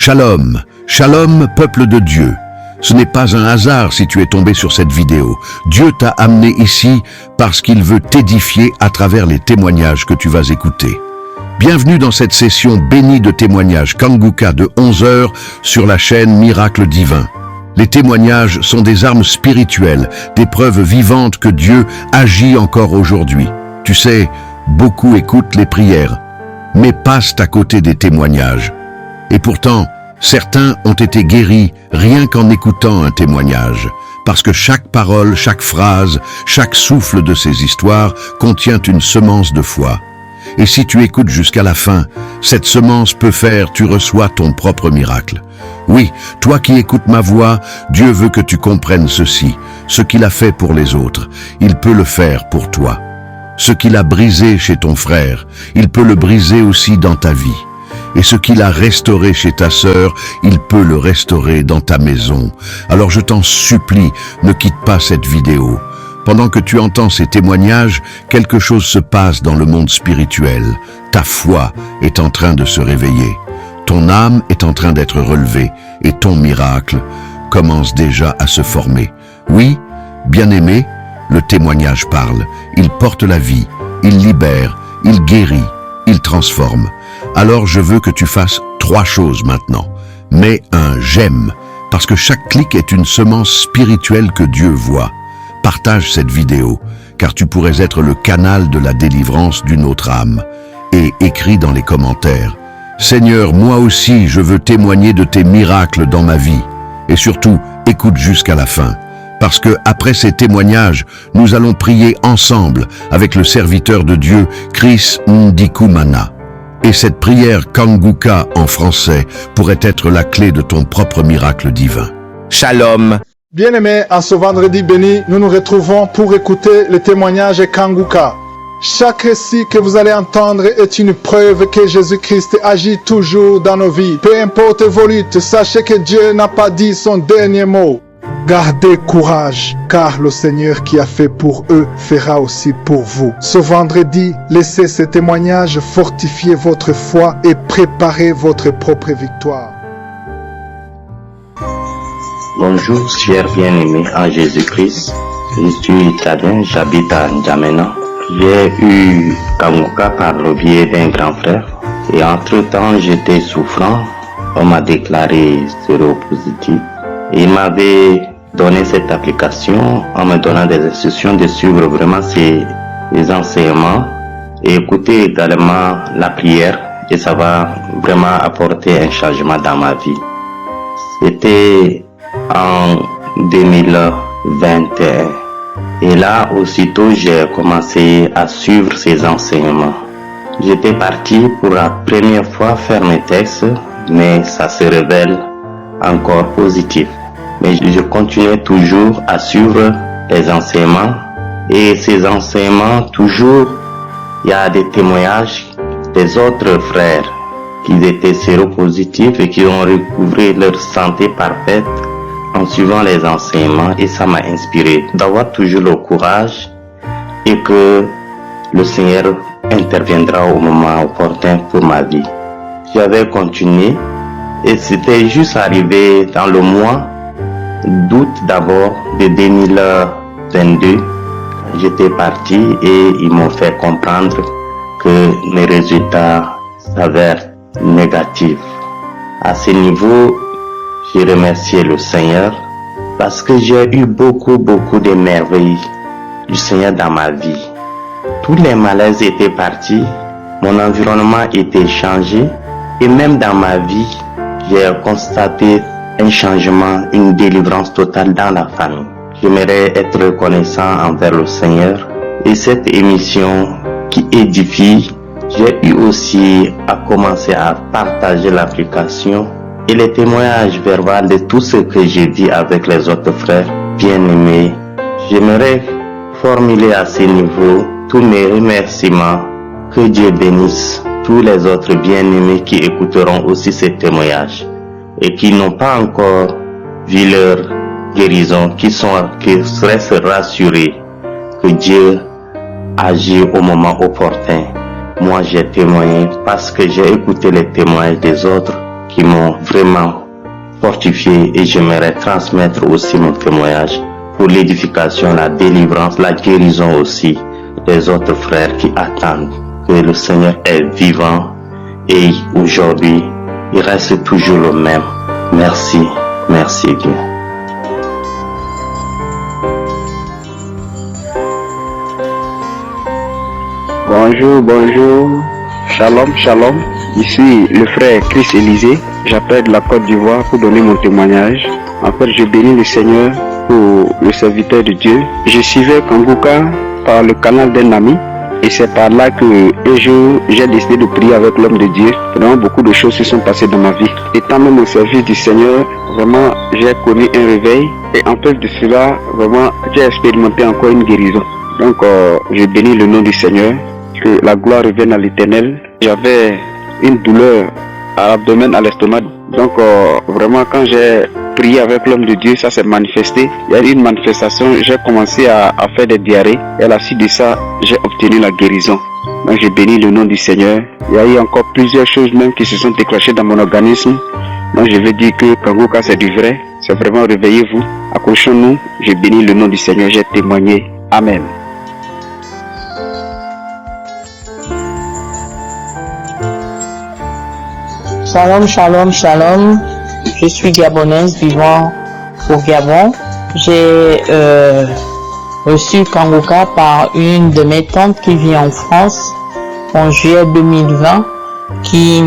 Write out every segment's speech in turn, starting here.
Shalom, shalom peuple de Dieu. Ce n'est pas un hasard si tu es tombé sur cette vidéo. Dieu t'a amené ici parce qu'il veut t'édifier à travers les témoignages que tu vas écouter. Bienvenue dans cette session bénie de témoignages Kanguka de 11h sur la chaîne Miracle Divin. Les témoignages sont des armes spirituelles, des preuves vivantes que Dieu agit encore aujourd'hui. Tu sais, beaucoup écoutent les prières, mais passent à côté des témoignages. Et pourtant, certains ont été guéris rien qu'en écoutant un témoignage, parce que chaque parole, chaque phrase, chaque souffle de ces histoires contient une semence de foi. Et si tu écoutes jusqu'à la fin, cette semence peut faire, tu reçois ton propre miracle. Oui, toi qui écoutes ma voix, Dieu veut que tu comprennes ceci. Ce qu'il a fait pour les autres, il peut le faire pour toi. Ce qu'il a brisé chez ton frère, il peut le briser aussi dans ta vie. Et ce qu'il a restauré chez ta sœur, il peut le restaurer dans ta maison. Alors je t'en supplie, ne quitte pas cette vidéo. Pendant que tu entends ces témoignages, quelque chose se passe dans le monde spirituel. Ta foi est en train de se réveiller. Ton âme est en train d'être relevée et ton miracle commence déjà à se former. Oui, bien-aimé, le témoignage parle. Il porte la vie, il libère, il guérit, il transforme. Alors je veux que tu fasses 3 choses maintenant. Mets un j'aime, parce que chaque clic est une semence spirituelle que Dieu voit. Partage cette vidéo, car tu pourrais être le canal de la délivrance d'une autre âme. Et écris dans les commentaires: Seigneur, moi aussi je veux témoigner de tes miracles dans ma vie. Et surtout, écoute jusqu'à la fin. Parce que après ces témoignages, nous allons prier ensemble avec le serviteur de Dieu, Chris Ndikumana. Et cette prière Kanguka en français pourrait être la clé de ton propre miracle divin. Shalom. Bien-aimés, en ce vendredi béni, nous nous retrouvons pour écouter le témoignage Kanguka. Chaque récit que vous allez entendre est une preuve que Jésus-Christ agit toujours dans nos vies. Peu importe vos luttes, sachez que Dieu n'a pas dit son dernier mot. Gardez courage, car le Seigneur qui a fait pour eux fera aussi pour vous. Ce vendredi, laissez ce témoignage fortifier votre foi et préparer votre propre victoire. Bonjour, chers bien-aimés en Jésus-Christ. Je suis italien, j'habite à N'Djamena. J'ai eu Kanguka par le biais d'un grand frère. Et entre-temps, j'étais souffrant. On m'a déclaré séropositif. Il m'avait donné cette application en me donnant des instructions de suivre vraiment ces enseignements et écouter également la prière, et ça va vraiment apporter un changement dans ma vie. C'était en 2021 et là aussitôt j'ai commencé à suivre ces enseignements. J'étais parti pour la première fois faire mes textes, mais ça se révèle encore positif. Mais je continuais toujours à suivre les enseignements, et ces enseignements, toujours, il y a des témoignages des autres frères qui étaient séropositifs et qui ont recouvré leur santé parfaite en suivant les enseignements, et ça m'a inspiré d'avoir toujours le courage et que le Seigneur interviendra au moment opportun pour ma vie. J'avais continué et c'était juste arrivé dans le mois d'août d'abord de 2022. J'étais parti et ils m'ont fait comprendre que mes résultats s'avèrent négatifs. À ce niveau, j'ai remercié le Seigneur parce que j'ai eu beaucoup de merveilles du Seigneur dans ma vie. Tous les malaises étaient partis, mon environnement était changé, et même dans ma vie, j'ai constaté un changement, une délivrance totale dans la famille. J'aimerais être reconnaissant envers le Seigneur et cette émission qui édifie. J'ai eu aussi à commencer à partager l'application et les témoignages verbaux de tout ce que j'ai dit avec les autres frères bien-aimés. J'aimerais formuler à ce niveau tous mes remerciements. Que Dieu bénisse tous les autres bien-aimés qui écouteront aussi ces témoignages et qui n'ont pas encore vu leur guérison, qui restent rassurés que Dieu agit au moment opportun. Moi, j'ai témoigné parce que j'ai écouté les témoignages des autres qui m'ont vraiment fortifié et j'aimerais transmettre aussi mon témoignage pour l'édification, la délivrance, la guérison aussi des autres frères qui attendent que le Seigneur est vivant et aujourd'hui il reste toujours le même. Merci, merci Dieu. Bonjour, bonjour, shalom, shalom. Ici le frère Chris Élisée. J'appelle de la Côte d'Ivoire pour donner mon témoignage. En fait, je bénis le Seigneur pour le serviteur de Dieu. Je suivais Kanguka par le canal d'un ami et c'est par là que un jour j'ai décidé de prier avec l'homme de Dieu. Vraiment beaucoup de choses se sont passées dans ma vie. Étant même au service du Seigneur, vraiment j'ai connu un réveil et en plus de cela, vraiment j'ai expérimenté encore une guérison. Donc je bénis le nom du Seigneur. Que la gloire revienne à l'Éternel. J'avais une douleur à l'abdomen, à l'estomac. Donc vraiment quand j'ai prié avec l'homme de Dieu, ça s'est manifesté. Il y a eu une manifestation, j'ai commencé à faire des diarrhées. Et à la suite de ça, j'ai obtenu la guérison. Donc je bénis le nom du Seigneur. Il y a eu encore plusieurs choses même qui se sont déclenchées dans mon organisme. Donc je veux dire que Kanguka c'est du vrai. C'est vraiment réveillez-vous. Accrochons-nous. Je bénis le nom du Seigneur. J'ai témoigné. Amen. Shalom, shalom, shalom. Je suis gabonaise vivant au Gabon. J'ai reçu Kanguka par une de mes tantes qui vit en France en juillet 2020 qui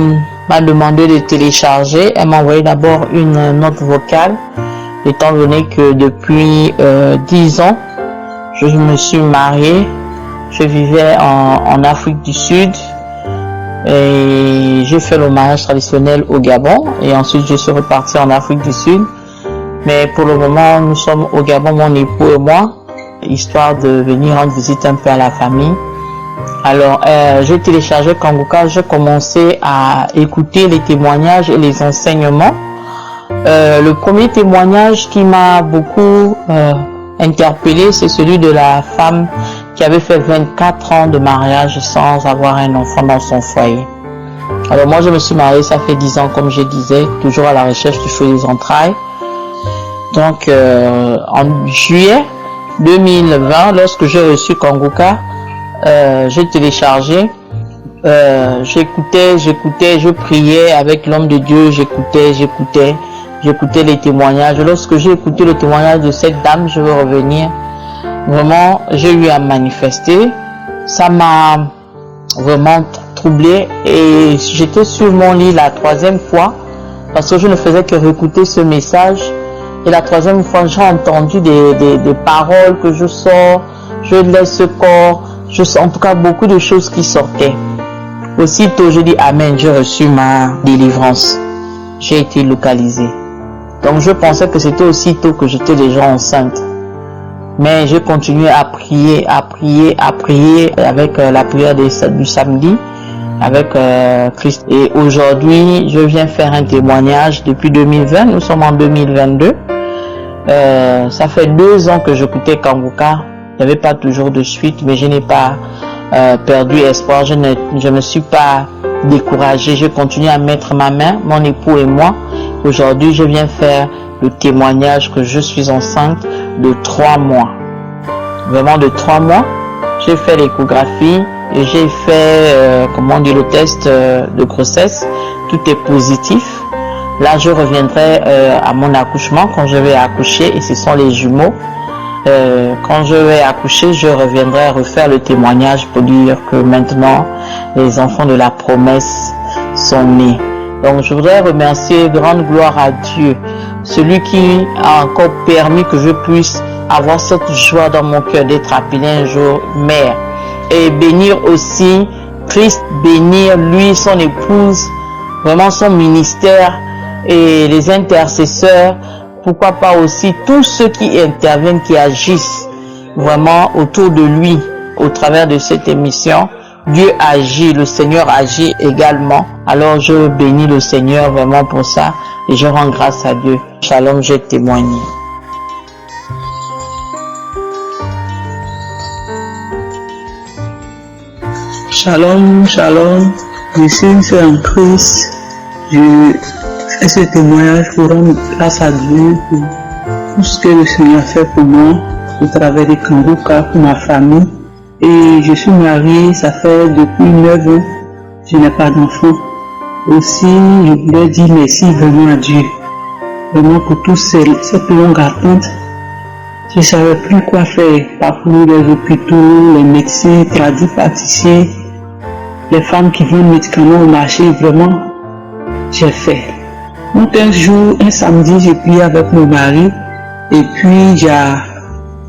m'a demandé de télécharger. Elle m'a envoyé d'abord une note vocale étant donné que depuis 10 ans, je me suis mariée. Je vivais en Afrique du Sud. Et j'ai fait le mariage traditionnel au Gabon et ensuite je suis reparti en Afrique du Sud. Mais pour le moment, nous sommes au Gabon, mon époux et moi, histoire de venir rendre visite un peu à la famille. Alors, j'ai téléchargé Kanguka, j'ai commencé à écouter les témoignages et les enseignements. Le premier témoignage qui m'a beaucoup interpellé, c'est celui de la femme qui avait fait 24 ans de mariage sans avoir un enfant dans son foyer. Alors moi je me suis mariée, ça fait 10 ans comme je disais, toujours à la recherche du fruit des entrailles. Donc en juillet 2020, lorsque j'ai reçu Kanguka, j'ai téléchargé, j'écoutais, je priais avec l'homme de Dieu, j'écoutais les témoignages. Lorsque j'ai écouté le témoignage de cette dame, je veux revenir. Vraiment, j'ai eu à manifester. Ça m'a vraiment troublé et j'étais sur mon lit la 3e fois parce que je ne faisais que réécouter ce message. Et la 3e fois, j'ai entendu des paroles que je sors, je laisse ce corps, je sens en tout cas beaucoup de choses qui sortaient. Aussitôt, je dis Amen, j'ai reçu ma délivrance. J'ai été localisée. Donc je pensais que c'était aussitôt que j'étais déjà enceinte. Mais j'ai continué à prier avec la prière du samedi, avec Christ. Et aujourd'hui, je viens faire un témoignage depuis 2020, nous sommes en 2022. Ça fait 2 ans que j'écoutais Kanguka. Il n'y avait pas toujours de suite, mais je n'ai pas perdu espoir. Je ne me suis pas découragée. Je continue à mettre ma main, mon époux et moi. Aujourd'hui, je viens faire le témoignage que je suis enceinte de 3 mois. Vraiment de 3 mois. J'ai fait l'échographie et j'ai fait le test de grossesse. Tout est positif. Là, je reviendrai à mon accouchement quand je vais accoucher et ce sont les jumeaux. Quand je vais accoucher, je reviendrai refaire le témoignage pour dire que maintenant, les enfants de la promesse sont nés. Donc, je voudrais remercier, grande gloire à Dieu, celui qui a encore permis que je puisse avoir cette joie dans mon cœur d'être appelé un jour mère. Et bénir aussi Christ, bénir lui, son épouse, vraiment son ministère et les intercesseurs. Pourquoi pas aussi tous ceux qui interviennent, qui agissent vraiment autour de lui au travers de cette émission. Dieu agit, le Seigneur agit également. Alors je bénis le Seigneur vraiment pour ça et je rends grâce à Dieu. Shalom, j'ai témoigné. Shalom, shalom. Je suis en Christ. Je fais ce témoignage pour rendre grâce à Dieu pour tout ce que le Seigneur a fait pour moi, au travers des Kangoka, pour ma famille. Et je suis mariée, ça fait depuis 9 ans, je n'ai pas d'enfant. Aussi, je voulais dire merci vraiment à Dieu, vraiment pour toute cette longue attente. Je ne savais plus quoi faire, parcourir les hôpitaux, les médecins, tradipraticiens, les femmes qui vendent médicaments au marché, vraiment, j'ai fait. Donc un jour, un samedi, j'ai prié avec mon mari, et puis il y a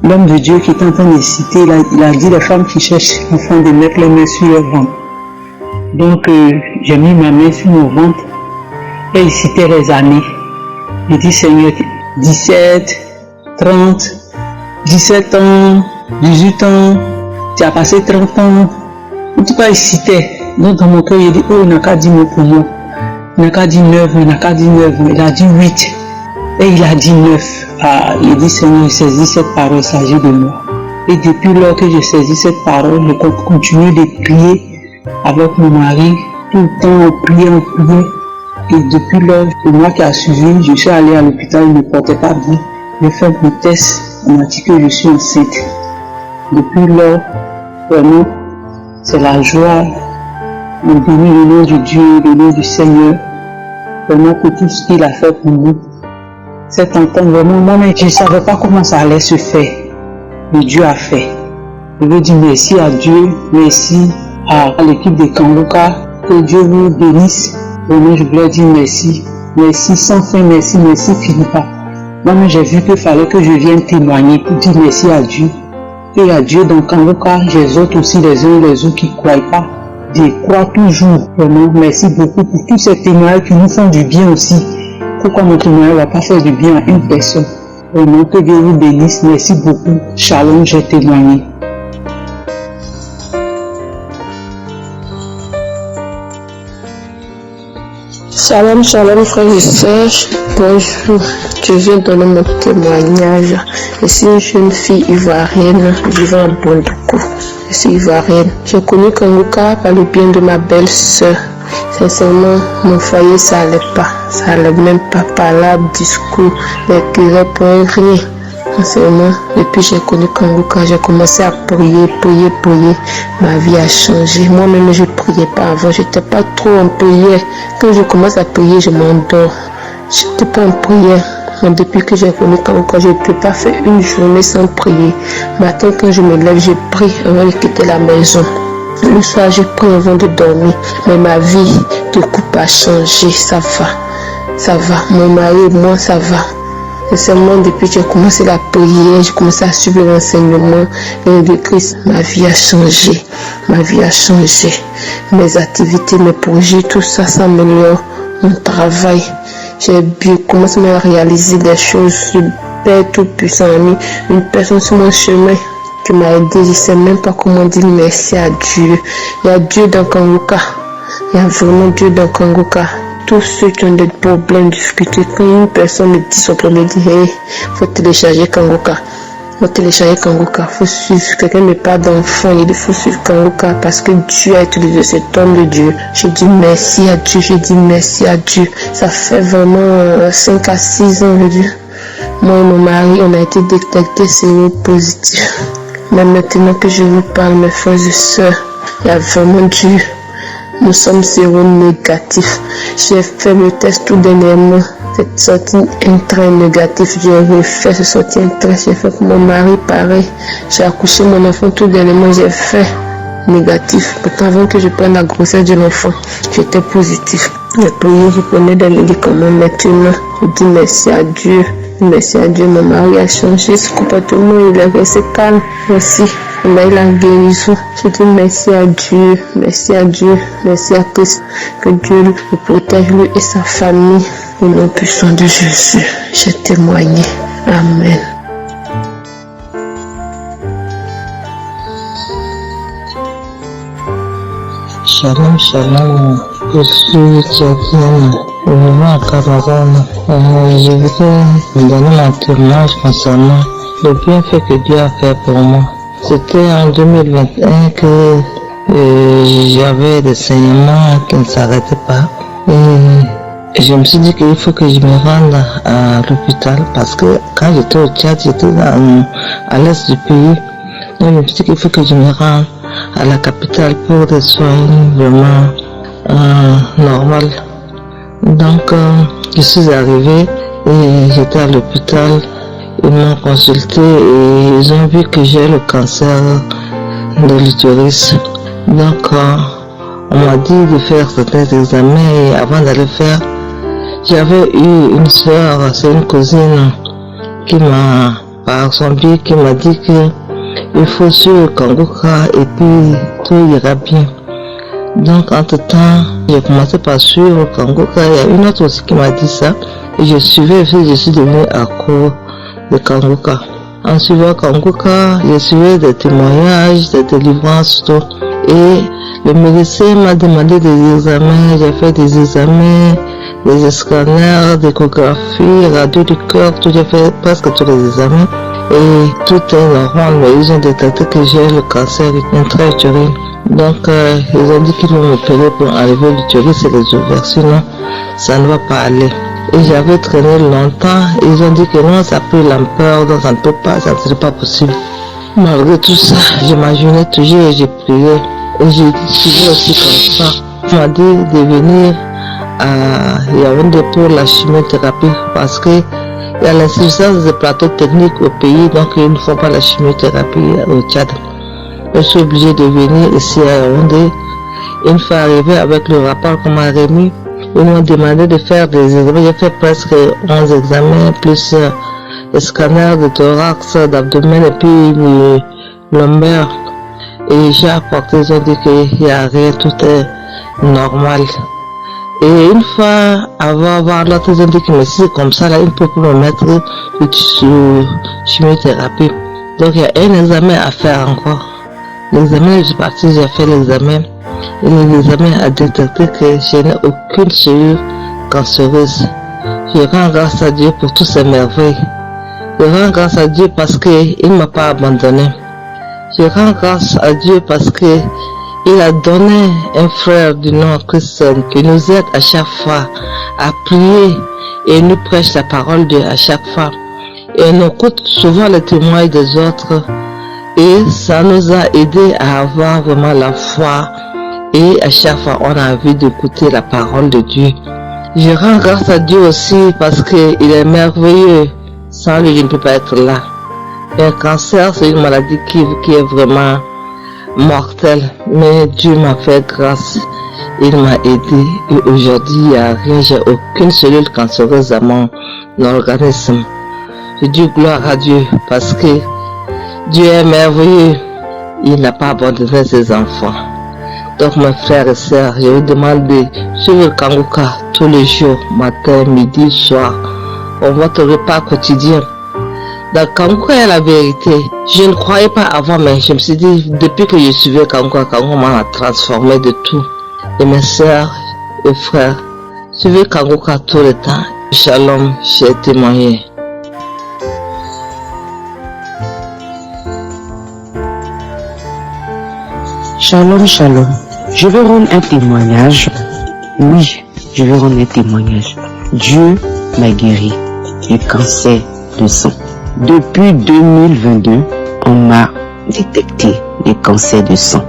l'homme de Dieu qui était en train de citer, il a dit les femmes qui cherchent afin de mettre les mains sur leur ventre. Donc j'ai mis ma main sur mon ventre, et il citait les années. Il dit Seigneur, 17, 30, 17 ans, 18 ans, tu as passé 30 ans. En tout cas, il citait. Donc dans mon cœur, il dit, oh, il n'a qu'à dire mot pour moi. Il n'a qu'à dire 9, il n'a qu'à dire 9, il a dit 8. Et il a dit 9. Ah, il dit, Seigneur, je saisis cette parole, il s'agit de moi. Et depuis lors que je saisis cette parole, je continue de prier avec mon mari. Tout le temps, on priait. Et depuis lors, le mois qui a suivi, je suis allé à l'hôpital, il ne me portait pas bien. J'ai fait mon test, on m'a dit que je suis enceinte. Depuis lors, vraiment, c'est la joie. On bénit le nom de Dieu, le nom du Seigneur, vraiment pour tout ce qu'il a fait pour nous. Cette entente, vraiment, moi-même, je ne savais pas comment ça allait se faire, mais Dieu a fait. Je veux dire merci à Dieu, merci à l'équipe de Kangoka, que Dieu vous bénisse. Vraiment, je voulais dire merci, merci sans fin, merci Philippa. Moi-même, j'ai vu qu'il fallait que je vienne témoigner pour dire merci à Dieu. Et à Dieu, dans Kangoka, j'exhorte aussi les uns et les autres qui ne croient pas. Je crois toujours. Vraiment, merci beaucoup pour tous ces témoignages qui nous font du bien aussi. Pourquoi mon témoignage ne va pas faire du bien à une personne? Vraiment, que Dieu vous bénisse. Merci beaucoup. Shalom, j'ai témoigné. Shalom, shalom frères et sœurs, bonjour, je viens donner mon témoignage. Je suis une jeune fille ivoirienne vivant à Bondoukou. Je suis ivoirienne. J'ai connu Kangoka par le bien de ma belle-sœur. Sincèrement, mon foyer ça allait pas. Ça allait même pas par là, discours, les querelles pour rien. Sincèrement, depuis que j'ai connu Kangoka, j'ai commencé à prier. Ma vie a changé. Moi-même, je ne priais pas avant. Je n'étais pas trop en prière. Quand je commence à prier, je m'endors. Je n'étais pas en prière. Mais depuis que j'ai connu Kangoka, je ne peux pas faire une journée sans prier. Matin, quand je me lève, je prie avant de quitter la maison. Le soir, je prie avant de dormir. Mais ma vie de couple a changé. Ça va. Mon mari et moi, ça va. C'est seulement depuis que j'ai commencé la prière, j'ai commencé à suivre l'enseignement de Christ, ma vie a changé. Mes activités, mes projets, tout ça s'améliore. Mon travail, j'ai commencé à réaliser des choses. Le Père Tout-Puissant a mis une personne sur mon chemin qui m'a aidé. Je ne sais même pas comment dire merci à Dieu. Il y a Dieu dans Kangoka. Il y a vraiment Dieu dans Kangoka. Tous ceux qui ont des problèmes, difficultés, quand une personne me dit son problème, dit hey, faut télécharger Kangoka. Faut suivre. Quelqu'un me parle d'enfant, il faut suivre Kangoka parce que Dieu a utilisé cet homme de Dieu. Je dis merci à Dieu. Ça fait vraiment 5 à 6 ans, je dis. Moi et mon mari, on a été détectés séropositifs. Mais maintenant que je vous parle, mes frères et sœurs, il y a vraiment Dieu. Nous sommes séronégatifs. J'ai fait le test tout dernièrement. C'est sorti un trait négatif. J'ai refait, c'est sorti un trait. J'ai fait pour mon mari pareil. J'ai accouché mon enfant tout dernièrement. J'ai fait négatif. Pourtant, avant que je prenne la grossesse de l'enfant, j'étais positif. J'ai prié, je prenais des médicaments. Maintenant, je dis merci à Dieu. Mon mari a changé son comportement. Il est resté calme aussi. Il a eu la guérison. Je dis merci à Christ. Que Dieu le protège, lui et sa famille. Au nom puissant de Jésus, j'ai témoigné. Amen. Shalom, je suis Tchadienne, vivant à Cameroun. Je voudrais donner mon témoignage concernant le bienfait que Dieu a fait pour moi. C'était en 2021 que j'avais des saignements qui ne s'arrêtaient pas. Et Je me suis dit qu'il faut que je me rende à l'hôpital parce que quand j'étais au Tchad, j'étais à l'est du pays. Donc je me suis dit qu'il faut que je me rende à la capitale pour des soins vraiment normaux. Donc je suis arrivée et j'étais à l'hôpital. Ils m'ont consulté et ils ont vu que j'ai le cancer de l'utérus. Donc on m'a dit de faire certains examens et avant d'aller faire, j'avais eu une soeur, c'est une cousine qui m'a, par son biais, qui m'a dit que il faut suivre le Kanguka et puis tout ira bien. Donc entre temps, j'ai commencé par suivre le Kanguka. Il y a une autre aussi qui m'a dit ça et je suivais et je suis devenue accro de Kanguka. En suivant Kanguka, j'ai suivi des témoignages, des délivrances, tout. Et le médecin m'a demandé des examens, j'ai fait des examens, des scanners, d'échographie, radio du cœur, tout, j'ai fait presque tous les examens. Et tout est normal, mais ils ont détecté que j'ai le cancer intra-utérine. Donc ils ont dit qu'ils vont m'opérer pour enlever l'utérus et les ovaires, sinon ça ne va pas aller. Et j'avais traîné longtemps, ils ont dit que non, ça a pris l'ampleur, donc ça ne peut pas, ça ne serait pas possible. Malgré tout ça, j'imaginais toujours et j'ai prié. Et j'ai suivi aussi comme ça. On m'a dit de venir à Yaoundé pour la chimiothérapie parce que il y a l'insuffisance des plateaux techniques au pays, donc ils ne font pas la chimiothérapie au Tchad. Je suis obligé de venir ici à Yaoundé. Une fois arrivé avec le rapport qu'on m'a remis, ils m'ont demandé de faire des examens. J'ai fait presque 11 examens, plus les scanners de thorax, d'abdomen et puis le lombaire. Et j'ai apporté, ils ont dit qu'il n'y a rien, tout est normal. Et une fois avant l'autre, ils ont dit que mais si c'est comme ça, là, ils peuvent me mettre sous chimiothérapie. Donc il y a un examen à faire encore. L'examen, je suis partie, j'ai fait l'examen. Et l'examen a détecté que je n'ai aucune cellule cancéreuse. Je rends grâce à Dieu pour toutes ces merveilles. Je rends grâce à Dieu parce qu'il ne m'a pas abandonné. Je rends grâce à Dieu parce que il a donné un frère du nom Christian qui nous aide à chaque fois à prier et nous prêche la parole de Dieu à chaque fois. Et nous écoute souvent les témoignages des autres et ça nous a aidé à avoir vraiment la foi et à chaque fois on a envie d'écouter la parole de Dieu. Je rends grâce à Dieu aussi parce qu'il est merveilleux. Sans lui, je ne peux pas être là. Un cancer, c'est une maladie qui est vraiment mortelle. Mais Dieu m'a fait grâce. Il m'a aidé. Et aujourd'hui, il n'y a rien. J'ai aucune cellule cancéreuse à mon organisme. Je dis gloire à Dieu parce que Dieu est merveilleux. Il n'a pas abandonné ses enfants. Donc mes frères et sœurs, je vous demande de suivre le Kanguka tous les jours, matin, midi, soir. On votre repas quotidien. Dans Kanguka, il y a la vérité. Je ne croyais pas avant, mais je me suis dit, depuis que je suivais Kanguka, Kanguka m'a transformé de tout. Et mes sœurs et frères, suivez Kanguka tout le temps. Shalom, j'ai témoigné. Shalom, shalom. Je vais rendre un témoignage. Oui, je vais rendre un témoignage. Dieu m'a guéri du cancer de sang. Depuis 2022, on m'a détecté le cancer de sang,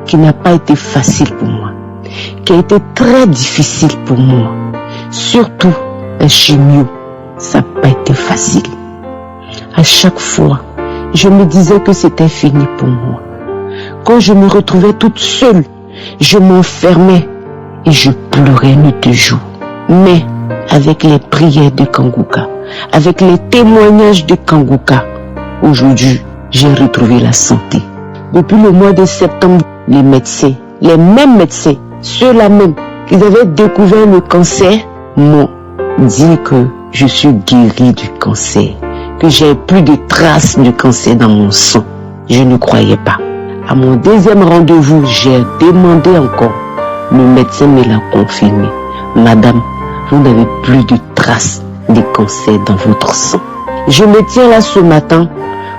qui n'a pas été facile pour moi, qui a été très difficile pour moi. Surtout la chimio, ça n'a pas été facile. À chaque fois, je me disais que c'était fini pour moi. Quand je me retrouvais toute seule, je m'enfermais et je pleurais nuit et jour. Mais avec les prières de Kanguka, avec les témoignages de Kanguka, aujourd'hui, j'ai retrouvé la santé. Depuis le mois de septembre, les médecins, les mêmes médecins, ceux-là même qui avaient découvert le cancer, m'ont dit que je suis guérie du cancer, que j'ai plus de traces de cancer dans mon sang. Je ne croyais pas. À mon deuxième rendez-vous, j'ai demandé encore. Le médecin me l'a confirmé. Madame, vous n'avez plus de traces de cancer dans votre sang. Je me tiens là ce matin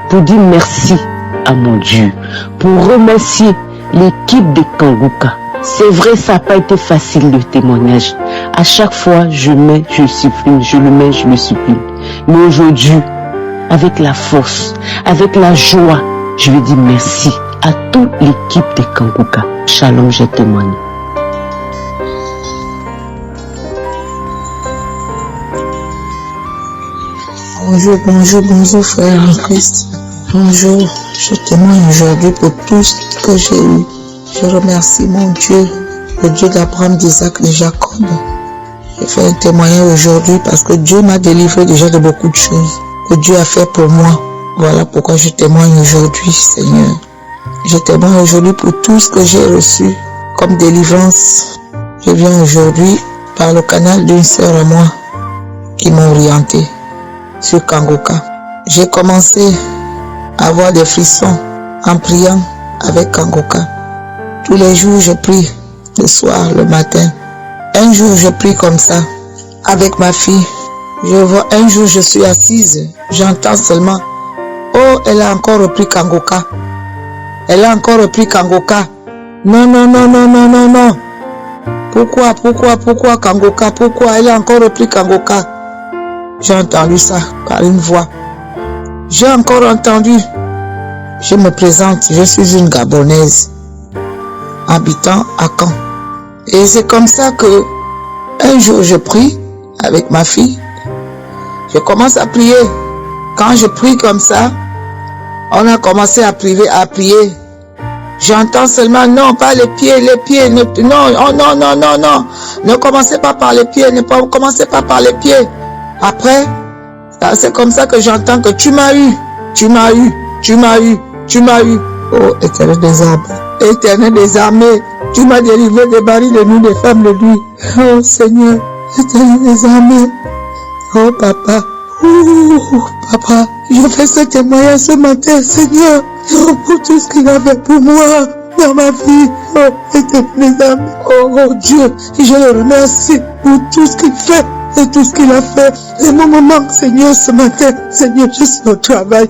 pour dire merci à mon Dieu, pour remercier l'équipe de Kanguka, C'est vrai, ça n'a pas été facile le témoignage. À chaque fois, je supprime, je le supprime. Mais aujourd'hui, avec la force, avec la joie, je veux dire merci à toute l'équipe de Kanguka. Shalom, j'ai témoigné. Bonjour frère en Christ. Bonjour, je témoigne aujourd'hui pour tout ce que j'ai eu. Je remercie mon Dieu, le Dieu d'Abraham, d'Isaac, de Jacob. Je fais un témoignage aujourd'hui parce que Dieu m'a délivré déjà de beaucoup de choses que Dieu a fait pour moi. Voilà pourquoi je témoigne aujourd'hui, Seigneur. Je témoigne aujourd'hui pour tout ce que j'ai reçu comme délivrance. Je viens aujourd'hui par le canal d'une sœur à moi qui m'a orienté sur Kanguka. J'ai commencé à avoir des frissons en priant avec Kanguka. Tous les jours je prie, le soir, le matin. Un jour je prie comme ça avec ma fille. Je vois un jour je suis assise, j'entends seulement « Oh, elle a encore repris Kanguka. Elle a encore repris Kanguka. Non. Pourquoi Kanguka? Pourquoi elle a encore repris Kanguka? » J'ai entendu ça par une voix. J'ai encore entendu. Je me présente, je suis une Gabonaise, habitant à Caen. Et c'est comme ça que un jour je prie avec ma fille. Je commence à prier. Quand je prie comme ça, on a commencé à prier. J'entends seulement non, pas les pieds, non. Ne commencez pas par les pieds, commencez pas par les pieds. Après, c'est comme ça que j'entends que tu m'as eu. Oh, Éternel des armées, tu m'as délivré des barils de nuit, des femmes de nuit. Oh Seigneur, Éternel des armées. Oh Papa, Papa, je fais ce témoignage ce matin, Seigneur, pour tout ce qu'il a fait pour moi dans ma vie. Oh Éternel des armées. Oh Dieu, je le remercie pour tout ce qu'il fait. Et tout ce qu'il a fait, et mon maman, Seigneur, ce matin, Seigneur, je suis au travail.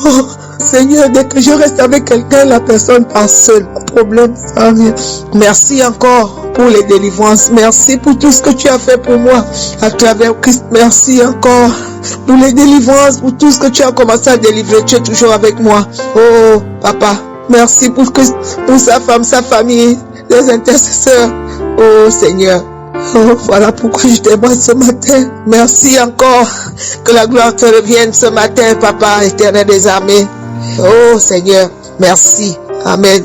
Oh, Seigneur, dès que je reste avec quelqu'un, la personne passe seule. Problème, ça rien. Merci encore pour les délivrances. Merci pour tout ce que tu as fait pour moi à travers Christ. Merci encore pour les délivrances, pour tout ce que tu as commencé à délivrer. Tu es toujours avec moi. Oh, Papa, merci pour sa femme, sa famille, les intercesseurs. Oh, Seigneur. Oh, voilà pourquoi je témoigne ce matin. Merci encore. Que la gloire te revienne ce matin, Papa, Éternel des armées. Oh Seigneur, merci. Amen.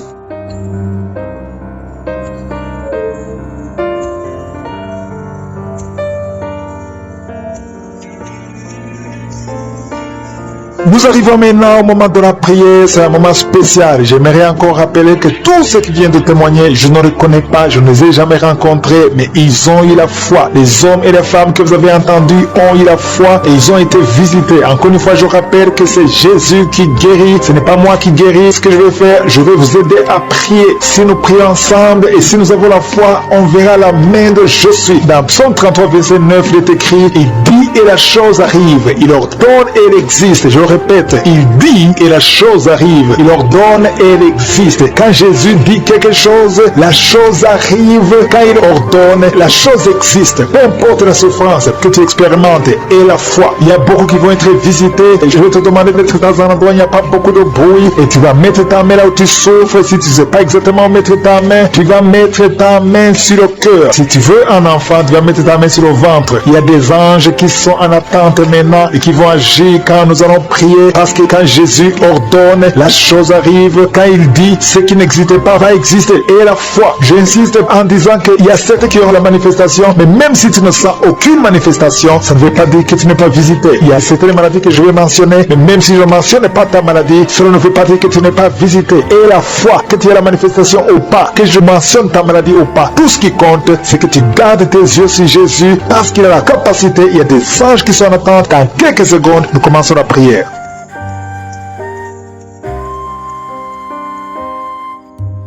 Nous arrivons maintenant au moment de la prière, c'est un moment spécial. J'aimerais encore rappeler que tous ceux qui viennent de témoigner, je ne les connais pas, je ne les ai jamais rencontrés, mais ils ont eu la foi. Les hommes et les femmes que vous avez entendus ont eu la foi et ils ont été visités. Encore une fois, je rappelle que c'est Jésus qui guérit, ce n'est pas moi qui guéris. Ce que je vais faire, je vais vous aider à prier. Si nous prions ensemble et si nous avons la foi, on verra la main de je suis. Dans Psaume 33, verset 9, il est écrit, il dit et la chose arrive, il ordonne et elle existe. Je répète, il dit et la chose arrive, il ordonne et elle existe. Quand Jésus dit quelque chose, la chose arrive. Quand il ordonne, la chose existe. Peu importe la souffrance que tu expérimentes et la foi. Il y a beaucoup qui vont être visités. Et je vais te demander d'être dans un endroit où il n'y a pas beaucoup de bruit et tu vas mettre ta main là où tu souffres. Si tu ne sais pas exactement mettre ta main, tu vas mettre ta main sur le cœur. Si tu veux un enfant, tu vas mettre ta main sur le ventre. Il y a des anges qui sont en attente maintenant et qui vont agir quand nous allons prier, parce que quand Jésus ordonne, la chose arrive. Quand il dit, ce qui n'existait pas va exister. Et la foi, j'insiste en disant qu'il y a certains qui auront la manifestation, mais même si tu ne sens aucune manifestation, ça ne veut pas dire que tu n'es pas visité. Il y a certaines maladies que je vais mentionner, mais même si je ne mentionne pas ta maladie, cela ne veut pas dire que tu n'es pas visité. Et la foi, que tu aies la manifestation ou pas, que je mentionne ta maladie ou pas, tout ce qui compte, c'est que tu gardes tes yeux sur Jésus, parce qu'il a la capacité. Il y a des anges qui sont en attente. Dans quelques secondes, nous commençons la prière.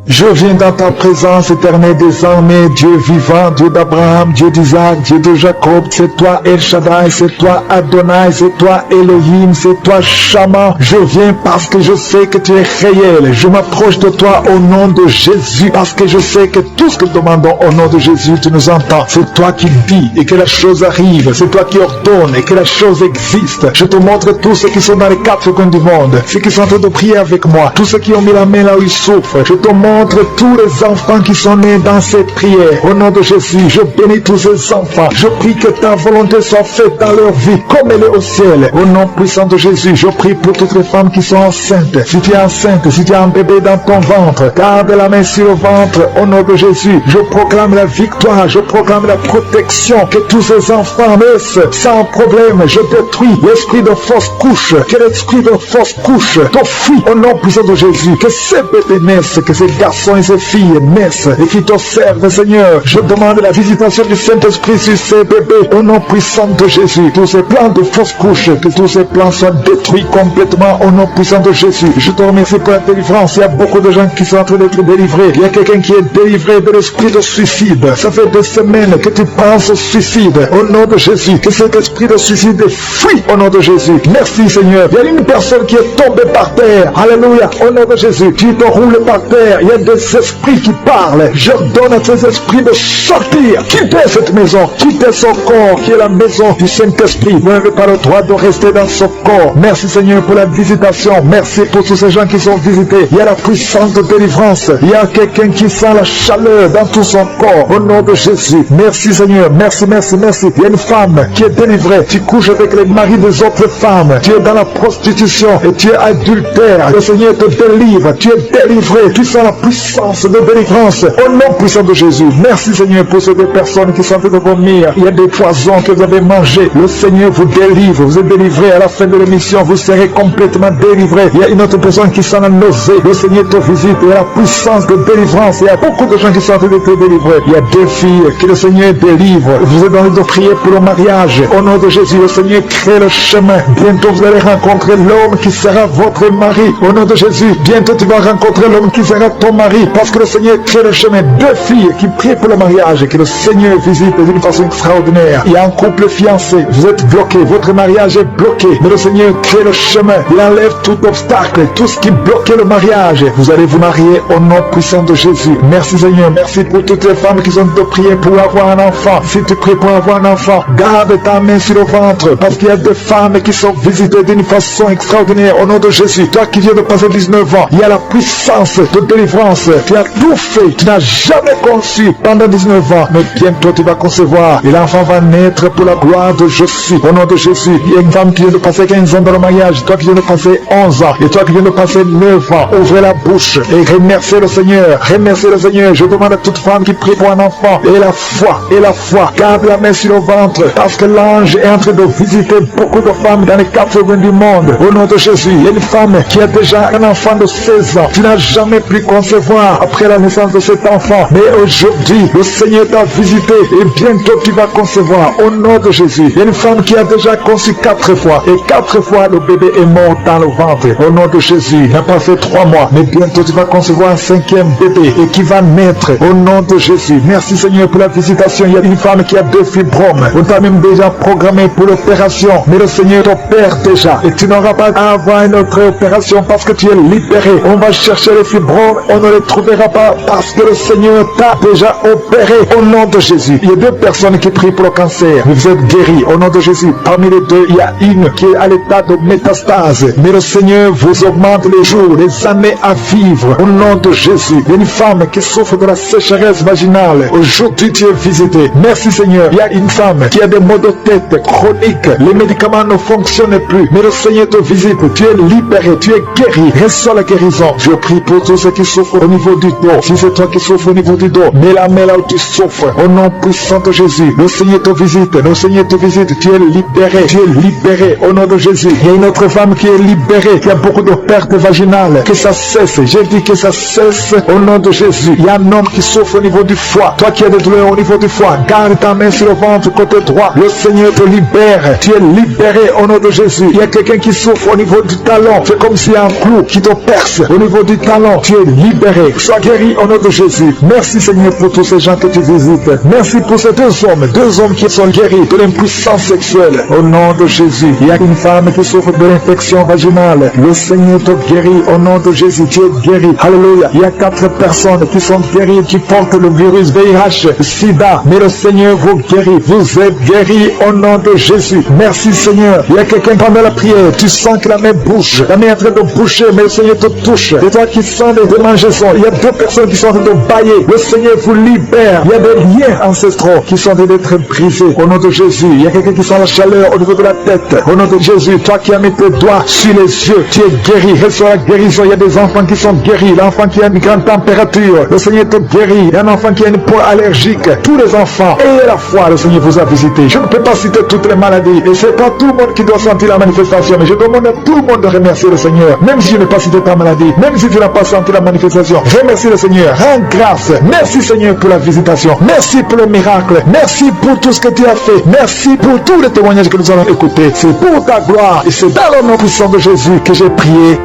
Je viens dans ta présence éternelle des armées, Dieu vivant, Dieu d'Abraham, Dieu d'Isaac, Dieu de Jacob. C'est toi El Shaddai, c'est toi Adonai, c'est toi Elohim, c'est toi Shama. Je viens parce que je sais que tu es réel. Je m'approche de toi au nom de Jésus parce que je sais que tout ce que nous demandons au nom de Jésus, tu nous entends. C'est toi qui dis et que la chose arrive. C'est toi qui ordonne et que la chose existe. Je te montre tous ceux qui sont dans les quatre coins du monde, ceux qui sont en train de prier avec moi, tous ceux qui ont mis la main là où ils souffrent. Je te montre tous les enfants qui sont nés dans cette prière. Au nom de Jésus, je bénis tous ces enfants. Je prie que ta volonté soit faite dans leur vie comme elle est au ciel. Au nom puissant de Jésus, je prie pour toutes les femmes qui sont enceintes. Si tu es enceinte, si tu as un bébé dans ton ventre, garde la main sur le ventre. Au nom de Jésus, je proclame la victoire, je proclame la protection. Que tous ces enfants naissent sans problème. Je détruis l'esprit de fausse couche. Que l'esprit de fausse couche te fuit au nom puissant de Jésus. Que ces bébés naissent, que ces garçons et ces filles naissent et qui t'observent, Seigneur. Je demande la visitation du Saint-Esprit sur ces bébés au nom puissant de Jésus. Tous ces plans de fausse couche, que tous ces plans soient détruits complètement au nom puissant de Jésus. Je te remercie pour la délivrance. Il y a beaucoup de gens qui sont en train d'être délivrés. Il y a quelqu'un qui est délivré de l'esprit de suicide. Ça fait des semaines que tu penses au suicide. Au nom de Jésus, que cet esprit de suicide fuit au nom de Jésus. Merci Seigneur. Il y a une personne qui est tombée par terre. Alléluia. Au nom de Jésus, tu te roules par terre. Il y a des esprits qui parlent. Je donne à ces esprits de sortir. Quitter cette maison. Quitter son corps qui est la maison du Saint-Esprit. Vous n'avez pas le droit de rester dans ce corps. Merci Seigneur pour la visitation. Merci pour tous ces gens qui sont visités. Il y a la puissance de délivrance. Il y a quelqu'un qui sent la chaleur dans tout son corps. Au nom de Jésus. Merci Seigneur. Merci, merci, merci. Il y a une femme qui est délivrée. Tu couches avec les maris des autres femmes. Tu es dans la prostitution et tu es adultère. Le Seigneur te délivre. Tu es délivré. Tu sens la puissance de délivrance. Au nom puissant de Jésus. Merci Seigneur pour ces deux personnes qui sont en train de vomir. Il y a des poisons que vous avez mangés. Le Seigneur vous délivre. Vous êtes délivré. À la fin de l'émission, vous serez complètement délivré. Il y a une autre personne qui sent la nausée. Le Seigneur te visite. Il y a la puissance de délivrance. Il y a beaucoup de gens qui sont en train de te délivrer. Il y a deux filles que le Seigneur délivre. Vous êtes en train de prier pour le mariage. Au nom de Jésus, le Seigneur crée le chemin. Bientôt vous allez rencontrer l'homme qui sera votre mari. Au nom de Jésus, bientôt tu vas rencontrer l'homme qui sera ton mari. Parce que le Seigneur crée le chemin. Deux filles qui prient pour le mariage et que le Seigneur visite d'une façon extraordinaire. Il y a un couple fiancé. Vous êtes bloqué. Votre mariage est bloqué. Mais le Seigneur crée le chemin. Il enlève tout obstacle. Tout ce qui bloquait le mariage. Vous allez vous marier au nom puissant de Jésus. Merci Seigneur. Merci pour toutes les femmes qui sont de prier pour avoir un enfant. Si tu pries pour avoir un enfant, garde ta main sur le ventre. Parce qu'il y a des femmes qui sont visitées d'une façon extraordinaire au nom de Jésus. Toi qui viens de passer 19 ans, il y a la puissance de délivrance. Tu as tout fait. Tu n'as jamais conçu pendant 19 ans. Mais bientôt tu vas concevoir. Et l'enfant va naître pour la gloire de Jésus. Au nom de Jésus. Il y a une femme qui vient de passer 15 ans dans le mariage. Toi qui viens de passer 11 ans. Et toi qui viens de passer 9 ans. Ouvrez la bouche et remerciez le Seigneur. Remerciez le Seigneur. Je demande à toute femme qui prie pour un enfant. Et la foi. Et la foi. Garde la main sur le ventre. Parce que l'ange est en train de visiter beaucoup de femmes dans les quatre coins du monde. Au nom de Jésus. Il y a une femme qui a déjà un enfant de 16 ans. Tu n'as jamais pu concevoir après la naissance de cet enfant. Mais aujourd'hui, le Seigneur t'a visité et bientôt tu vas concevoir. Au nom de Jésus. Il y a une femme qui a déjà conçu 4 fois. Et 4 fois, le bébé est mort dans le ventre. Au nom de Jésus. Il n'a pas fait 3 mois. Mais bientôt tu vas concevoir un 5e bébé et qui va naître. Au nom de Jésus. Merci Seigneur pour la visitation. Il y a une femme qui a 2 fibromes. On t'a même déjà programmé pour l'opération. Mais le Seigneur t'opère déjà. Et tu n'auras pas à avoir une autre opération parce que tu es libéré. On va chercher les fibromes. On ne les trouvera pas parce que le Seigneur t'a déjà opéré. Au nom de Jésus. Il y a 2 personnes qui prient pour le cancer. Vous êtes guéris. Au nom de Jésus. Parmi les 2, il y a une qui est à l'état de métastase. Mais le Seigneur vous augmente les jours, les années à vivre. Au nom de Jésus. Il y a une femme qui souffre de la sécheresse vaginale. Aujourd'hui, tu es visité. Merci Seigneur. Il y a une femme qui a des maux de tête chroniques. Les médicaments ne fonctionnent plus. Mais le Seigneur te visite. Tu es libéré. Tu es guéri. Reçois la guérison. Je prie pour tous ceux qui souffrent au niveau du dos. Si c'est toi qui souffres au niveau du dos, mets la main là où tu souffres. Au nom puissant de Jésus. Le Seigneur te visite. Le Seigneur te visite. Tu es libéré. Tu es libéré. Au nom de Jésus. Il y a une autre femme qui est libérée. Qui a beaucoup de pertes vaginales. Que ça cesse. J'ai dit que ça cesse. Au nom de Jésus. Il y a un homme qui souffre au niveau du foie. Toi qui as des douleurs au niveau du foie, garde ta main sur le ventre côté droit. Le Seigneur te libère. Tu es libéré au nom de Jésus. Il y a quelqu'un qui souffre au niveau du talon. C'est comme s'il y a un clou qui te perce au niveau du talon. Tu es libéré libéré, sois guéri au nom de Jésus. Merci Seigneur pour tous ces gens que tu visites. Merci pour ces deux hommes qui sont guéris de l'impuissance sexuelle. Au nom de Jésus, il y a une femme qui souffre de l'infection vaginale. Le Seigneur te guérit au nom de Jésus. Tu es guéri. Alléluia. Il y a 4 personnes qui sont guéries, qui portent le virus VIH, SIDA. Mais le Seigneur vous guérit. Vous êtes guéris au nom de Jésus. Merci Seigneur. Il y a quelqu'un pendant la prière. Tu sens que la main bouge. La main est en train de bouger, mais le Seigneur te touche. Et toi qui sens des démangeaisons, il y a 2 personnes qui sont en train de bailler. Le Seigneur vous libère. Il y a des liens ancestraux qui sont en train d'être brisés. Au nom de Jésus. Il y a quelqu'un qui sent la chaleur au niveau de la tête. Au nom de Jésus, toi qui as mis tes doigts sur les yeux, tu es guéri. Reçois la guérison. Il y a des enfants qui sont guéris. L'enfant qui a une grande température, le Seigneur te guérit. Il y a un enfant qui a une peau allergique. Tous les enfants, ayez la foi, le Seigneur vous a visité. Je ne peux pas citer toutes les maladies. Et c'est pas tout le monde qui doit sentir la manifestation. Mais je demande à tout le monde de remercier le Seigneur. Même si je n'ai pas cité ta maladie, même si tu n'as pas senti la manifestation, remercie le Seigneur. Rends grâce. Merci Seigneur pour la visitation. Merci pour le miracle. Merci pour tout ce que tu as fait. Merci pour tous les témoignages que nous allons écouter. C'est pour ta gloire et c'est dans le nom puissant de Jésus que j'ai prié.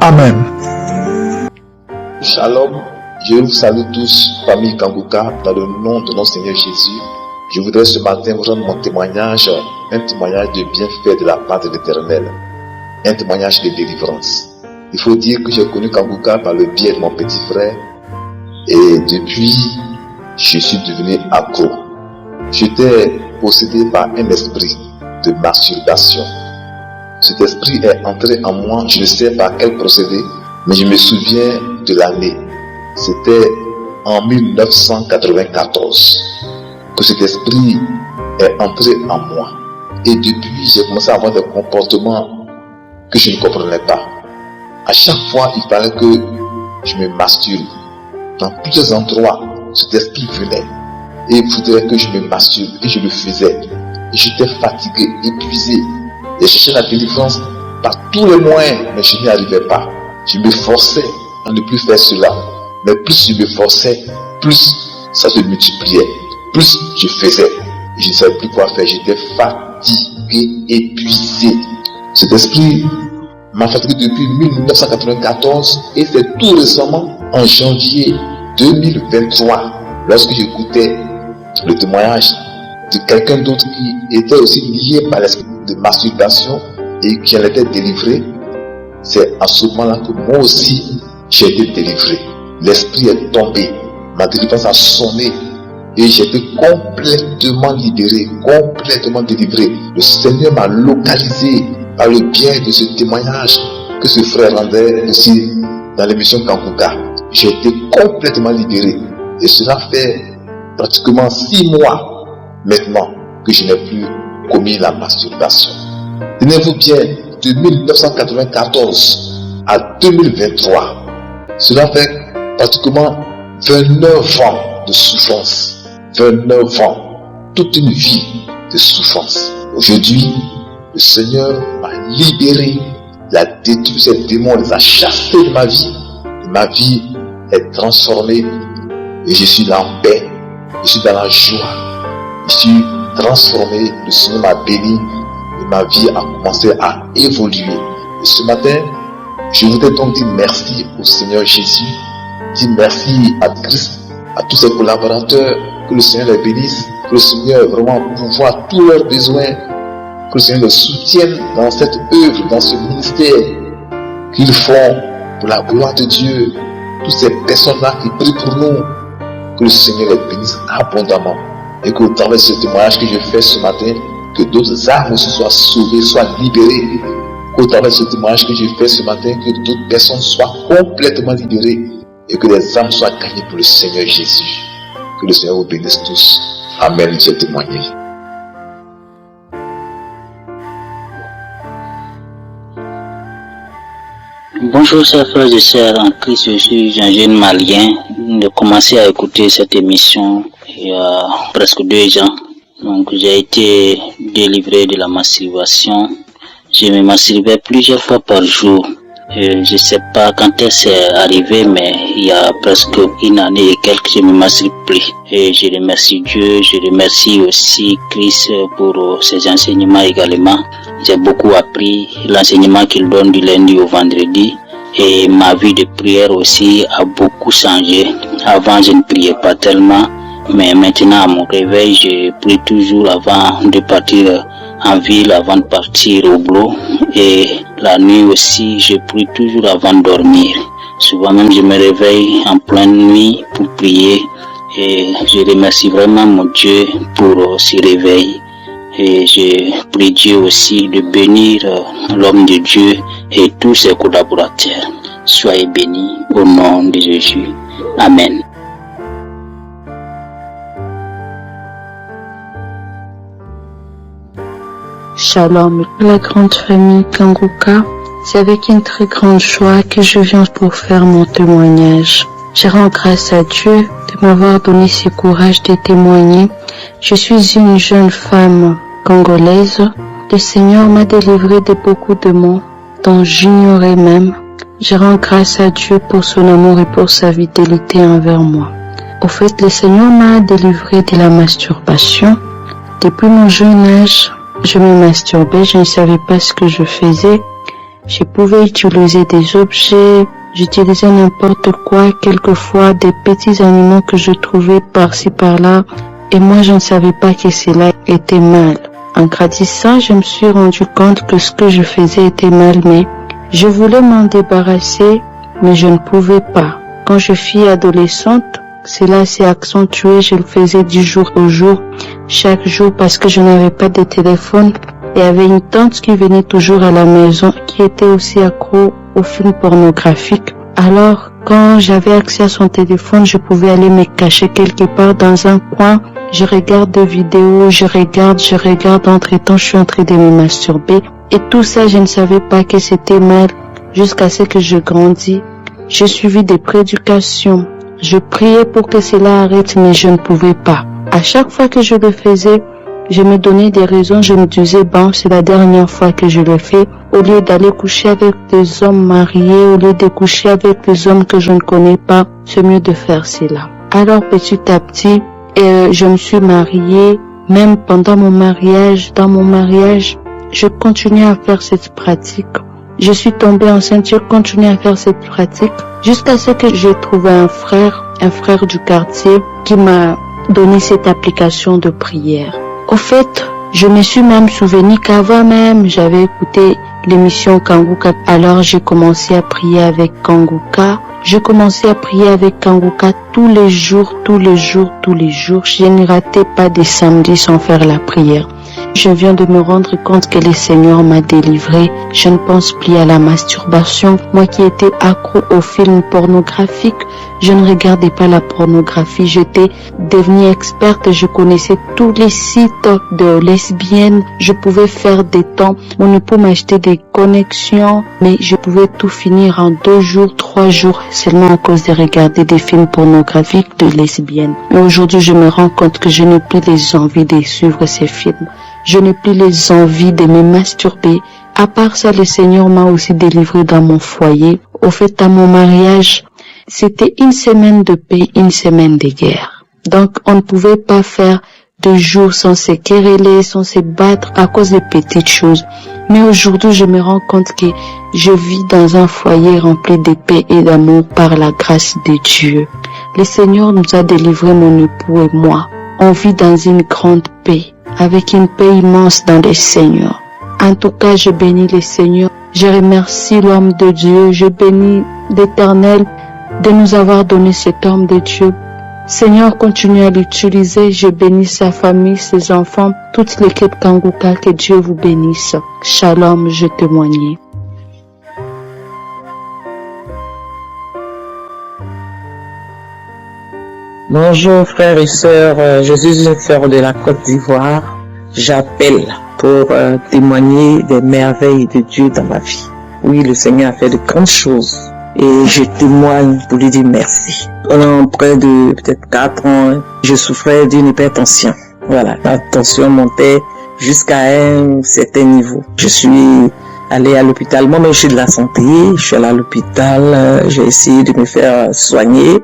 Amen. Shalom, je vous salue tous, famille Kanguka, dans le nom de notre Seigneur Jésus. Je voudrais ce matin vous rendre mon témoignage, un témoignage de bienfait de la part de l'Éternel, un témoignage de délivrance. Il faut dire que j'ai connu Kanguka par le biais de mon petit frère et depuis, je suis devenu accro. J'étais possédé par un esprit de masturbation. Cet esprit est entré en moi, je ne sais par quel procédé, mais je me souviens de l'année. C'était en 1994 que cet esprit est entré en moi. Et depuis, j'ai commencé à avoir des comportements que je ne comprenais pas. À chaque fois, il fallait que je me masturbe. Dans plusieurs endroits, cet esprit venait et il voudrait que je me masturbe et je le faisais. Et j'étais fatigué, épuisé. Et je cherchais la délivrance par tous les moyens, mais je n'y arrivais pas. Je me forçais à ne plus faire cela. Mais plus je me forçais, plus ça se multipliait. Plus je faisais. Et je ne savais plus quoi faire. J'étais fatigué, épuisé. Cet esprit m'a fatigué depuis 1994 et c'est tout récemment, en janvier 2023, lorsque j'écoutais le témoignage de quelqu'un d'autre qui était aussi lié par l'esprit de masturbation et qui en était délivré. C'est à ce moment-là que moi aussi j'ai été délivré. L'esprit est tombé, ma délivrance a sonné et j'ai été complètement libéré, complètement délivré. Le Seigneur m'a localisé par le biais de ce témoignage que ce frère rendait aussi dans l'émission Kanguka. J'ai été complètement libéré et cela fait pratiquement 6 mois maintenant que je n'ai plus commis la masturbation. Tenez-vous bien, de 1994 à 2023, cela fait pratiquement 29 ans de souffrance. 29 ans, toute une vie de souffrance. Aujourd'hui, le Seigneur m'a libéré, il a détruit ces démons, les a chassés de ma vie. Et ma vie est transformée et je suis là en paix, je suis dans la joie, je suis transformé, le Seigneur m'a béni et ma vie a commencé à évoluer. Et ce matin, je voudrais donc dire merci au Seigneur Jésus, dire merci à Christ, à tous ses collaborateurs, que le Seigneur les bénisse, que le Seigneur vraiment pourvoie tous leurs besoins, que le Seigneur les soutienne dans cette œuvre, dans ce ministère qu'ils font pour la gloire de Dieu. Toutes ces personnes-là qui prient pour nous, que le Seigneur les bénisse abondamment et qu'au travers de ce témoignage que je fais ce matin, que d'autres âmes aussi soient sauvées, soient libérées. Qu'au travers de ce témoignage que je fais ce matin, que d'autres personnes soient complètement libérées et que les âmes soient gagnées pour le Seigneur Jésus. Que le Seigneur vous bénisse tous. Amen, j'ai témoigné. Bonjour chers frères et sœurs en Christ, je suis un jeune malien. J'ai commencé à écouter cette émission il y a presque 2 ans. Donc j'ai été délivré de la masturbation. Je me masturbais plusieurs fois par jour. Je ne sais pas quand c'est arrivé, mais il y a presque 1 année et quelques, je ne me masturbe plus. Et je remercie Dieu, je remercie aussi Christ pour ses enseignements également. J'ai beaucoup appris l'enseignement qu'il donne du lundi au vendredi Et ma vie de prière aussi a beaucoup changé. Avant, je ne priais pas tellement, mais maintenant, à mon réveil, je prie toujours avant de partir en ville, avant de partir au boulot. Et la nuit aussi, je prie toujours avant de dormir. Souvent même, je me réveille en pleine nuit pour prier. Et je remercie vraiment mon Dieu pour ce réveil. Et je prie Dieu aussi de bénir l'homme de Dieu et tous ses collaborateurs. Soyez bénis au nom de Jésus. Amen. Shalom, la grande famille Kanguka. C'est avec une très grande joie que je viens pour faire mon témoignage. Je rends grâce à Dieu de m'avoir donné ce courage de témoigner. Je suis une jeune femme congolaise. Le Seigneur m'a délivré de beaucoup de maux dont j'ignorais même. Je rends grâce à Dieu pour son amour et pour sa fidélité envers moi. Au fait, le Seigneur m'a délivré de la masturbation. Depuis mon jeune âge, je me masturbais, je ne savais pas ce que je faisais. Je pouvais utiliser des objets, j'utilisais n'importe quoi, quelquefois des petits animaux que je trouvais par-ci par-là, et moi je ne savais pas que cela était mal. En grandissant, je me suis rendu compte que ce que je faisais était mal, mais je voulais m'en débarrasser, mais je ne pouvais pas. Quand je fus adolescente, cela s'est accentué, je le faisais du jour au jour, chaque jour parce que je n'avais pas de téléphone. Il y avait une tante qui venait toujours à la maison, qui était aussi accro aux films pornographiques. Alors, quand j'avais accès à son téléphone, je pouvais aller me cacher quelque part dans un coin. Je regarde des vidéos, je regarde, entre-temps, je suis en train de me masturber. Et tout ça, je ne savais pas que c'était mal, jusqu'à ce que je grandis. Je suivis des prédications. Je priais pour que cela arrête, mais je ne pouvais pas. À chaque fois que je le faisais, je me donnais des raisons, je me disais, bon, c'est la dernière fois que je le fais. Au lieu d'aller coucher avec des hommes mariés, au lieu de coucher avec des hommes que je ne connais pas, c'est mieux de faire cela. Alors, petit à petit, je me suis mariée. Même pendant mon mariage, dans mon mariage, je continuais à faire cette pratique. Je suis tombée enceinte, je continuais à faire cette pratique, jusqu'à ce que j'ai trouvé un frère du quartier, qui m'a donné cette application de prière. Au fait, je me suis même souvenu qu'avant même, j'avais écouté l'émission Kanguka. Alors j'ai commencé à prier avec Kanguka. Je commençais à prier avec Kanguka tous les jours. Je ne ratais pas des samedis sans faire la prière. Je viens de me rendre compte que le Seigneur m'a délivré. Je ne pense plus à la masturbation. Moi qui étais accro aux films pornographiques, je ne regardais pas la pornographie. J'étais devenue experte. Je connaissais tous les sites de lesbiennes. Je pouvais faire des temps. Mon époux m'achetait des connexions, mais je pouvais tout finir en 2 jours, 3 jours, seulement à cause de regarder des films pornographiques de lesbiennes. Mais aujourd'hui, je me rends compte que je n'ai plus les envies de suivre ces films. Je n'ai plus les envies de me masturber. À part ça, le Seigneur m'a aussi délivré dans mon foyer. Au fait, à mon mariage, c'était une semaine de paix, une semaine de guerre. Donc, on ne pouvait pas faire 2 jours sans se quereller, sans se battre à cause de petites choses. Mais aujourd'hui, je me rends compte que je vis dans un foyer rempli de paix et d'amour par la grâce de Dieu. Le Seigneur nous a délivré, mon époux et moi. On vit dans une grande paix, avec une paix immense dans le Seigneur. En tout cas, je bénis le Seigneur. Je remercie l'homme de Dieu. Je bénis l'Éternel de nous avoir donné cet homme de Dieu. Seigneur, continue à l'utiliser. Je bénis sa famille, ses enfants, toute l'équipe Kanguka. Que Dieu vous bénisse. Shalom, je témoigne. Bonjour frères et sœurs, je suis une sœur de la Côte d'Ivoire. J'appelle pour témoigner des merveilles de Dieu dans ma vie. Oui, le Seigneur a fait de grandes choses et je témoigne pour lui dire merci. Pendant près de peut-être 4 ans, je souffrais d'une hypertension. Voilà, la tension montait jusqu'à un certain niveau. Je suis allé à l'hôpital, moi-même je suis de la santé, je suis allé à l'hôpital, j'ai essayé de me faire soigner.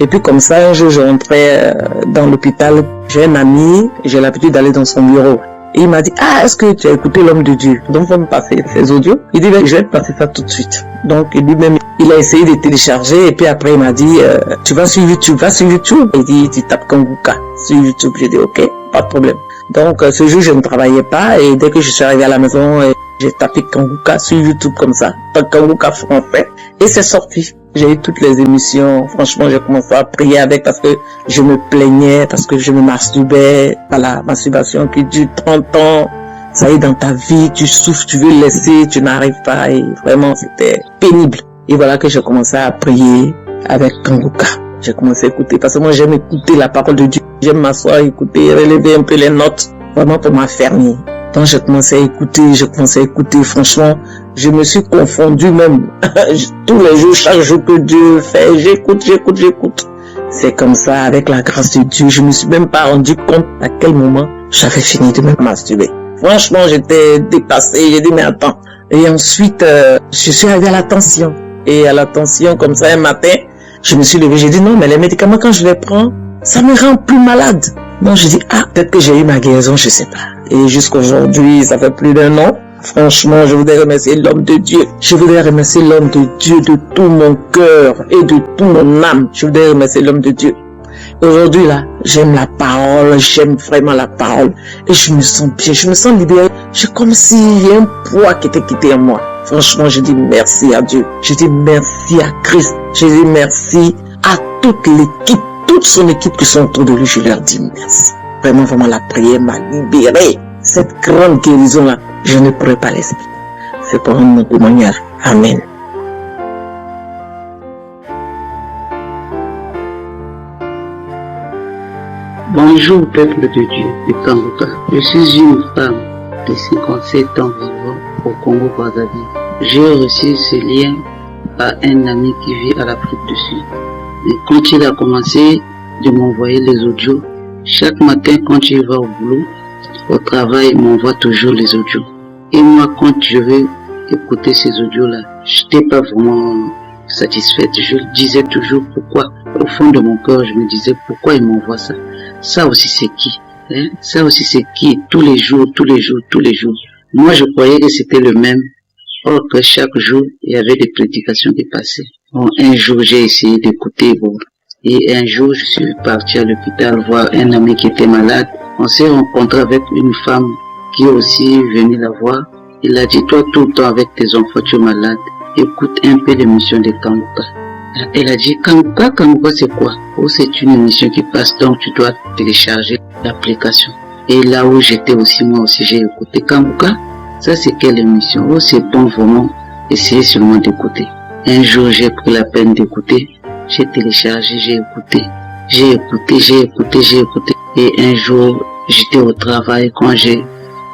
Et puis comme ça, un jour je rentrais dans l'hôpital, j'ai un ami, j'ai l'habitude d'aller dans son bureau. Et il m'a dit, ah, est-ce que tu as écouté l'homme de Dieu? Donc, il va me passer ses audios. Il dit, je vais te passer ça tout de suite. Donc, lui-même, il a essayé de télécharger. Et puis après, il m'a dit, tu vas sur YouTube, Il dit, tu tapes Kanguka sur YouTube. J'ai dit, ok, pas de problème. Donc, ce jour, je ne travaillais pas. Et dès que je suis arrivé à la maison, j'ai tapé Kanguka sur YouTube comme ça. Kanguka français. Et c'est sorti. J'ai eu toutes les émissions. Franchement, j'ai commencé à prier avec parce que je me plaignais, parce que je me masturbais. Voilà, masturbation qui dure 30 ans. Ça y est, dans ta vie, tu souffres, tu veux laisser, tu n'arrives pas. Et vraiment, c'était pénible. Et voilà que j'ai commencé à prier avec Kanguka. J'ai commencé à écouter parce que moi, j'aime écouter la parole de Dieu. J'aime m'asseoir, écouter, relever un peu les notes. Vraiment pour m'affermir. Quand j'ai commencé à écouter, franchement, je me suis confondu même. Tous les jours, chaque jour que Dieu fait, j'écoute. C'est comme ça, avec la grâce de Dieu, je me suis même pas rendu compte à quel moment j'avais fini de me masturber. Franchement, j'étais dépassée, j'ai dit, mais attends. Et ensuite, je suis arrivée à la tension. Et à la tension, comme ça, un matin, je me suis levée, j'ai dit, non, mais les médicaments, quand je les prends, ça me rend plus malade. Donc, je dis, ah, peut-être que j'ai eu ma guérison, je sais pas. Et jusqu'aujourd'hui, ça fait plus d'1 an. Franchement, je voudrais remercier l'homme de Dieu. Je voudrais remercier l'homme de Dieu de tout mon cœur et de tout mon âme. Je voudrais remercier l'homme de Dieu. Aujourd'hui, là, j'aime la parole, j'aime vraiment la parole. Et je me sens bien, je me sens libérée. C'est comme s'il y a un poids qui était quitté en moi. Franchement, je dis merci à Dieu. Je dis merci à Christ. Je dis merci à toute l'équipe, toute son équipe qui sont autour de lui. Je leur dis merci. Vraiment, la prière m'a libéré. Cette grande guérison-là, je ne pourrais pas l'expliquer. C'est pour mon témoignage. Amen. Bonjour, peuple de Dieu de Kanguka. Je suis une femme de 57 ans vivant au Congo-Brazzaville. J'ai reçu ce lien à un ami qui vit à l'Afrique du Sud. Et quand il a commencé de m'envoyer les audios, chaque matin quand il va au boulot, au travail, il m'envoie toujours les audios. Et moi, quand je vais écouter ces audios-là, je n'étais pas vraiment satisfaite. Je disais toujours pourquoi. Au fond de mon cœur, je me disais pourquoi il m'envoie ça. Ça aussi c'est qui, hein? Ça aussi c'est qui? Tous les jours. Moi, je croyais que c'était le même. Or que chaque jour, il y avait des prédications qui passaient. Bon, un jour, j'ai essayé d'écouter. Bon. Et un jour, je suis parti à l'hôpital voir un ami qui était malade. On s'est rencontré avec une femme qui est aussi venue la voir. Il a dit, toi, tout le temps avec tes enfants, tu es malade. Écoute un peu l'émission de Kanguka. Elle a dit, Kanguka c'est quoi? Oh, c'est une émission qui passe, donc tu dois télécharger l'application. Et là où j'étais aussi, moi aussi, j'ai écouté Kanguka. Ça, c'est quelle émission? Oh, c'est bon, vraiment. Essayez seulement d'écouter. Un jour, j'ai pris la peine d'écouter. J'ai téléchargé, j'ai écouté. Et un jour, j'étais au travail quand j'ai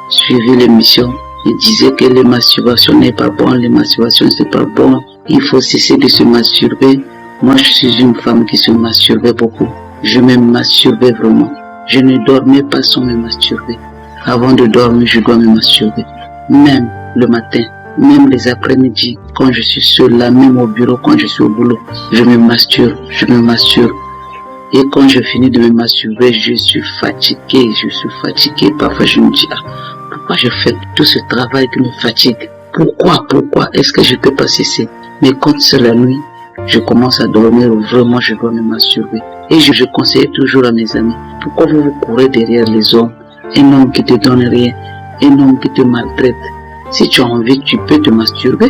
suivi l'émission. Il disait que les masturbations n'est pas bon, les masturbations c'est pas bon. Il faut cesser de se masturber. Moi, je suis une femme qui se masturbait beaucoup. Je me masturbais vraiment. Je ne dormais pas sans me masturber. Avant de dormir, je dois me masturber. Même le matin, même les après-midi, quand je suis seul là, même au bureau, quand je suis au boulot, je me masturbe. Et quand je finis de me masturber, je suis fatigué. Parfois, je me dis, pourquoi je fais tout ce travail qui me fatigue? Pourquoi? Est-ce que je peux pas cesser? Mais quand c'est la nuit, je commence à dormir, vraiment, je dois me masturber. Et je conseille toujours à mes amis, pourquoi vous courez derrière les hommes? Un homme qui te donne rien, un homme qui te maltraite. Si tu as envie, tu peux te masturber.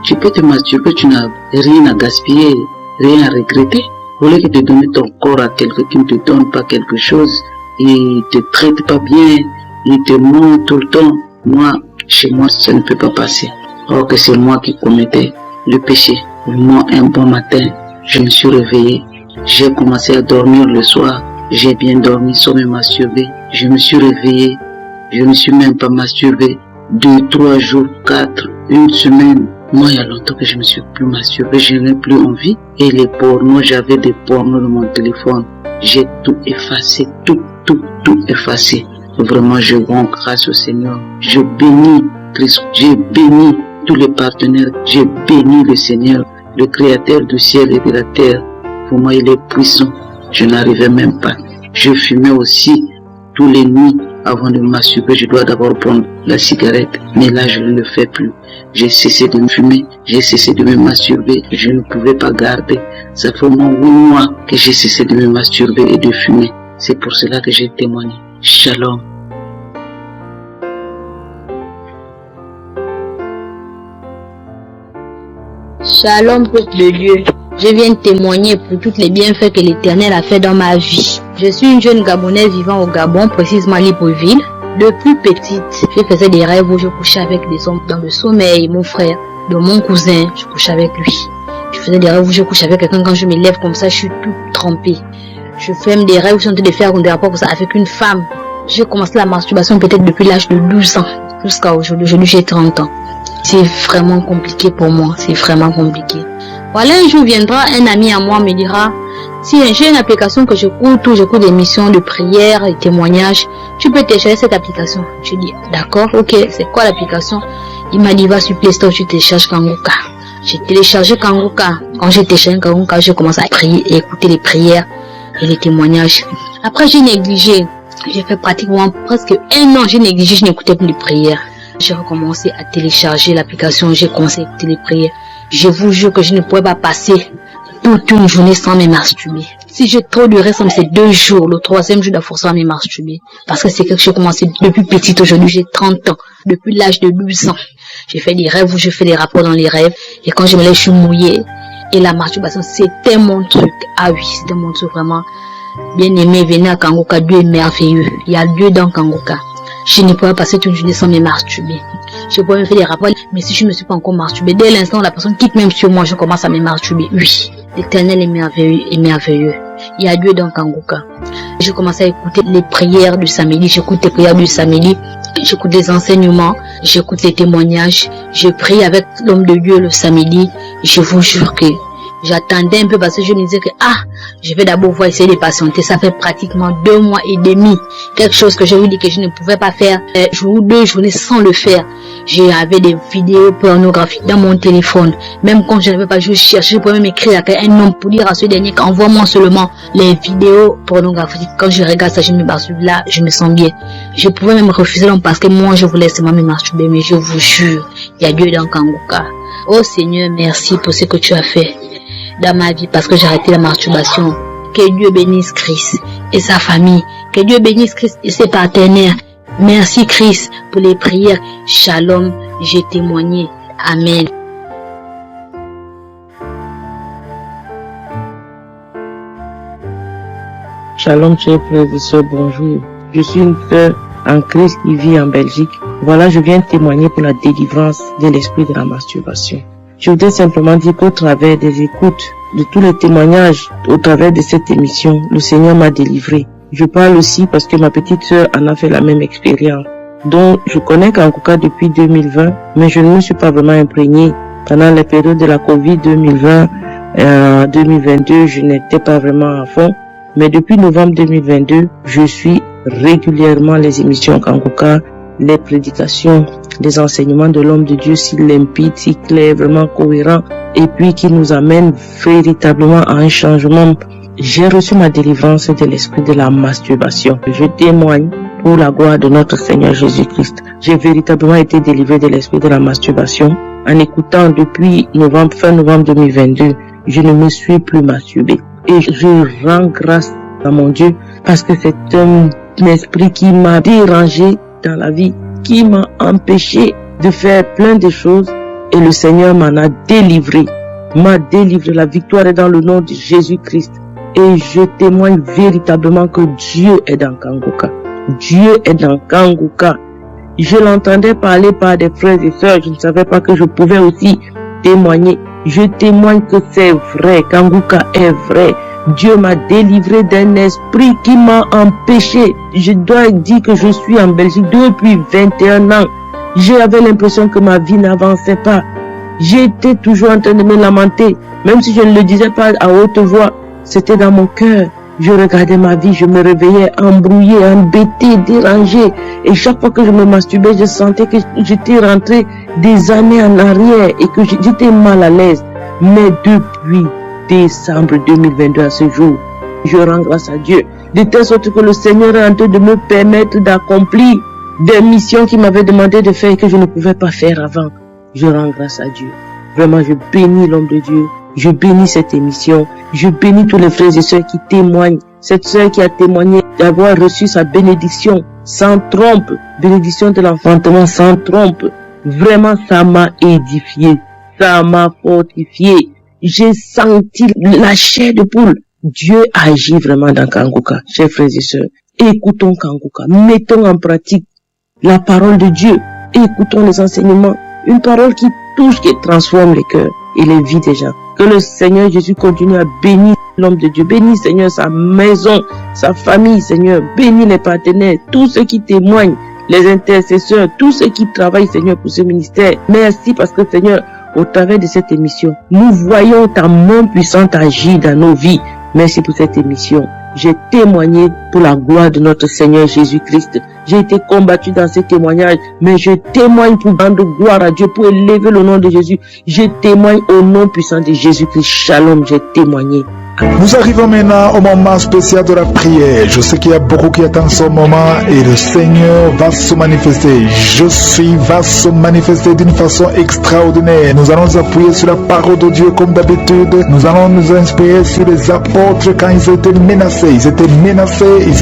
Tu peux te masturber, tu n'as rien à gaspiller, rien à regretter. Au lieu de te donner ton corps à quelqu'un qui ne te donne pas quelque chose, il te traite pas bien, il te ment tout le temps. Moi, chez moi, ça ne peut pas passer. Or que c'est moi qui commettais le péché. Moi, un bon matin, je me suis réveillé. J'ai commencé à dormir le soir. J'ai bien dormi sans me masturber. Je me suis réveillé. Je ne me suis même pas masturbé. 2, 3 jours, 4, une semaine. Moi, il y a longtemps que je me suis plus masturbé. Je n'ai plus envie. Et les pornos, j'avais des pornos dans mon téléphone. J'ai tout effacé. Tout effacé. Vraiment, je rends grâce au Seigneur. Je bénis Christ. Je bénis tous les partenaires. Je bénis le Seigneur, le Créateur du ciel et de la terre. Pour moi, il est puissant. Je n'arrivais même pas. Je fumais aussi tous les nuits Avant de me masturber, je dois d'abord prendre la cigarette. Mais là, je ne le fais plus. J'ai cessé de me fumer, j'ai cessé de me masturber. Je ne pouvais pas garder. Ça fait au moins 8 mois que j'ai cessé de me masturber et de fumer. C'est pour cela que j'ai témoigné. Shalom. Shalom, peuple de Dieu. Je viens témoigner pour tous les bienfaits que l'Éternel a fait dans ma vie. Je suis une jeune Gabonaise vivant au Gabon, précisément à Libreville. Depuis petite, je faisais des rêves où je couchais avec des hommes dans le sommeil, mon frère, de mon cousin, je couchais avec lui. Je faisais des rêves où je couche avec quelqu'un, quand je me lève comme ça, je suis toute trempée. Je fais même des rêves où je suis en train de faire des rapports comme ça avec une femme. J'ai commencé la masturbation peut-être depuis l'âge de 12 ans jusqu'à aujourd'hui. Aujourd'hui, j'ai 30 ans. C'est vraiment compliqué pour moi, c'est vraiment compliqué. Voilà, un jour viendra, un ami à moi me dira, si j'ai une application que j'écoute, où j'écoute des missions de prière et témoignages, tu peux télécharger cette application. Je dis, d'accord, ok, c'est quoi l'application? Il m'a dit, va sur Play Store, tu télécharges Kanguka. J'ai téléchargé Kanguka. Quand j'ai téléchargé Kanguka, j'ai commencé à prier et écouter les prières et les témoignages. Après, j'ai négligé. J'ai fait pratiquement presque 1 an, j'ai négligé, je n'écoutais plus les prières. J'ai recommencé à télécharger l'application, j'ai commencé à écouter les prières. Je vous jure que je ne pourrais pas passer toute une journée sans me masturber. Si j'ai trop duré, c'est 2 jours. Le 3e jour, il faut forcément me masturber. Parce que c'est quelque chose que j'ai commencé depuis petite. Aujourd'hui, j'ai 30 ans. Depuis l'âge de 12 ans. J'ai fait des rêves où je fais des rapports dans les rêves. Et quand je me lève, je suis mouillée. Et la masturbation, c'était mon truc. Ah oui, c'était mon truc vraiment. Bien aimé, venez à Kanguka. Dieu est merveilleux. Il y a Dieu dans Kanguka. Je ne pourrais pas passer toute une journée sans me masturber. Je pourrais me faire des rapports, mais si je ne me suis pas encore masturbé, dès l'instant où la personne quitte même sur moi, je commence à me masturber. Oui, l'Éternel est merveilleux et merveilleux. Il y a Dieu dans Kanguka. Je commence à écouter les prières du samedi, j'écoute les prières du samedi, j'écoute les enseignements, j'écoute les témoignages, je prie avec l'homme de Dieu le samedi. Je vous jure que j'attendais un peu parce que je me disais que je vais d'abord voir essayer de patienter. Ça fait pratiquement 2 mois et demi. Quelque chose que je vous dis que je ne pouvais pas faire 1 ou 2 journées sans le faire. J'avais des vidéos pornographiques dans mon téléphone. Même quand je n'avais pas, je cherchais, je pouvais même écrire à un homme pour dire à ce dernier qu'envoie-moi seulement les vidéos pornographiques. Quand je regarde ça, je me masturbe là, je me sens bien. Je pouvais même refuser l'homme parce que moi je voulais seulement me masturber. Mais je vous jure, il y a Dieu dans Kanguka. Oh Seigneur, merci pour ce que tu as fait dans ma vie parce que j'ai arrêté la masturbation. Que Dieu bénisse Christ et sa famille. Que Dieu bénisse Christ et ses partenaires. Merci Christ pour les prières. Shalom, j'ai témoigné. Amen. Shalom, chers frères et sœurs, bonjour. Je suis une sœur en Christ qui vit en Belgique. Voilà, je viens témoigner pour la délivrance de l'esprit de la masturbation. Je voudrais simplement dire qu'au travers des écoutes, de tous les témoignages, au travers de cette émission, le Seigneur m'a délivré. Je parle aussi parce que ma petite sœur en a fait la même expérience. Donc, je connais Kanguka depuis 2020, mais je ne me suis pas vraiment imprégné. Pendant la période de la Covid 2020 et 2022, je n'étais pas vraiment à fond. Mais depuis novembre 2022, je suis régulièrement les émissions Kanguka, les prédications, les enseignements de l'homme de Dieu si limpides, si clairs, vraiment cohérents, et puis qui nous amènent véritablement à un changement. J'ai reçu ma délivrance de l'esprit de la masturbation. Je témoigne pour la gloire de notre Seigneur Jésus-Christ. J'ai véritablement été délivré de l'esprit de la masturbation en écoutant depuis fin novembre 2022. Je ne me suis plus masturbé. Et je rends grâce à mon Dieu parce que c'est un esprit qui m'a dérangé dans la vie, qui m'a empêché de faire plein de choses et le Seigneur m'en a délivré. M'a délivré. La victoire est dans le nom de Jésus-Christ. Et je témoigne véritablement que Dieu est dans Kanguka. Dieu est dans Kanguka. Je l'entendais parler par des frères et sœurs. Je ne savais pas que je pouvais aussi témoigner. Je témoigne que c'est vrai. Kanguka est vrai. Dieu m'a délivré d'un esprit qui m'a empêché. Je dois dire que je suis en Belgique depuis 21 ans. J'avais l'impression que ma vie n'avançait pas. J'étais toujours en train de me lamenter. Même si je ne le disais pas à haute voix, c'était dans mon cœur. Je regardais ma vie, je me réveillais embrouillée, embêtée, dérangée. Et chaque fois que je me masturbais, je sentais que j'étais rentrée des années en arrière et que j'étais mal à l'aise. Mais depuis décembre 2022 à ce jour, je rends grâce à Dieu. de telle sorte que le Seigneur est en train de me permettre d'accomplir des missions qu'il m'avait demandé de faire et que je ne pouvais pas faire avant. Je rends grâce à Dieu. Vraiment, je bénis l'homme de Dieu. Je bénis cette émission. Je bénis tous les frères et sœurs qui témoignent. Cette sœur qui a témoigné d'avoir reçu sa bénédiction sans trompe. Bénédiction de l'enfantement sans trompe. Vraiment, ça m'a édifié. Ça m'a fortifié. J'ai senti la chair de poule. Dieu agit vraiment dans Kanguka. Chers frères et sœurs, écoutons Kanguka. Mettons en pratique la parole de Dieu. Écoutons les enseignements. Une parole qui touche, qui transforme les cœurs et les vies des gens. Que le Seigneur Jésus continue à bénir l'homme de Dieu. Bénis, Seigneur, sa maison, sa famille, Seigneur. Bénis les partenaires, tous ceux qui témoignent, les intercesseurs, tous ceux qui travaillent, Seigneur, pour ce ministère. Merci parce que, Seigneur, au travers de cette émission, nous voyons ta main puissante agir dans nos vies. Merci pour cette émission. J'ai témoigné pour la gloire de notre Seigneur Jésus-Christ. J'ai été combattu dans ces témoignages, mais je témoigne pour rendre gloire à Dieu, pour élever le nom de Jésus. Je témoigne au nom puissant de Jésus-Christ. Shalom, j'ai témoigné. Nous arrivons maintenant au moment spécial de la prière. Je sais qu'il y a beaucoup qui attendent ce moment et le Seigneur va se manifester. Va se manifester d'une façon extraordinaire. Nous allons nous appuyer sur la parole de Dieu comme d'habitude. Nous allons nous inspirer sur les apôtres quand ils étaient menacés. Ils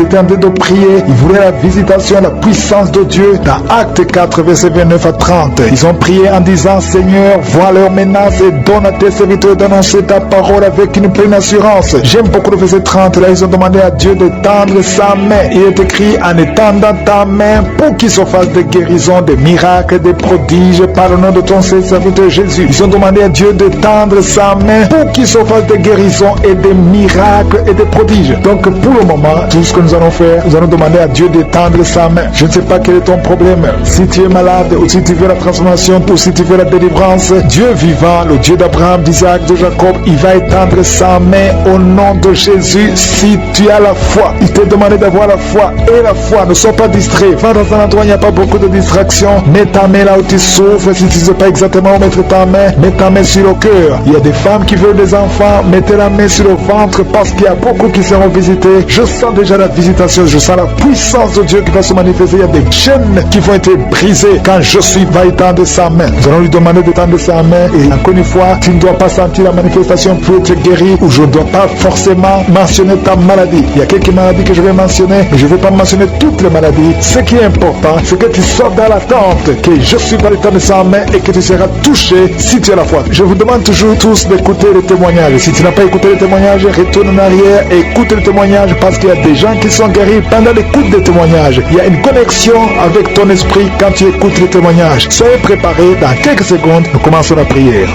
étaient en train de prier. Ils voulaient la visitation, la puissance de Dieu. Dans Actes 4, versets 29 à 30. Ils ont prié en disant, Seigneur, vois leurs menaces et donne à tes serviteurs d'annoncer ta parole avec une pleine assurance. J'aime beaucoup le verset 30. Là, ils ont demandé à Dieu de tendre sa main. Il est écrit en étendant ta main pour qu'il se fasse des guérisons, des miracles, des prodiges par le nom de ton serviteur Jésus. Ils ont demandé à Dieu de tendre sa main pour qu'il se fasse des guérisons et des miracles et des prodiges. Donc, pour le moment, tout ce que nous allons faire, nous allons demander à Dieu de tendre sa main. Je ne sais pas quel est ton problème. Si tu es malade ou si tu veux la transformation ou si tu veux la délivrance, Dieu vivant, le Dieu d'Abraham, d'Isaac, de Jacob, il va étendre sa main au nom de Jésus. Si tu as la foi, il t'a demandé d'avoir la foi. Et la foi, ne sois pas distrait. Va dans un endroit où il n'y a pas beaucoup de distractions. Mets ta main là où tu souffres. Si tu ne sais pas exactement où mettre ta main, mets ta main sur le cœur. Il y a des femmes qui veulent des enfants. Mettez la main sur le ventre parce qu'il y a beaucoup qui seront visités. Je sens déjà la visitation. Je sens la puissance de Dieu qui va se manifester. Il y a des chaînes qui vont être brisées quand je suis va étendre sa main. Nous allons lui demander d'étendre sa main. Et encore une fois, tu ne dois pas sentir la manifestation pour être guéri ou je ne dois pas forcément mentionner ta maladie. Il y a quelques maladies que je vais mentionner, mais je ne vais pas mentionner toutes les maladies. Ce qui est important, c'est que tu sortes dans l'attente, que je suis dans l'état de sa main et que tu seras touché si tu as la foi. Je vous demande toujours tous d'écouter les témoignages. Si tu n'as pas écouté les témoignages, retourne en arrière et écoute les témoignages parce qu'il y a des gens qui sont guéris pendant l'écoute des témoignages. Il y a une connexion avec ton esprit quand tu écoutes les témoignages. Soyez préparés, dans quelques secondes, nous commençons la prière.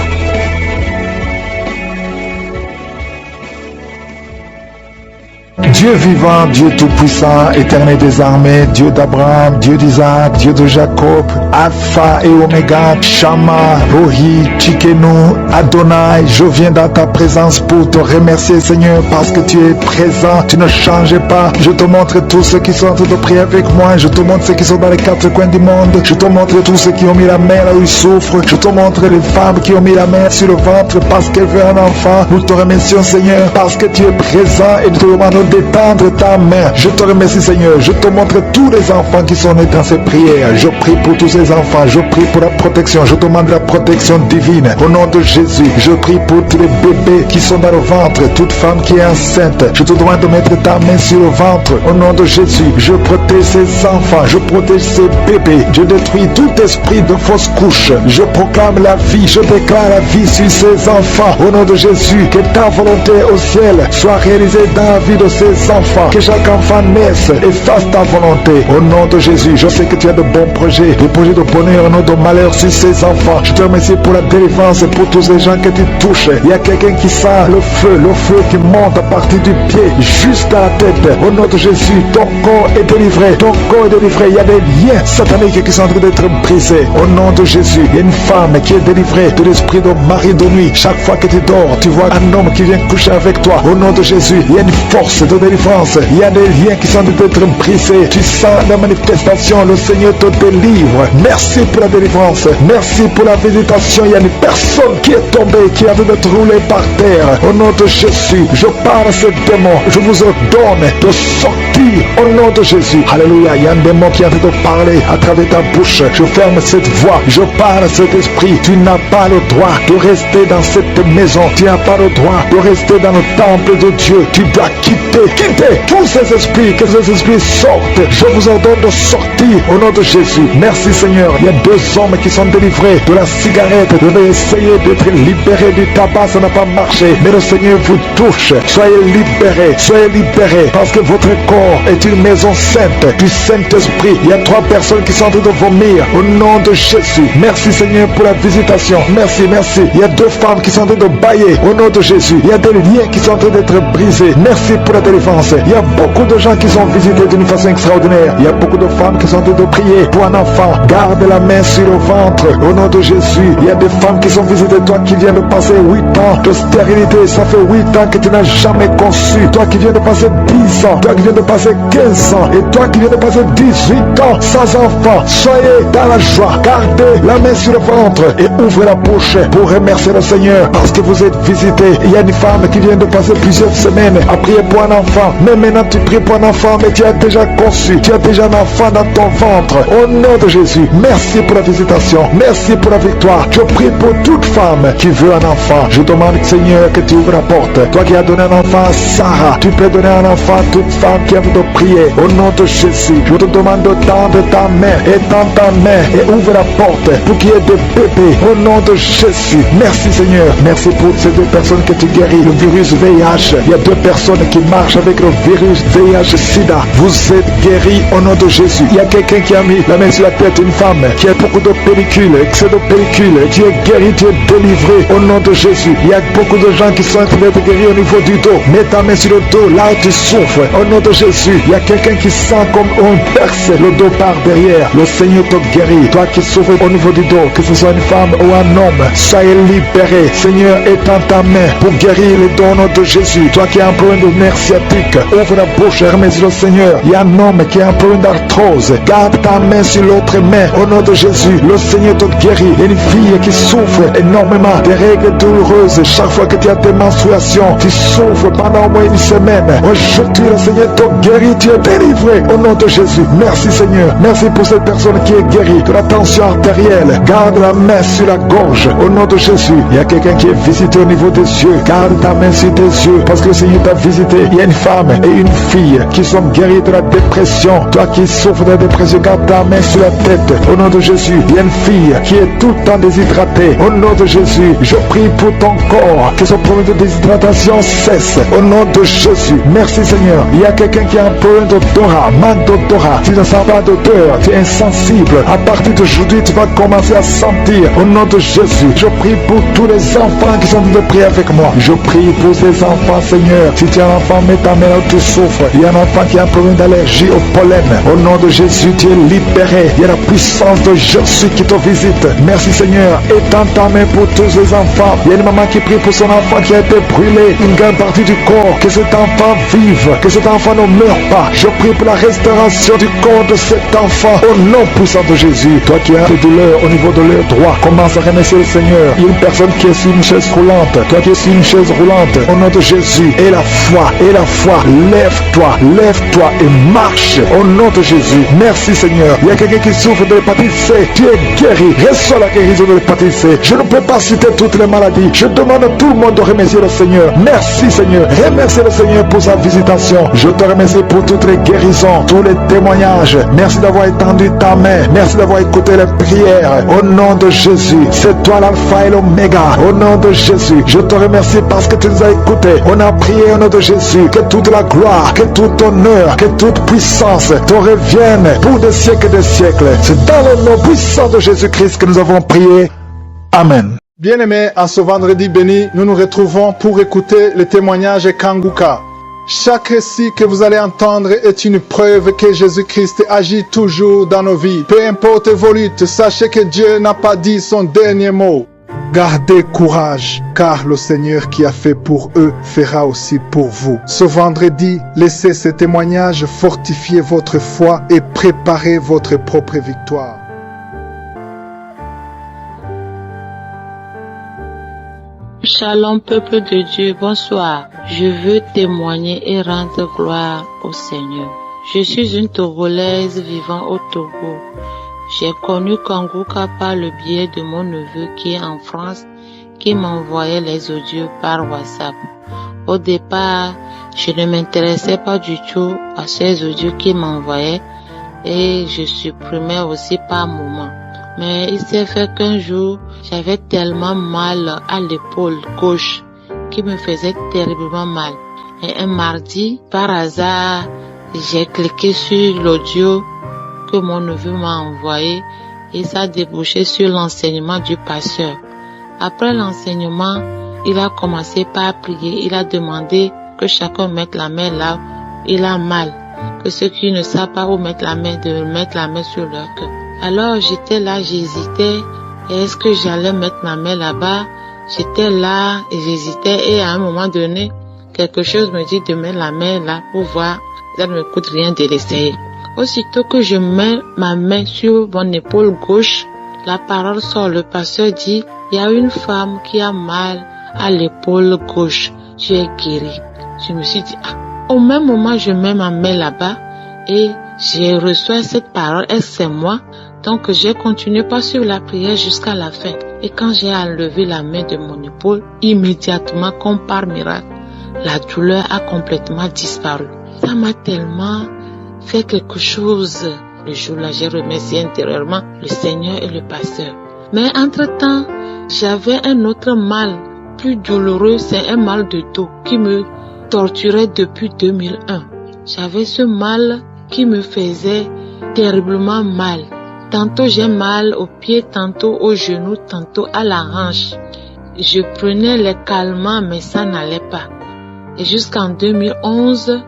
Dieu vivant, Dieu tout-puissant, éternel des armées, Dieu d'Abraham, Dieu d'Isaac, Dieu de Jacob, Alpha et Oméga, Shama, Rohi, Tchikenu, Adonai, je viens dans ta présence pour te remercier Seigneur parce que tu es présent, tu ne changes pas. Je te montre tous ceux qui sont en train de prier avec moi, je te montre ceux qui sont dans les quatre coins du monde, je te montre tous ceux qui ont mis la main là où ils souffrent, je te montre les femmes qui ont mis la main sur le ventre parce qu'elles veulent un enfant. Nous te remercions Seigneur parce que tu es présent et nous te demandons d'étendre ta main. Je te remercie Seigneur, je te montre tous les enfants qui sont nés dans ces prières. Je prie pour tous ces enfants, je prie pour la protection, je demande la protection divine au nom de Jésus. Je prie pour tous les bébés qui sont dans le ventre, toute femme qui est enceinte. Je te demande de mettre ta main sur le ventre au nom de Jésus. Je protège ces enfants, je protège ces bébés, je détruis tout esprit de fausse couche. Je proclame la vie, je déclare la vie sur ces enfants au nom de Jésus. Que ta volonté au ciel soit réalisée dans la vie de ces enfants, que chaque enfant naisse et fasse ta volonté au nom de Jésus. Je sais que tu as de bons projets, des projets de bonheur, non de malheur sur ces enfants. Je te remercie pour la délivrance et pour tous ces gens que tu touches. Il y a quelqu'un qui sent le feu qui monte à partir du pied jusqu'à la tête. Au nom de Jésus, ton corps est délivré, ton corps est délivré. Il y a des liens sataniques qui sont en train d'être brisés. Au nom de Jésus, il y a une femme qui est délivrée de l'esprit de mari de nuit. Chaque fois que tu dors, tu vois un homme qui vient coucher avec toi. Au nom de Jésus, il y a une force de délivrance délivrance. Il y a des liens qui sont en train d'être brisés. Tu sens la manifestation. Le Seigneur te délivre. Merci pour la délivrance. Merci pour la visitation. Il y a une personne qui est tombée, qui a dû être roulée par terre. Au nom de Jésus, je parle à ce démon. Je vous ordonne de sortir au nom de Jésus. Alléluia. Il y a un démon qui a dû te parler à travers ta bouche. Je ferme cette voix. Je parle à cet esprit. Tu n'as pas le droit de rester dans cette maison. Tu n'as pas le droit de rester dans le temple de Dieu. Tu dois quitter tous ces esprits. Que ces esprits sortent. Je vous ordonne de sortir au nom de Jésus. Merci Seigneur. Il y a 2 hommes qui sont délivrés de la cigarette. Vous devez essayer d'être libérés du tabac. Ça n'a pas marché. Mais le Seigneur vous touche. Soyez libérés. Soyez libérés. Parce que votre corps est une maison sainte du Saint-Esprit. Il y a 3 personnes qui sont en train de vomir au nom de Jésus. Merci Seigneur pour la visitation. Merci, merci. Il y a 2 femmes qui sont en train de bailler au nom de Jésus. Il y a des liens qui sont en train d'être brisés. Merci pour la délivrance. Il y a beaucoup de gens qui sont visités d'une façon extraordinaire. Il y a beaucoup de femmes qui sont en train de prier pour un enfant. Garde la main sur le ventre au nom de Jésus. Il y a des femmes qui sont visitées. Toi qui viens de passer 8 ans de stérilité. Ça fait 8 ans que tu n'as jamais conçu. Toi qui viens de passer 10 ans. Toi qui viens de passer 15 ans. Et toi qui viens de passer 18 ans sans enfant. Soyez dans la joie. Gardez la main sur le ventre et ouvrez la bouche pour remercier le Seigneur parce que vous êtes visité. Il y a une femme qui vient de passer plusieurs semaines à prier pour un enfant. Mais maintenant tu pries pour un enfant, mais tu as déjà conçu. Tu as déjà un enfant dans ton ventre. Au nom de Jésus, merci pour la visitation. Merci pour la victoire. Je prie pour toute femme qui veut un enfant. Je demande, Seigneur, que tu ouvres la porte. Toi qui as donné un enfant à Sarah, tu peux donner un enfant à toute femme qui a envie de prier. Au nom de Jésus, je te demande de tendre ta main et tendre ta main et ouvre la porte pour qu'il y ait des bébés. Au nom de Jésus, merci Seigneur. Merci pour ces 2 personnes que tu guéris. Le virus VIH. Il y a 2 personnes qui marchent avec le virus VIH-Sida. Vous êtes guéris au nom de Jésus. Il y a quelqu'un qui a mis la main sur la tête, une femme qui a beaucoup de pellicules, excès de pellicules. Tu es guéri, tu es délivré au nom de Jésus. Il y a beaucoup de gens qui sont en train d'être guéris au niveau du dos. Mets ta main sur le dos, là où tu souffres. Au nom de Jésus, il y a quelqu'un qui sent comme on perce le dos par derrière. Le Seigneur te guérit. Toi qui souffres au niveau du dos, que ce soit une femme ou un homme, soyez libéré. Seigneur, étends ta main pour guérir les dos au nom de Jésus. Toi qui as un problème de nerf sciatique, ouvre la bouche et remercie le Seigneur. Il y a un homme qui a un problème d'arthrose. Garde ta main sur l'autre main. Au nom de Jésus, le Seigneur te guérit. Il y a une fille qui souffre énormément des règles douloureuses. Chaque fois que tu as des menstruations, tu souffres pendant au moins une semaine. Aujourd'hui, le Seigneur te guérit. Tu es délivré au nom de Jésus. Merci Seigneur. Merci pour cette personne qui est guérie de la tension artérielle. Garde la main sur la gorge. Au nom de Jésus, il y a quelqu'un qui est visité au niveau des yeux. Garde ta main sur tes yeux parce que le Seigneur t'a visité. Il y a une femme et une fille qui sont guéries de la dépression. Toi qui souffres de la dépression, garde ta main sur la tête. Au nom de Jésus, il y a une fille qui est tout le temps déshydratée. Au nom de Jésus, je prie pour ton corps que ce problème de déshydratation cesse. Au nom de Jésus, merci Seigneur. Il y a quelqu'un qui a un problème d'odorat, manque d'odorat. Tu ne sens pas d'odeur, tu es insensible. À partir d'aujourd'hui, tu vas commencer à sentir. Au nom de Jésus, je prie pour tous les enfants qui sont en train de prier avec moi. Je prie pour ces enfants, Seigneur. Si tu as un enfant, mets ta main là où tu souffres. Il y a un enfant qui a un problème d'allergie au pollen. Au nom de Jésus, tu es libéré. Il y a la puissance de Jésus qui te visite. Merci Seigneur. Étends ta main pour tous les enfants. Il y a une maman qui prie pour son enfant qui a été brûlé. Une grande partie du corps. Que cet enfant vive. Que cet enfant ne meure pas. Je prie pour la restauration du corps de cet enfant. Au nom puissant de Jésus. Toi qui as des douleurs au niveau de l'œil droit, commence à remercier le Seigneur. Il y a une personne qui est sur une chaise roulante. Toi qui es sur une chaise roulante. Au nom de Jésus. Et la foi. Et la foi. Lève-toi. Lève-toi et marche. Au nom de Jésus. Merci Seigneur. Il y a quelqu'un qui souffre de l'hépatite C. Tu es guéri. Reçois la guérison de l'hépatite C. Je ne peux pas citer toutes les maladies. Je demande à tout le monde de remercier le Seigneur. Merci Seigneur. Remercie le Seigneur pour sa visitation. Je te remercie pour toutes les guérisons, tous les témoignages. Merci d'avoir étendu ta main. Merci d'avoir écouté les prières. Au nom de Jésus. C'est toi l'alpha et l'oméga. Au nom de Jésus. Je te remercie parce que tu nous as écoutés. On a prié au nom de Jésus. Que toute la gloire, que tout honneur, que toute puissance te revienne pour des siècles et des siècles. C'est dans le nom puissant de Jésus-Christ que nous avons prié. Amen. Bien-aimés, en ce vendredi béni, nous nous retrouvons pour écouter le témoignage Kanguka. Chaque récit que vous allez entendre est une preuve que Jésus-Christ agit toujours dans nos vies. Peu importe vos luttes, sachez que Dieu n'a pas dit son dernier mot. Gardez courage, car le Seigneur qui a fait pour eux fera aussi pour vous. Ce vendredi, laissez ces témoignages fortifier votre foi et préparer votre propre victoire. Shalom peuple de Dieu, bonsoir. Je veux témoigner et rendre gloire au Seigneur. Je suis une Togolaise vivant au Togo. J'ai connu Kanguka par le biais de mon neveu qui est en France, qui m'envoyait les audios par WhatsApp. Au départ, je ne m'intéressais pas du tout à ces audios qu'il m'envoyait et je supprimais aussi par moment. Mais il s'est fait qu'un jour, j'avais tellement mal à l'épaule gauche qui me faisait terriblement mal. Et un mardi, par hasard, j'ai cliqué sur l'audio que mon neveu m'a envoyé et ça a débouché sur l'enseignement du pasteur. Après l'enseignement, il a commencé par prier. Il a demandé que chacun mette la main là où il a mal. Que ceux qui ne savent pas où mettre la main, de mettre la main sur leur cœur. Alors j'étais là, j'hésitais. Est-ce que j'allais mettre ma main là-bas? J'étais là et j'hésitais et à un moment donné, quelque chose me dit de mettre la main là pour voir. Ça ne me coûte rien de l'essayer. Aussitôt que je mets ma main sur mon épaule gauche, la parole sort. Le pasteur dit, il y a une femme qui a mal à l'épaule gauche. Tu es guérie. Je me suis dit, au même moment, je mets ma main là-bas et j'ai reçu cette parole. Est-ce que c'est moi? Donc, j'ai continué par suivre la prière jusqu'à la fin. Et quand j'ai enlevé la main de mon épaule, immédiatement, comme par miracle, la douleur a complètement disparu. Ça m'a tellement fait quelque chose. Le jour-là, j'ai remercié intérieurement le Seigneur et le pasteur. Mais entre-temps, j'avais un autre mal plus douloureux, c'est un mal de dos qui me torturait depuis 2001. J'avais ce mal qui me faisait terriblement mal. Tantôt j'ai mal aux pieds, tantôt aux genoux, tantôt à la hanche. Je prenais les calmants, mais ça n'allait pas. Et jusqu'en 2011,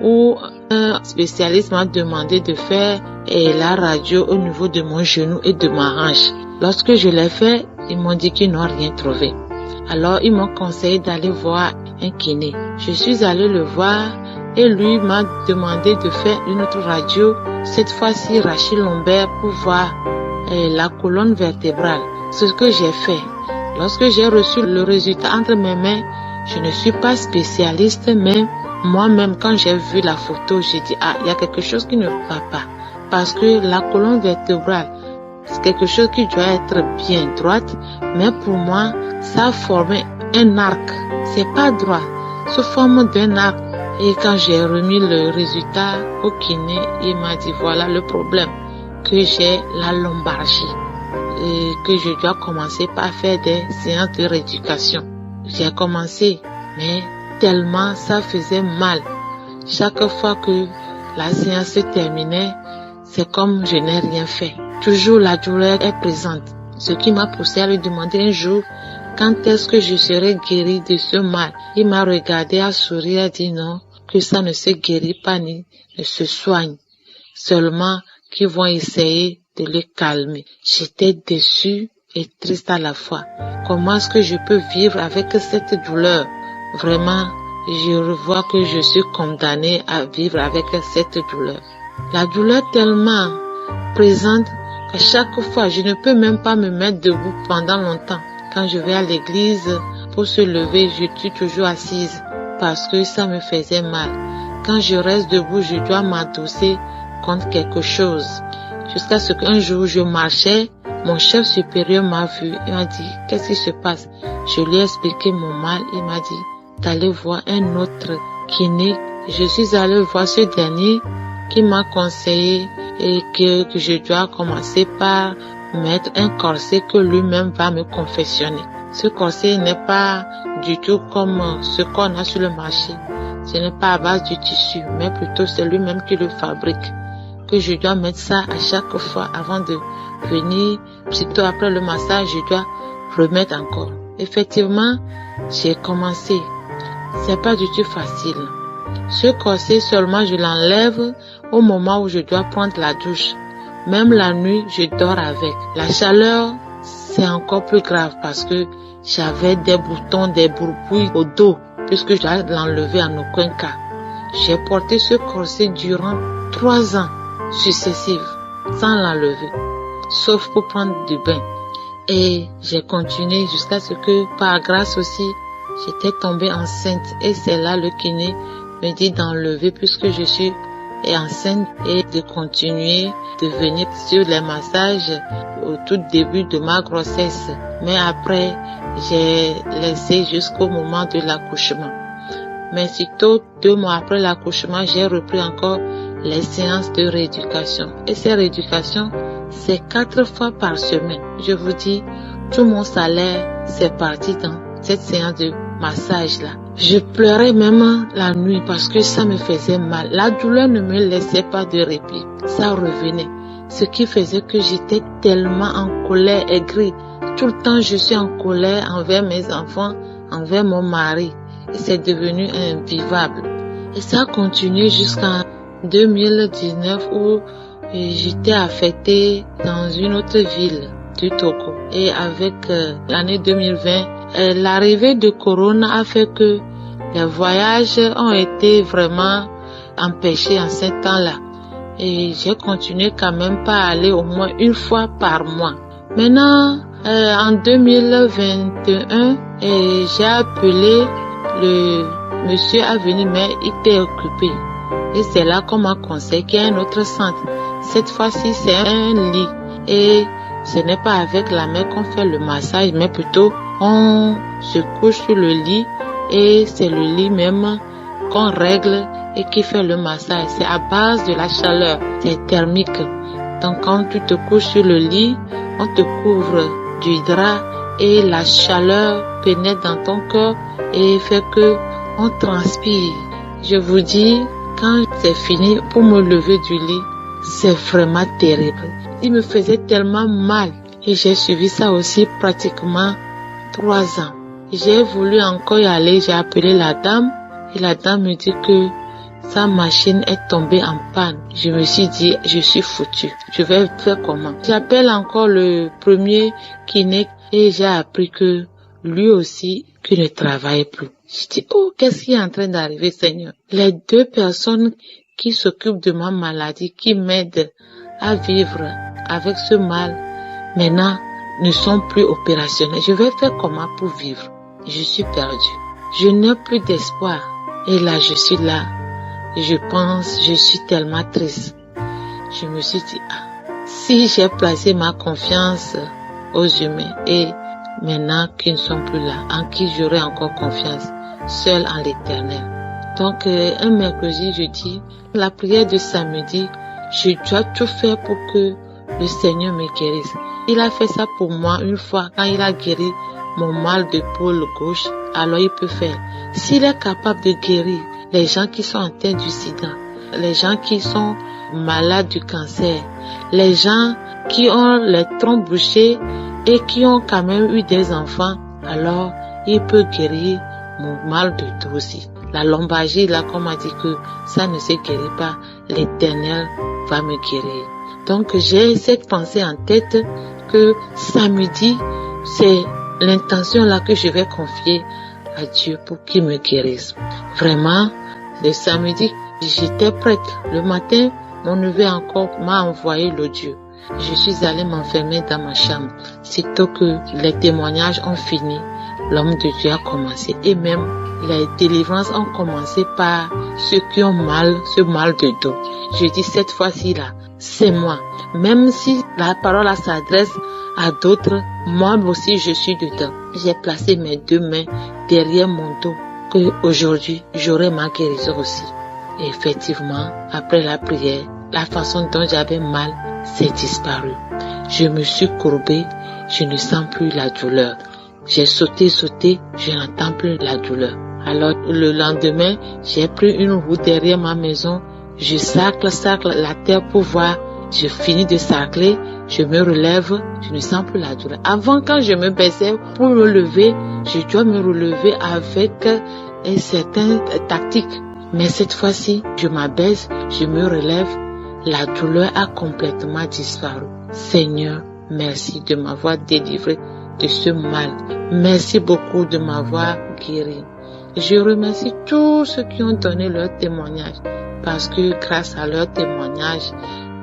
où un spécialiste m'a demandé de faire la radio au niveau de mon genou et de ma hanche. Lorsque je l'ai fait, ils m'ont dit qu'ils n'ont rien trouvé. Alors ils m'ont conseillé d'aller voir un kiné. Je suis allée le voir et lui m'a demandé de faire une autre radio, cette fois-ci rachis lombaire pour voir la colonne vertébrale. C'est ce que j'ai fait. Lorsque j'ai reçu le résultat entre mes mains, je ne suis pas spécialiste, mais moi-même, quand j'ai vu la photo, j'ai dit, il y a quelque chose qui ne va pas. Parce que la colonne vertébrale, c'est quelque chose qui doit être bien droite, mais pour moi, ça a formé un arc. C'est pas droit. Ça forme d'un arc. Et quand j'ai remis le résultat au kiné, il m'a dit, voilà le problème, que j'ai la lombalgie. Et que je dois commencer par faire des séances de rééducation. J'ai commencé, mais tellement ça faisait mal. Chaque fois que la séance se terminait, c'est comme je n'ai rien fait. Toujours la douleur est présente. Ce qui m'a poussé à lui demander un jour quand est-ce que je serai guérie de ce mal. Il m'a regardé, a souri, a dit non, que ça ne se guérit pas ni ne se soigne. Seulement qu'ils vont essayer de le calmer. J'étais déçue et triste à la fois. Comment est-ce que je peux vivre avec cette douleur? Vraiment, je revois que je suis condamnée à vivre avec cette douleur. La douleur tellement présente qu'à chaque fois, je ne peux même pas me mettre debout pendant longtemps. Quand je vais à l'église, pour se lever, je suis toujours assise parce que ça me faisait mal. Quand je reste debout, je dois m'adosser contre quelque chose. Jusqu'à ce qu'un jour, je marchais, mon chef supérieur m'a vu et m'a dit, qu'est-ce qui se passe? Je lui ai expliqué mon mal, il m'a dit d'aller voir un autre kiné. Je suis allée voir ce dernier qui m'a conseillé et que je dois commencer par mettre un corset que lui-même va me confectionner. Ce corset n'est pas du tout comme ce qu'on a sur le marché. Ce n'est pas à base du tissu, mais plutôt c'est lui-même qui le fabrique. Que je dois mettre ça à chaque fois avant de venir. Plutôt après le massage, je dois remettre encore. Effectivement, j'ai commencé. C'est pas du tout facile. Ce corset seulement je l'enlève au moment où je dois prendre la douche. Même la nuit, je dors avec. La chaleur, c'est encore plus grave parce que j'avais des boutons, des bourbuilles au dos, puisque je dois l'enlever en aucun cas. J'ai porté ce corset durant 3 ans successifs, sans l'enlever, sauf pour prendre du bain. Et j'ai continué jusqu'à ce que, par grâce aussi, j'étais tombée enceinte. Et c'est là le kiné me dit d'enlever puisque je suis enceinte et de continuer de venir sur les massages au tout début de ma grossesse. Mais après, j'ai laissé jusqu'au moment de l'accouchement. Mais sitôt 2 mois après l'accouchement, j'ai repris encore les séances de rééducation. Et ces rééducations, c'est 4 fois par semaine. Je vous dis, tout mon salaire, c'est parti dans cette séance de massage-là. Je pleurais même la nuit parce que ça me faisait mal. La douleur ne me laissait pas de répit. Ça revenait. Ce qui faisait que j'étais tellement en colère, aigrie. Tout le temps, je suis en colère envers mes enfants, envers mon mari. Et c'est devenu invivable. Et ça a continué jusqu'en 2019 où j'étais affectée dans une autre ville du Togo. Et avec l'année 2020, l'arrivée de Corona a fait que les voyages ont été vraiment empêchés en ce temps-là. Et j'ai continué quand même pas à aller au moins 1 fois par mois. Maintenant, en 2021, j'ai appelé le monsieur à venir, mais il était occupé. Et c'est là qu'on m'a conseillé qu'il y a un autre centre. Cette fois-ci, c'est un lit. Et ce n'est pas avec la main qu'on fait le massage, mais plutôt on se couche sur le lit et c'est le lit même qu'on règle et qui fait le massage. C'est à base de la chaleur, c'est thermique. Donc quand tu te couches sur le lit, on te couvre du drap et la chaleur pénètre dans ton corps et fait que on transpire. Je vous dis, quand c'est fini pour me lever du lit, c'est vraiment terrible. Il me faisait tellement mal et j'ai suivi ça aussi pratiquement 3 ans. J'ai voulu encore y aller, j'ai appelé la dame et la dame me dit que sa machine est tombée en panne. Je me suis dit, je suis foutue. Je vais faire comment? J'appelle encore le premier kiné et j'ai appris que lui aussi, qu'il ne travaille plus. Je dis, oh, qu'est-ce qui est en train d'arriver, Seigneur? Les 2 personnes qui s'occupent de ma maladie, qui m'aident à vivre avec ce mal, maintenant, ne sont plus opérationnels. Je vais faire comment pour vivre? Je suis perdue. Je n'ai plus d'espoir. Et là, je suis là. Je pense, je suis tellement triste. Je me suis dit, si j'ai placé ma confiance aux humains et maintenant qu'ils ne sont plus là, en qui j'aurai encore confiance, seul en l'Éternel. Donc, un mercredi, je dis, la prière de samedi, je dois tout faire pour que le Seigneur me guérisse. Il a fait ça pour moi une fois quand il a guéri mon mal d'épaule gauche, alors il peut faire. S'il est capable de guérir les gens qui sont atteints du sida, les gens qui sont malades du cancer, les gens qui ont les trompes bouchées et qui ont quand même eu des enfants, alors il peut guérir mon mal de dos aussi. La lombalgie, là, qu'on m'a dit que ça ne se guérit pas, l'Éternel va me guérir. Donc j'ai cette pensée en tête que samedi, c'est l'intention là que je vais confier à Dieu pour qu'il me guérisse. Vraiment, le samedi, j'étais prête. Le matin, mon neveu encore m'a envoyé l'audio. Je suis allée m'enfermer dans ma chambre. Sitôt que les témoignages ont fini, l'homme de Dieu a commencé. Et même les délivrances ont commencé par ceux qui ont mal, ce mal de dos. Je dis cette fois-ci là, c'est moi. Même si la parole s'adresse à d'autres, moi aussi je suis dedans. J'ai placé mes 2 mains derrière mon dos, que aujourd'hui j'aurai ma guérison aussi. Et effectivement, après la prière, la façon dont j'avais mal s'est disparu. Je me suis courbée, je ne sens plus la douleur. J'ai sauté, je n'entends plus la douleur. Alors le lendemain, j'ai pris une roue derrière ma maison, je sacle la terre pour voir. Je finis de sacler, je me relève, je ne sens plus la douleur. Avant, quand je me baissais pour me lever, je dois me relever avec un certain tactique. Mais cette fois-ci, je m'abaisse, je me relève, la douleur a complètement disparu. Seigneur, Merci de m'avoir délivré de ce mal. Merci beaucoup de m'avoir guéri. Je remercie tous ceux qui ont donné leur témoignage parce que grâce à leur témoignage,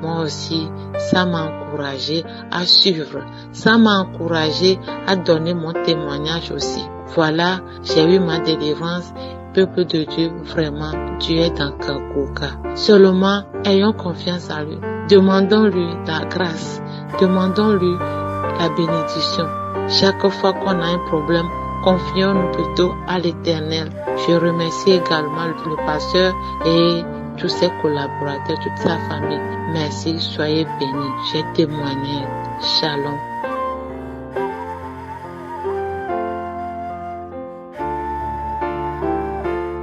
moi aussi, ça m'a encouragé à suivre. Ça m'a encouragé à donner mon témoignage aussi. Voilà, j'ai eu ma délivrance. Peuple de Dieu, vraiment, Dieu est dans Kanguka. Seulement, ayons confiance en lui. Demandons-lui la grâce. Demandons-lui la bénédiction. Chaque fois qu'on a un problème, confions-nous plutôt à l'Éternel. Je remercie également le pasteur et tous ses collaborateurs, toute sa famille. Merci, soyez bénis. J'ai témoigné. Shalom.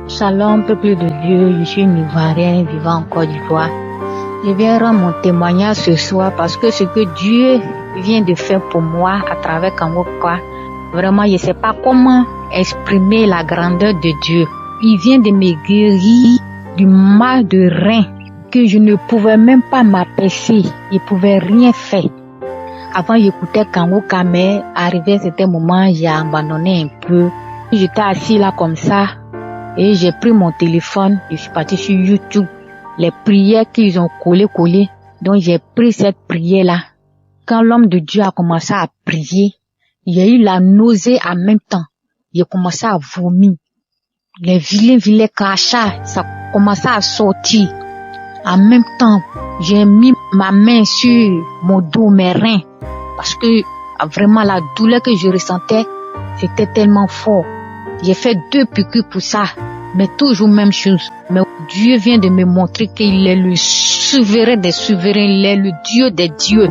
Shalom, peuple de Dieu, je suis une Ivoirienne vivant en Côte d'Ivoire. Je viens rendre mon témoignage ce soir parce que ce que Dieu vient de faire pour moi à travers Kanguka, vraiment, je ne sais pas comment exprimer la grandeur de Dieu. Il vient de me guérir du mal de rein que je ne pouvais même pas m'apercer. Je ne pouvais rien faire. Avant, j'écoutais Kanguka, mais arrivé à certain moment, j'ai abandonné un peu. J'étais assis là comme ça. Et j'ai pris mon téléphone, je suis parti sur YouTube, les prières qu'ils ont collées. Donc j'ai pris cette prière-là. Quand l'homme de Dieu a commencé à prier, il y a eu la nausée en même temps. Il a commencé à vomir. Les vilains crachats, ça a commencé à sortir. En même temps, j'ai mis ma main sur mon dos, mes reins. Parce que vraiment la douleur que je ressentais, c'était tellement fort. J'ai fait 2 piqûres pour ça, mais toujours même chose. Mais Dieu vient de me montrer qu'il est le souverain des souverains, il est le Dieu des dieux.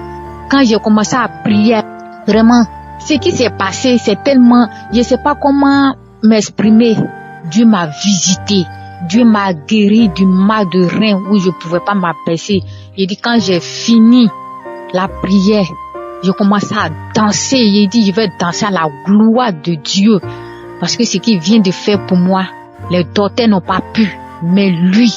Quand j'ai commencé à prier, vraiment, ce qui s'est passé, c'est tellement, je ne sais pas comment m'exprimer. Dieu m'a visité, Dieu m'a guéri du mal de rein où je ne pouvais pas m'apercevoir. J'ai dit quand j'ai fini la prière, j'ai commencé à danser. J'ai dit je vais danser à la gloire de Dieu. Parce que ce qu'il vient de faire pour moi, les docteurs n'ont pas pu. Mais lui,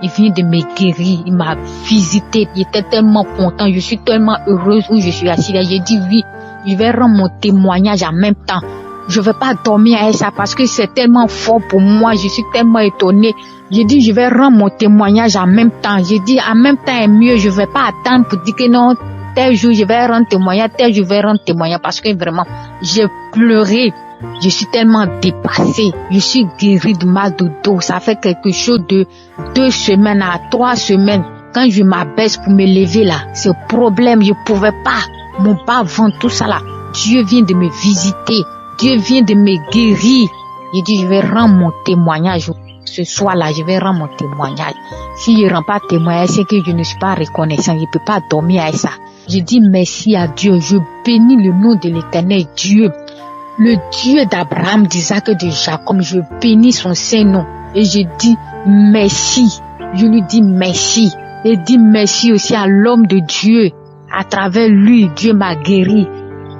il vient de me guérir. Il m'a visité. Il était tellement content. Je suis tellement heureuse où je suis assise là. J'ai dit oui, je vais rendre mon témoignage en même temps. Je ne vais pas dormir avec ça parce que c'est tellement fort pour moi. Je suis tellement étonnée. J'ai dit je vais rendre mon témoignage en même temps. J'ai dit en même temps est mieux. Je ne vais pas attendre pour dire que non, tel jour je vais rendre témoignage, tel jour je vais rendre témoignage. Parce que vraiment, j'ai pleuré. Je suis tellement dépassée. Je suis guérie du mal de dos. Ça fait quelque chose de 2 semaines à 3 semaines. Quand je m'abaisse pour me lever là, ce problème, je pouvais pas. Mon bas-ventre, tout ça là. Dieu vient de me visiter. Dieu vient de me guérir. J'ai dit, je vais rendre mon témoignage. Ce soir là, je vais rendre mon témoignage. Si je ne rends pas témoignage, c'est que je ne suis pas reconnaissant. Je ne peux pas dormir avec ça. Je dis merci à Dieu. Je bénis le nom de l'Éternel Dieu. Le Dieu d'Abraham, d'Isaac et de Jacob, je bénis son Saint-Nom. Et je dis merci. Je lui dis merci. Et dis merci aussi à l'homme de Dieu. À travers lui, Dieu m'a guéri.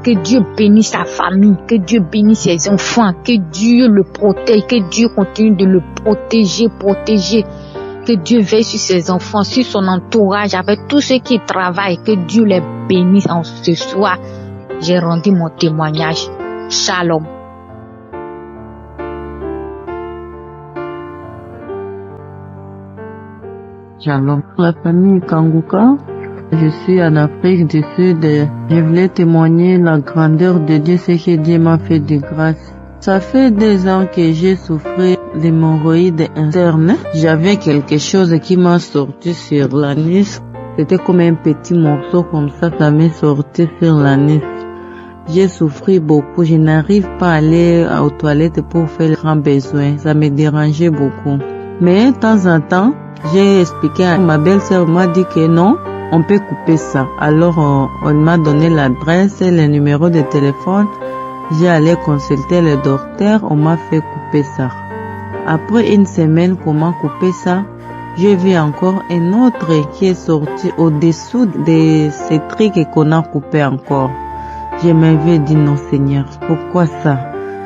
Que Dieu bénisse sa famille. Que Dieu bénisse ses enfants. Que Dieu le protège. Que Dieu continue de le protéger. Que Dieu veille sur ses enfants, sur son entourage, avec tous ceux qui travaillent. Que Dieu les bénisse en ce soir. J'ai rendu mon témoignage. Shalom. Shalom. La famille Kanguka, je suis en Afrique du Sud et je voulais témoigner la grandeur de Dieu, ce que Dieu m'a fait de grâce. Ça fait 2 ans que j'ai souffert d'hémorroïdes internes. J'avais quelque chose qui m'a sorti sur l'anis. C'était comme un petit morceau comme ça m'est sorti sur l'anis. J'ai souffert beaucoup, je n'arrive pas à aller aux toilettes pour faire les grands besoins, ça me dérangeait beaucoup. Mais de temps en temps, j'ai expliqué à ma belle-sœur, m'a dit que non, on peut couper ça. Alors on m'a donné l'adresse et le numéro de téléphone, j'ai allé consulter le docteur, on m'a fait couper ça. Après 1 semaine qu'on m'a coupé ça, j'ai vu encore un autre qui est sorti au-dessous de ces trucs qu'on a coupé encore. Je m'avais dit non Seigneur, pourquoi ça?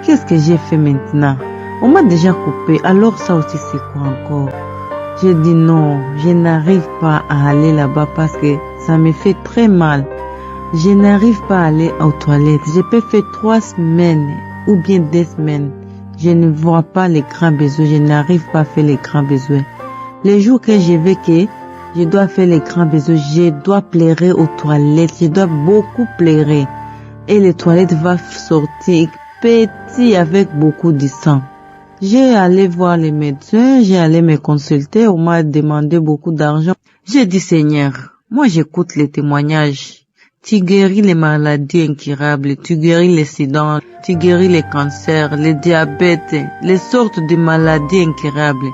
Qu'est-ce que j'ai fait maintenant? On m'a déjà coupé, alors ça aussi c'est quoi encore? J'ai dit non, je n'arrive pas à aller là-bas parce que ça me fait très mal. Je n'arrive pas à aller aux toilettes. Je peux faire 3 semaines ou bien 2 semaines. Je ne vois pas les grands besoins. Je n'arrive pas à faire les grands besoins. Les jours que je vais que je dois faire les grands besoins, je dois pleurer aux toilettes. Je dois beaucoup pleurer. Et les toilettes vont sortir petit avec beaucoup de sang. J'ai allé voir les médecins, j'ai allé me consulter. On m'a demandé beaucoup d'argent. J'ai dit, Seigneur, moi j'écoute les témoignages. Tu guéris les maladies incurables, tu guéris les sida, tu guéris les cancers, les diabètes, les sortes de maladies incurables.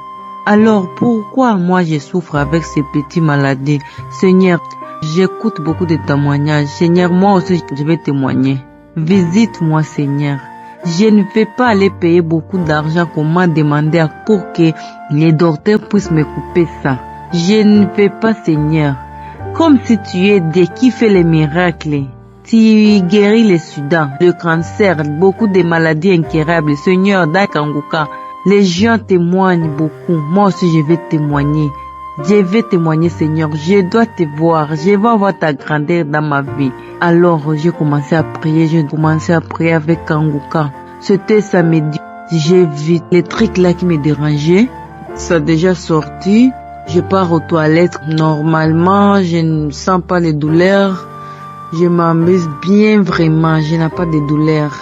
Alors pourquoi moi je souffre avec ces petites maladies? Seigneur, j'écoute beaucoup de témoignages. Seigneur, moi aussi je vais témoigner. Visite-moi, Seigneur. Je ne vais pas aller payer beaucoup d'argent qu'on m'a demandé pour que les docteurs puissent me couper ça. Je ne vais pas, Seigneur. Comme si tu es Dieu qui fait les miracles. Tu guéris le sida, le cancer, beaucoup de maladies incurables. Seigneur, dans Kanguka, les gens témoignent beaucoup. Moi aussi, je vais témoigner. Je vais témoigner, Seigneur. Je dois te voir. Je vais voir ta grandeur dans ma vie. Alors, j'ai commencé à prier. J'ai commencé à prier avec Kanguka. C'était samedi. J'ai vu les trucs là qui me dérangeaient. Ça a déjà sorti. Je pars aux toilettes. Normalement, je ne sens pas les douleurs. Je m'amuse bien vraiment. Je n'ai pas de douleurs.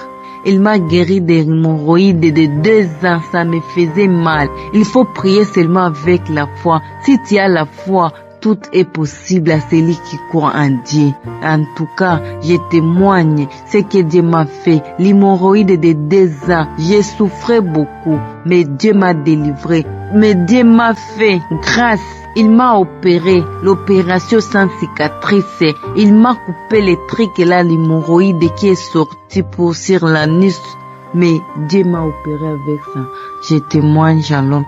Il m'a guéri des hémorroïdes de 2 ans. Ça me faisait mal. Il faut prier seulement avec la foi. Si tu as la foi, tout est possible à celui qui croit en Dieu. En tout cas, je témoigne ce que Dieu m'a fait. L'hémorroïde de 2 ans, j'ai souffert beaucoup, mais Dieu m'a délivré. Mais Dieu m'a fait grâce. Il m'a opéré, l'opération sans cicatrice. Il m'a coupé les trucs là, l'hémorroïde qui est sorti pour sur l'anus. Mais Dieu m'a opéré avec ça. Je témoigne, Shalom.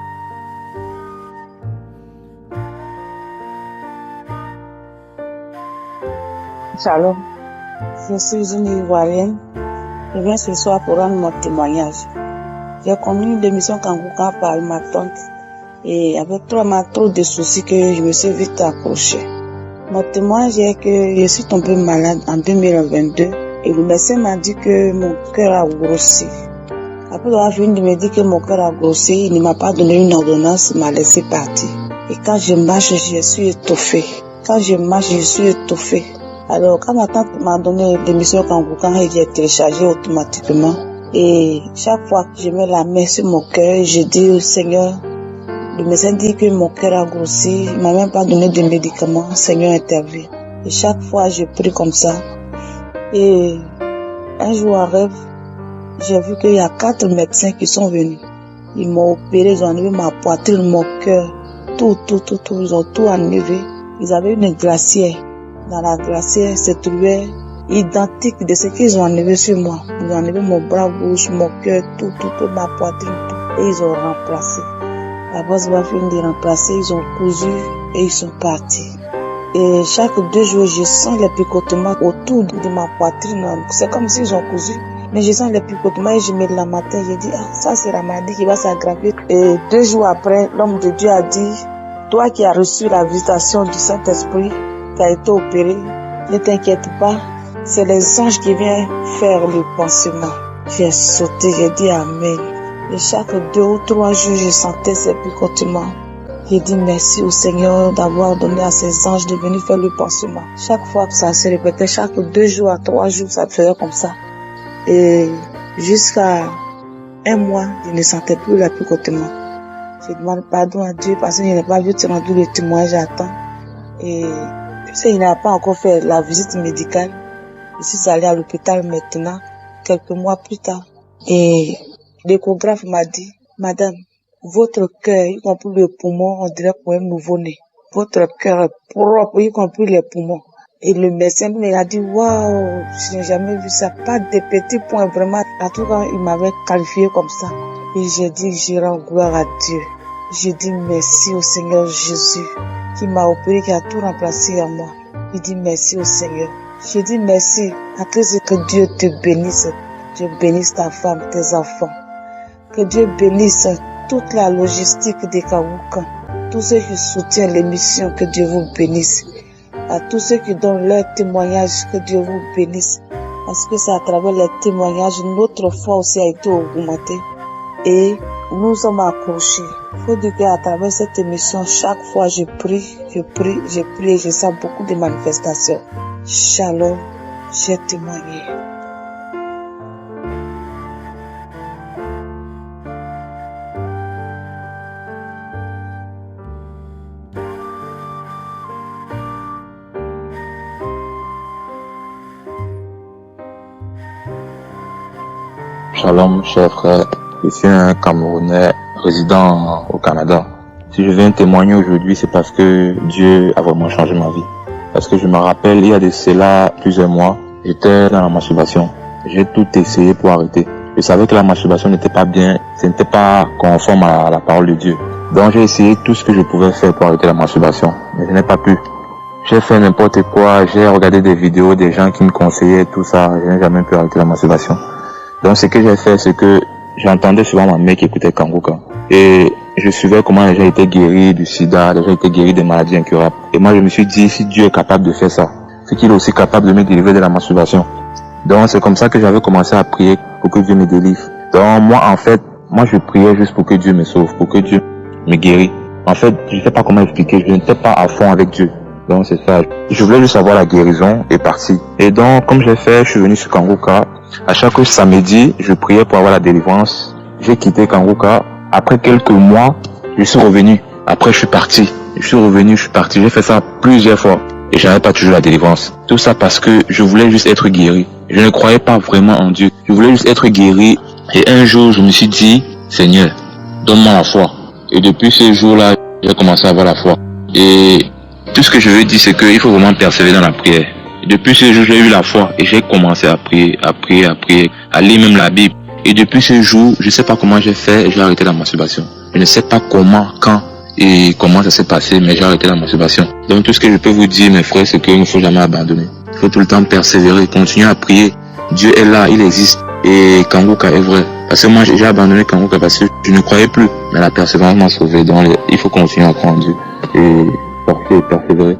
Shalom, je suis une Ivoirienne. Je viens ce soir pour rendre mon témoignage. J'ai connu l'émission Kanguka par ma tante et avec trop de soucis que je me suis vite accrochée. Mon témoignage est que je suis tombée malade en 2022 et le médecin m'a dit que mon cœur a grossi. Après avoir fini de me dire que mon cœur a grossi, il ne m'a pas donné une ordonnance, il m'a laissé partir. Et quand je marche, je suis étouffée. Alors, quand ma tante m'a donné l'émission Kanguka, j'ai téléchargé automatiquement. Et chaque fois que je mets la main sur mon cœur, je dis au Seigneur, le médecin dit que mon cœur a grossi, il m'a même pas donné de médicaments, Seigneur intervient. Et chaque fois, je prie comme ça. Et un jour en rêve, j'ai vu qu'il y a 4 médecins qui sont venus. Ils m'ont opéré, ils ont enlevé ma poitrine, mon cœur, tout, ils ont tout enlevé. Ils avaient une glacière. Dans la glacière se trouvait identique de ce qu'ils ont enlevé sur moi. Ils ont enlevé mon bras gauche, mon cœur, tout, ma poitrine, tout. Et ils ont remplacé. La base va finir de remplacer, ils ont cousu et ils sont partis. Et chaque 2 jours, je sens les picotements autour de ma poitrine. C'est comme s'ils ont cousu. Mais je sens les picotements et je me lève le matin, je dis, ça c'est la maladie qui va s'aggraver. Et 2 jours après, l'homme de Dieu a dit, toi qui as reçu la visitation du Saint-Esprit, qui a été opéré, ne t'inquiète pas, c'est les anges qui viennent faire le pansement. J'ai sauté, j'ai dit Amen. Et chaque 2 ou 3 jours, je sentais ces picotements. J'ai dit merci au Seigneur d'avoir donné à ces anges de venir faire le pansement. Chaque fois que ça se répétait, chaque 2 jours à 3 jours, ça faisait comme ça. Et jusqu'à 1 mois, je ne sentais plus le picotement. Je demande pardon à Dieu parce que je n'ai pas vu rendu le témoignage à temps. Et il n'a pas encore fait la visite médicale. Je suis allée à l'hôpital maintenant, quelques mois plus tard. Et l'échographe m'a dit, Madame, votre cœur, y compris le poumon, on dirait pour un nouveau-né. Votre cœur est propre, y compris les poumons. Et le médecin m'a dit, waouh, je n'ai jamais vu ça. Pas de petits points, vraiment. En tout cas, il m'avait qualifié comme ça. Et j'ai dit, je rends gloire à Dieu. Je dis merci au Seigneur Jésus, qui m'a opéré, qui a tout remplacé à moi. Je dis merci au Seigneur. Je dis merci à Christ, que Dieu te bénisse. Dieu bénisse ta femme, tes enfants. Que Dieu bénisse toute la logistique des Kanguka. Tous ceux qui soutiennent l'émission, que Dieu vous bénisse. À tous ceux qui donnent leur témoignage, que Dieu vous bénisse. Parce que c'est à travers les témoignages, notre foi aussi a été augmentée. Et nous sommes accrochés. Il faut dire qu'à travers cette émission, chaque fois je prie et je sens beaucoup de manifestations. Shalom, j'ai témoigné. Shalom, chers frères. Je suis un Camerounais résident au Canada. Si je viens témoigner aujourd'hui, c'est parce que Dieu a vraiment changé ma vie. Parce que je me rappelle, il y a de cela plusieurs mois, j'étais dans la masturbation. J'ai tout essayé pour arrêter. Je savais que la masturbation n'était pas bien, ce n'était pas conforme à la parole de Dieu. Donc j'ai essayé tout ce que je pouvais faire pour arrêter la masturbation, mais je n'ai pas pu. J'ai fait n'importe quoi, j'ai regardé des vidéos des gens qui me conseillaient tout ça, je n'ai jamais pu arrêter la masturbation. Donc ce que j'ai fait, c'est que j'entendais souvent ma mère qui écoutait Kanguka. Et je suivais comment les gens étaient guéris du sida, les gens étaient guéris des maladies incurables. Et moi je me suis dit, si Dieu est capable de faire ça, c'est qu'il est aussi capable de me délivrer de la masturbation. Donc c'est comme ça que j'avais commencé à prier pour que Dieu me délivre. Donc moi je priais juste pour que Dieu me sauve, pour que Dieu me guérisse. En fait, je ne sais pas comment expliquer, je n'étais pas à fond avec Dieu. Donc c'est ça. Je voulais juste avoir la guérison et partir. Et donc comme j'ai fait, je suis venu sur Kanguka. À chaque samedi, je priais pour avoir la délivrance. J'ai quitté Kanguka. Après quelques mois, je suis revenu. Après, je suis parti. Je suis revenu, je suis parti. J'ai fait ça plusieurs fois. Et j'avais pas toujours la délivrance. Tout ça parce que je voulais juste être guéri. Je ne croyais pas vraiment en Dieu. Je voulais juste être guéri. Et un jour, je me suis dit, Seigneur, donne-moi la foi. Et depuis ce jour-là, j'ai commencé à avoir la foi. Et tout ce que je veux dire, c'est qu'il faut vraiment persévérer dans la prière. Et depuis ce jour, j'ai eu la foi et j'ai commencé à prier, à lire même la Bible. Et depuis ce jour, je ne sais pas comment j'ai fait, j'ai arrêté la masturbation. Je ne sais pas comment, quand et comment ça s'est passé, mais j'ai arrêté la masturbation. Donc tout ce que je peux vous dire, mes frères, c'est qu'il ne faut jamais abandonner. Il faut tout le temps persévérer, continuer à prier. Dieu est là, il existe. Et Kanguka est vrai. Parce que moi, j'ai abandonné Kanguka parce que je ne croyais plus. Mais la persévérance m'a sauvé. Donc il faut continuer à croire en Dieu et persévérer.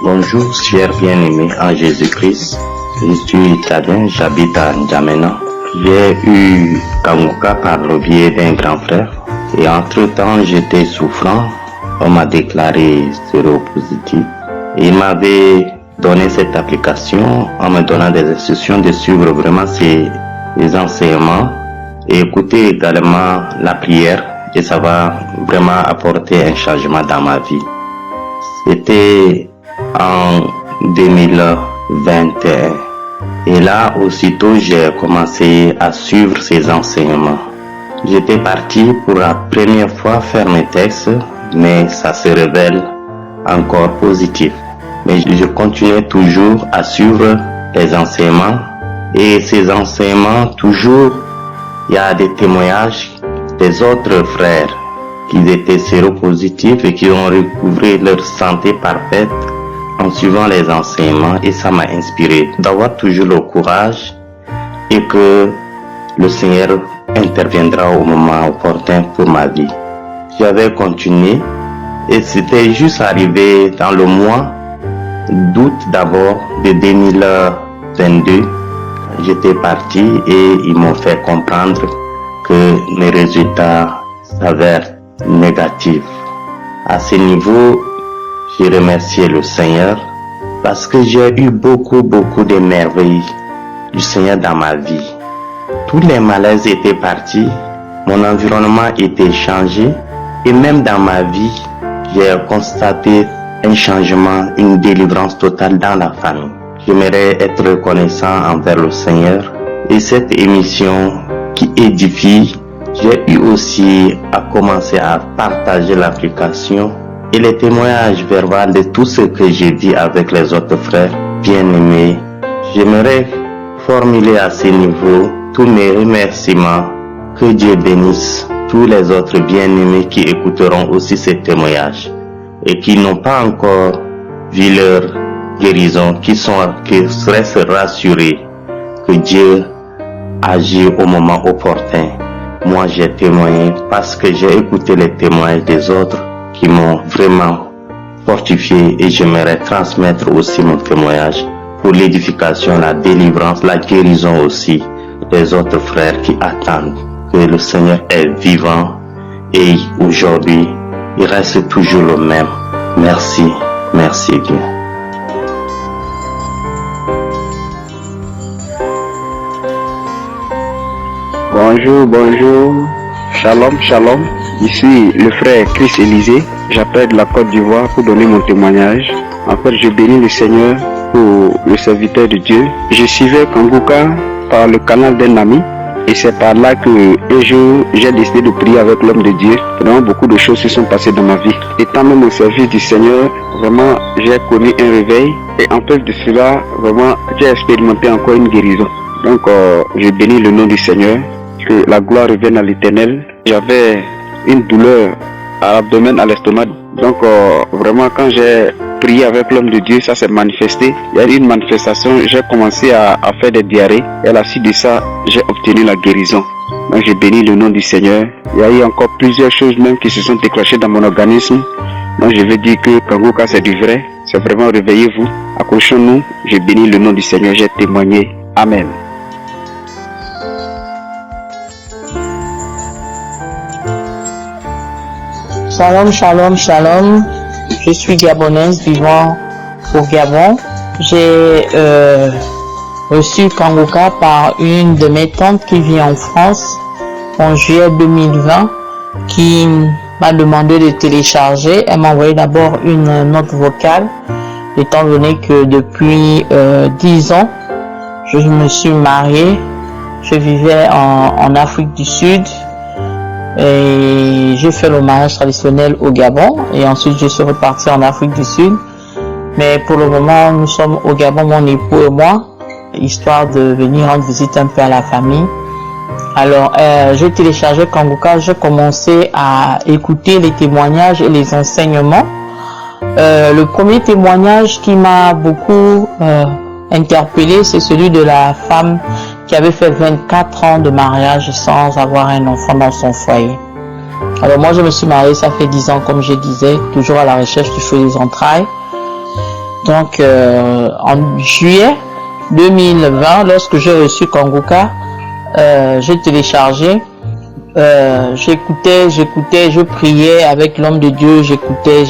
Bonjour, chers bien-aimés en Jésus-Christ. Je suis italien, j'habite à N'Djamena. J'ai eu Kanguka par le biais d'un grand frère. Et entre-temps, j'étais souffrant. On m'a déclaré séropositif. Et il m'avait donné cette application en me donnant des instructions de suivre vraiment ces enseignements et écouter également la prière. Et ça va vraiment apporter un changement dans ma vie. C'était en 2021. Et là, aussitôt, j'ai commencé à suivre ces enseignements. J'étais parti pour la première fois faire mes textes, mais ça se révèle encore positif. Mais je continuais toujours à suivre les enseignements. Et ces enseignements, toujours, il y a des témoignages des autres frères qui étaient séropositifs et qui ont recouvré leur santé parfaite en suivant les enseignements, et ça m'a inspiré d'avoir toujours le courage et que le Seigneur interviendra au moment opportun pour ma vie. J'avais continué et c'était juste arrivé dans le mois d'août d'abord de 2022. J'étais parti et ils m'ont fait comprendre que mes résultats s'avèrent négatifs. À ce niveau, j'ai remercié le Seigneur parce que j'ai eu beaucoup de merveilles du Seigneur dans ma vie. Tous les malaises étaient partis, mon environnement était changé et même dans ma vie, j'ai constaté un changement, une délivrance totale dans la famille. J'aimerais être reconnaissant envers le Seigneur et cette émission qui édifie, j'ai eu aussi à commencer à partager l'application et les témoignages verbaux de tout ce que j'ai dit avec les autres frères bien-aimés. J'aimerais formuler à ce niveau tous mes remerciements. Que Dieu bénisse tous les autres bien-aimés qui écouteront aussi ces témoignages et qui n'ont pas encore vu leur guérison, qui seraient rassurés que Dieu agit au moment opportun. Moi, j'ai témoigné parce que j'ai écouté les témoignages des autres qui m'ont vraiment fortifié et j'aimerais transmettre aussi mon témoignage pour l'édification, la délivrance, la guérison aussi des autres frères qui attendent que le Seigneur est vivant et aujourd'hui il reste toujours le même. Merci, merci Dieu. Bonjour, bonjour. Shalom, shalom. Ici le frère Chris Élisée. J'appelle de la Côte d'Ivoire pour donner mon témoignage. En fait, je bénis le Seigneur pour le serviteur de Dieu. Je suivais Kanguka par le canal d'un ami. Et c'est par là que un jour, j'ai décidé de prier avec l'homme de Dieu. Vraiment, beaucoup de choses se sont passées dans ma vie. Étant même au service du Seigneur, vraiment, j'ai connu un réveil. Et en plus de cela, vraiment, j'ai expérimenté encore une guérison. Donc, je bénis le nom du Seigneur. Que la gloire revienne à l'Éternel. J'avais une douleur à l'abdomen, à l'estomac. Donc, vraiment, quand j'ai prié avec l'homme de Dieu, ça s'est manifesté. Il y a eu une manifestation, j'ai commencé à faire des diarrhées. Et à la suite de ça, j'ai obtenu la guérison. Donc, j'ai béni le nom du Seigneur. Il y a eu encore plusieurs choses même qui se sont déclenchées dans mon organisme. Donc, je veux dire que Kanguka, c'est du vrai. C'est vraiment, réveillez-vous. Accrochons-nous. J'ai béni le nom du Seigneur. J'ai témoigné. Amen. Shalom, shalom, shalom. Je suis gabonaise vivant au Gabon. J'ai reçu Kanguka par une de mes tantes qui vit en France en juillet 2020, qui m'a demandé de télécharger. Elle m'a envoyé d'abord une note vocale, étant donné que depuis 10 ans, je me suis mariée. Je vivais en Afrique du Sud. Et j'ai fait le mariage traditionnel au Gabon et ensuite je suis reparti en Afrique du Sud. Mais pour le moment, nous sommes au Gabon, mon époux et moi, histoire de venir rendre visite un peu à la famille. Alors, j'ai téléchargé Kanguka, j'ai commencé à écouter les témoignages et les enseignements. Le premier témoignage qui m'a beaucoup interpellé, c'est celui de la femme qui avait fait 24 ans de mariage sans avoir un enfant dans son foyer. Alors moi je me suis mariée, ça fait 10 ans comme je disais, toujours à la recherche du fruit des entrailles. Donc en juillet 2020, lorsque j'ai reçu Kanguka, j'ai téléchargé, j'écoutais, je priais avec l'homme de Dieu, j'écoutais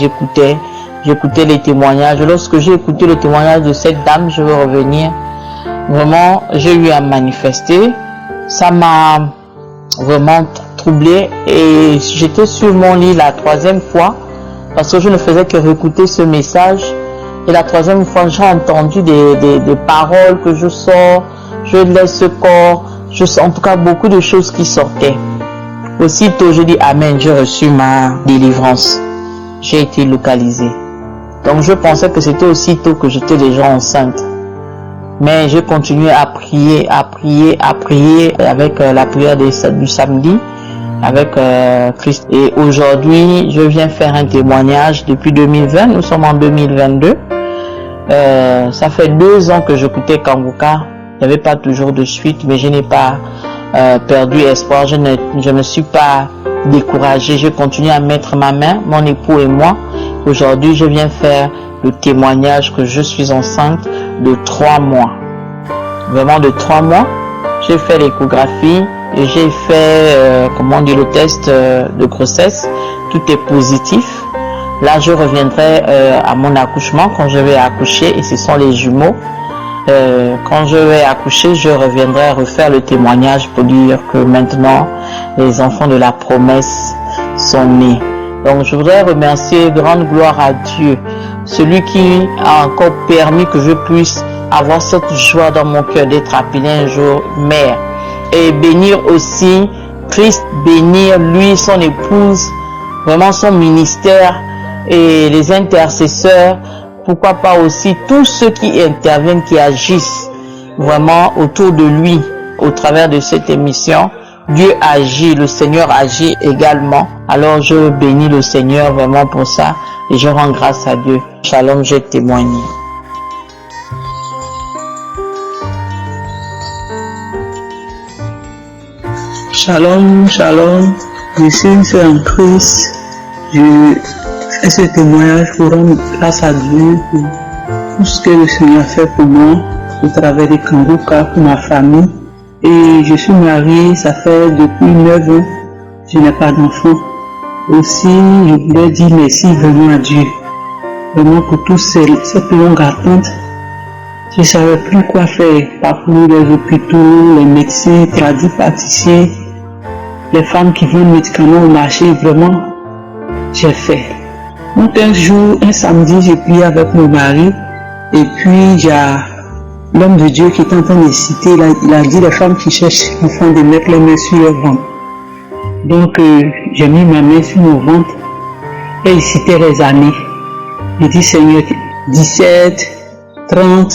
les témoignages. Lorsque j'ai écouté le témoignage de cette dame, je veux revenir. Vraiment, j'ai eu à manifester. Ça m'a vraiment troublé et j'étais sur mon lit la 3e fois parce que je ne faisais que réécouter ce message. Et la 3e fois, j'ai entendu des paroles que je sors, je laisse ce corps, je sens en tout cas beaucoup de choses qui sortaient. Aussitôt, je dis Amen, j'ai reçu ma délivrance. J'ai été localisée. Donc, je pensais que c'était aussitôt que j'étais déjà enceinte. Mais j'ai continué à prier avec la prière du samedi, avec Christ. Et aujourd'hui, je viens faire un témoignage depuis 2020, nous sommes en 2022. Ça fait 2 ans que j'écoutais Kanguka. Il n'y avait pas toujours de suite, mais je n'ai pas perdu espoir. Je ne me suis pas découragée. Je continue à mettre ma main, mon époux et moi. Aujourd'hui, je viens faire le témoignage que je suis enceinte de 3 mois. Vraiment de 3 mois. J'ai fait l'échographie et j'ai fait le test de grossesse. Tout est positif. Là, je reviendrai à mon accouchement quand je vais accoucher et ce sont les jumeaux. Quand je vais accoucher, je reviendrai refaire le témoignage pour dire que maintenant, les enfants de la promesse sont nés. Donc, je voudrais remercier, grande gloire à Dieu, celui qui a encore permis que je puisse avoir cette joie dans mon cœur d'être appelée un jour mère. Et bénir aussi Christ, bénir lui, son épouse, vraiment son ministère et les intercesseurs. Pourquoi pas aussi tous ceux qui interviennent, qui agissent vraiment autour de lui au travers de cette émission. Dieu agit, le Seigneur agit également. Alors je bénis le Seigneur vraiment pour ça et je rends grâce à Dieu. Shalom, j'ai témoigné. Shalom, shalom. Je suis une sœur en Christ. Je et ce témoignage pour rendre grâce à Dieu pour tout ce que le Seigneur a fait pour moi, au travers des Kanguka, pour ma famille. Et je suis mariée, ça fait depuis 9 ans, je n'ai pas d'enfant. Aussi, je voulais dire merci vraiment à Dieu, vraiment pour toutes cette longue attente. Je ne savais plus quoi faire, parcourir les hôpitaux, les médecins, tradis, pâtissiers, les femmes qui vendent médicaments au marché, vraiment, j'ai fait. Donc un jour, un samedi, j'ai prié avec mon mari, et puis il y a l'homme de Dieu qui est en train de citer, il a dit les femmes qui cherchent l'enfant de mettre les mains sur leur ventre. Donc j'ai mis ma main sur mon ventre et il citait les années. Il dit Seigneur, 17, 30,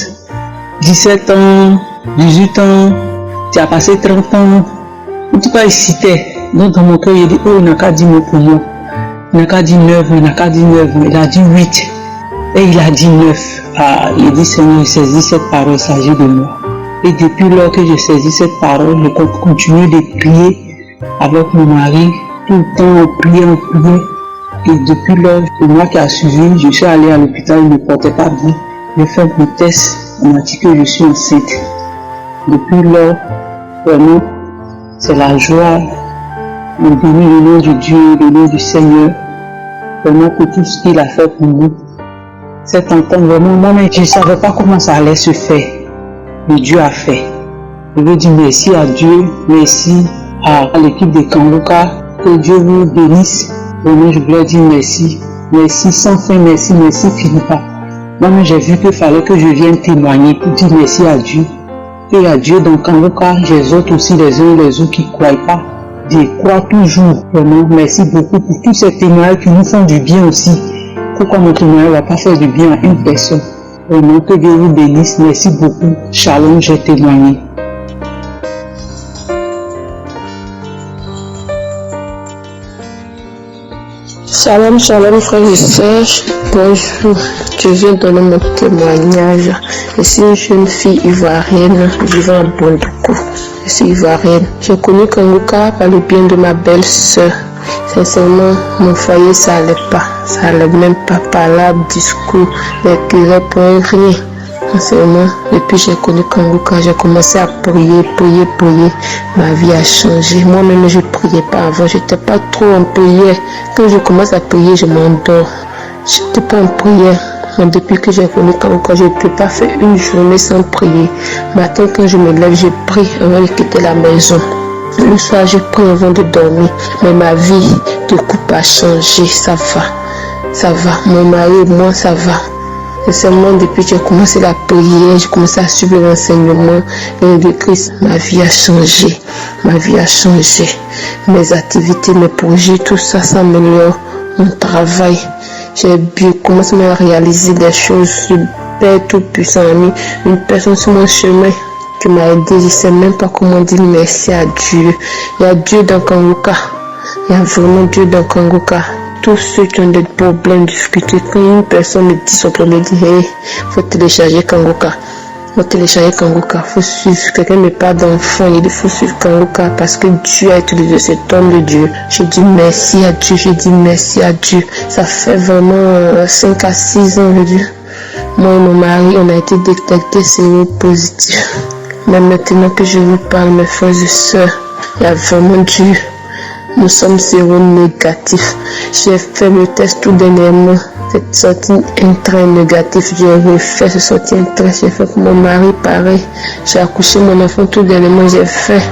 17 ans, 18 ans, tu as passé 30 ans. En tout cas il citait. Donc dans mon cœur il dit oh il n'a qu'à dire mot pour moi. Il n'a qu'à dire 9, il n'a qu'à dire 9, il a dit 8. Et il a dit 9. Ah, il dit Seigneur, je saisis cette parole, il s'agit de moi. Et depuis lors que je saisis cette parole, je continue de prier avec mon mari. Tout le temps on priait. Et depuis lors, le mois qui a suivi, je suis allé à l'hôpital, il ne me portait pas bien. J'ai fait mon test, on m'a dit que je suis enceinte. Depuis lors, vraiment, c'est la joie. On bénit le nom de Dieu, le nom du Seigneur. Vraiment pour tout ce qu'il a fait pour nous. Cette entente, vraiment, moi-même, je ne savais pas comment ça allait se faire. Mais Dieu a fait. Je veux dire merci à Dieu, merci à l'équipe de Kanguka. Que Dieu vous bénisse. Vraiment, je voulais dire merci. Merci sans fin, merci finit pas. Moi-même, j'ai vu qu'il fallait que je vienne témoigner pour dire merci à Dieu. Et à Dieu dans Kanguka, j'exhorte aussi les uns et les autres qui ne croient pas. Je crois toujours. Vraiment, merci beaucoup pour tous ces témoignages qui nous font du bien aussi. Pourquoi mon témoignage ne va pas faire du bien à une personne? Vraiment, que Dieu vous bénisse. Merci beaucoup. Shalom, j'ai témoigné. Shalom, shalom frères et sœurs, bonjour, je viens donner mon témoignage. Je suis une jeune fille ivoirienne vivant à Bondoukou. Je suis ivoirienne. J'ai connu Kanguka par le bien de ma belle-sœur. Sincèrement, mon foyer ça allait pas. Ça allait même pas parlable, discours, les querelles pour rien. Sincèrement, depuis que j'ai connu Kanguka, j'ai commencé à prier. Ma vie a changé. Moi-même, je ne priais pas avant. Je n'étais pas trop en prière. Quand je commence à prier, je m'endors. Je n'étais pas en prière. Mais depuis que j'ai connu Kanguka, je ne peux pas faire une journée sans prier. Matin, quand je me lève, je prie avant de quitter la maison. Le soir, je prie avant de dormir. Mais ma vie de couple a changé. Ça va. Mon mari et moi, ça va. C'est seulement depuis que j'ai commencé la prière, j'ai commencé à suivre l'enseignement de Christ, ma vie a changé. Mes activités, mes projets, tout ça s'améliore. Mon travail, j'ai commencé à réaliser des choses. Le Père Tout-Puissant a mis une personne sur mon chemin qui m'a aidé. Je ne sais même pas comment dire merci à Dieu. Il y a Dieu dans Kanguka. Il y a vraiment Dieu dans Kanguka. Tous ceux qui ont des problèmes, difficultés, quand une personne me dit son problème, dit hey, faut télécharger Kanguka. Faut suivre. Quelqu'un n'a pas d'enfant, il faut suivre Kanguka parce que Dieu a utilisé cet homme de Dieu. Je dis merci à Dieu. Ça fait vraiment 5 à 6 ans, je dis. Moi et mon mari, on a été détectés séropositifs. Mais maintenant que je vous parle, mes frères et sœurs, il y a vraiment Dieu. Nous sommes séronégatifs. J'ai fait le test tout dernièrement. C'est sorti un trait négatif. J'ai refait, c'est sorti un trait. J'ai fait pour mon mari pareil. J'ai accouché mon enfant tout dernièrement. J'ai fait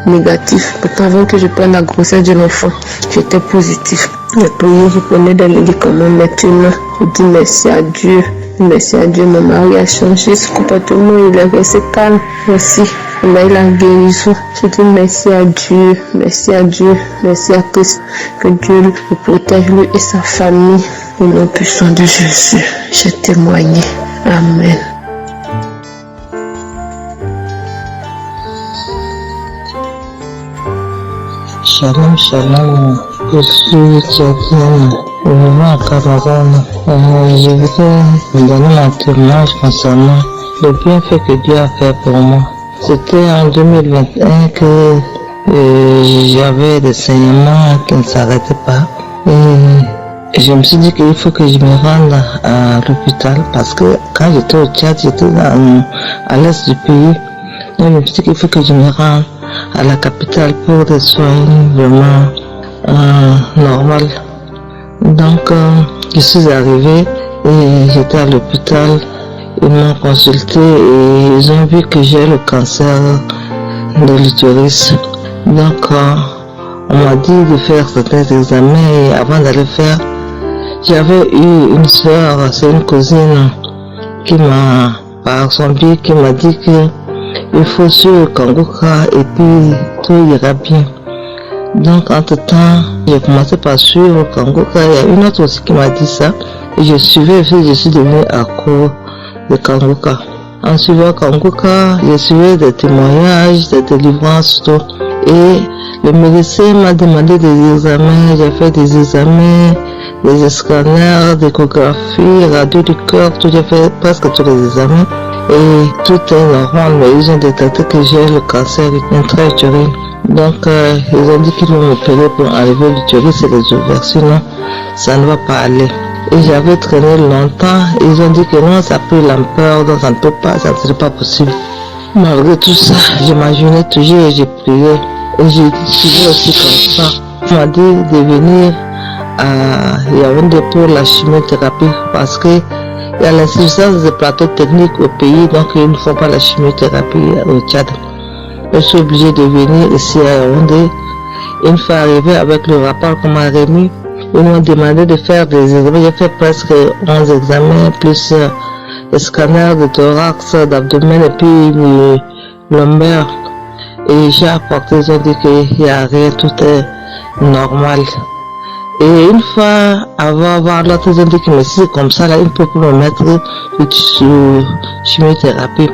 négatif. Pourtant, avant que je prenne la grossesse de l'enfant, j'étais positif. J'ai prié, je prenais des médicaments. Maintenant, je dis merci à Dieu. Mon mari a changé ce comportement. Il est resté calme aussi. Il a eu la guérison. Je dis merci à Dieu, merci à Christ. Que Dieu le protège, lui et sa famille. Au nom puissant de Jésus, j'ai témoigné. Amen. Shalom, je suis chrétienne, vivant à Cameroun. Je voudrais donner mon témoignage concernant le bienfait que Dieu a fait pour moi. C'était en 2021 que j'avais des saignements qui ne s'arrêtaient pas. Et Je me suis dit qu'il faut que je me rende à l'hôpital parce que quand j'étais au Tchad, j'étais à l'est du pays. Donc je me suis dit qu'il faut que je me rende à la capitale pour des soins vraiment normaux. Donc je suis arrivée et j'étais à l'hôpital. Ils m'ont consulté et ils ont vu que j'ai le cancer de l'utérus. Donc on m'a dit de faire certains examens et avant d'aller faire, j'avais eu une soeur, c'est une cousine qui m'a, par son biais, qui m'a dit que il faut suivre le Kanguka et puis tout ira bien. Donc entre temps, j'ai commencé par suivre le Kanguka. Il y a une autre aussi qui m'a dit ça et je suivais, je suis devenue accro de Kanguka. En suivant Kanguka, j'ai suivi des témoignages, des délivrances, tout. Et le médecin m'a demandé des examens, j'ai fait des examens, des scanners, d'échographie, radio du cœur, tout, j'ai fait presque tous les examens. Et tout est normal, mais ils ont détecté que j'ai le cancer intra-utérine. Donc ils ont dit qu'ils vont m'opérer pour enlever l'utérus et les ovaires, sinon ça ne va pas aller. Et j'avais traîné longtemps, et ils ont dit que non, ça a pris l'ampleur, donc ça ne peut pas, ça ne serait pas possible. Malgré tout ça, j'imaginais toujours et j'ai prié. Et j'ai suivi aussi comme ça. On m'a dit de venir à Yaoundé pour la chimiothérapie parce que il y a l'insuffisance de plateaux techniques au pays, donc ils ne font pas la chimiothérapie au Tchad. Je suis obligé de venir ici à Yaoundé. Une fois arrivé avec le rapport qu'on m'a remis, ils m'ont demandé de faire des examens. J'ai fait presque 11 examens, plus les scanners de thorax, d'abdomen et puis le lombaire. Et j'ai apporté, ils ont dit qu'il n'y a rien, tout est normal. Et une fois avant avoir l'autre, ils ont dit que si c'est comme ça, là, ils ne peuvent pas me mettre sous chimiothérapie.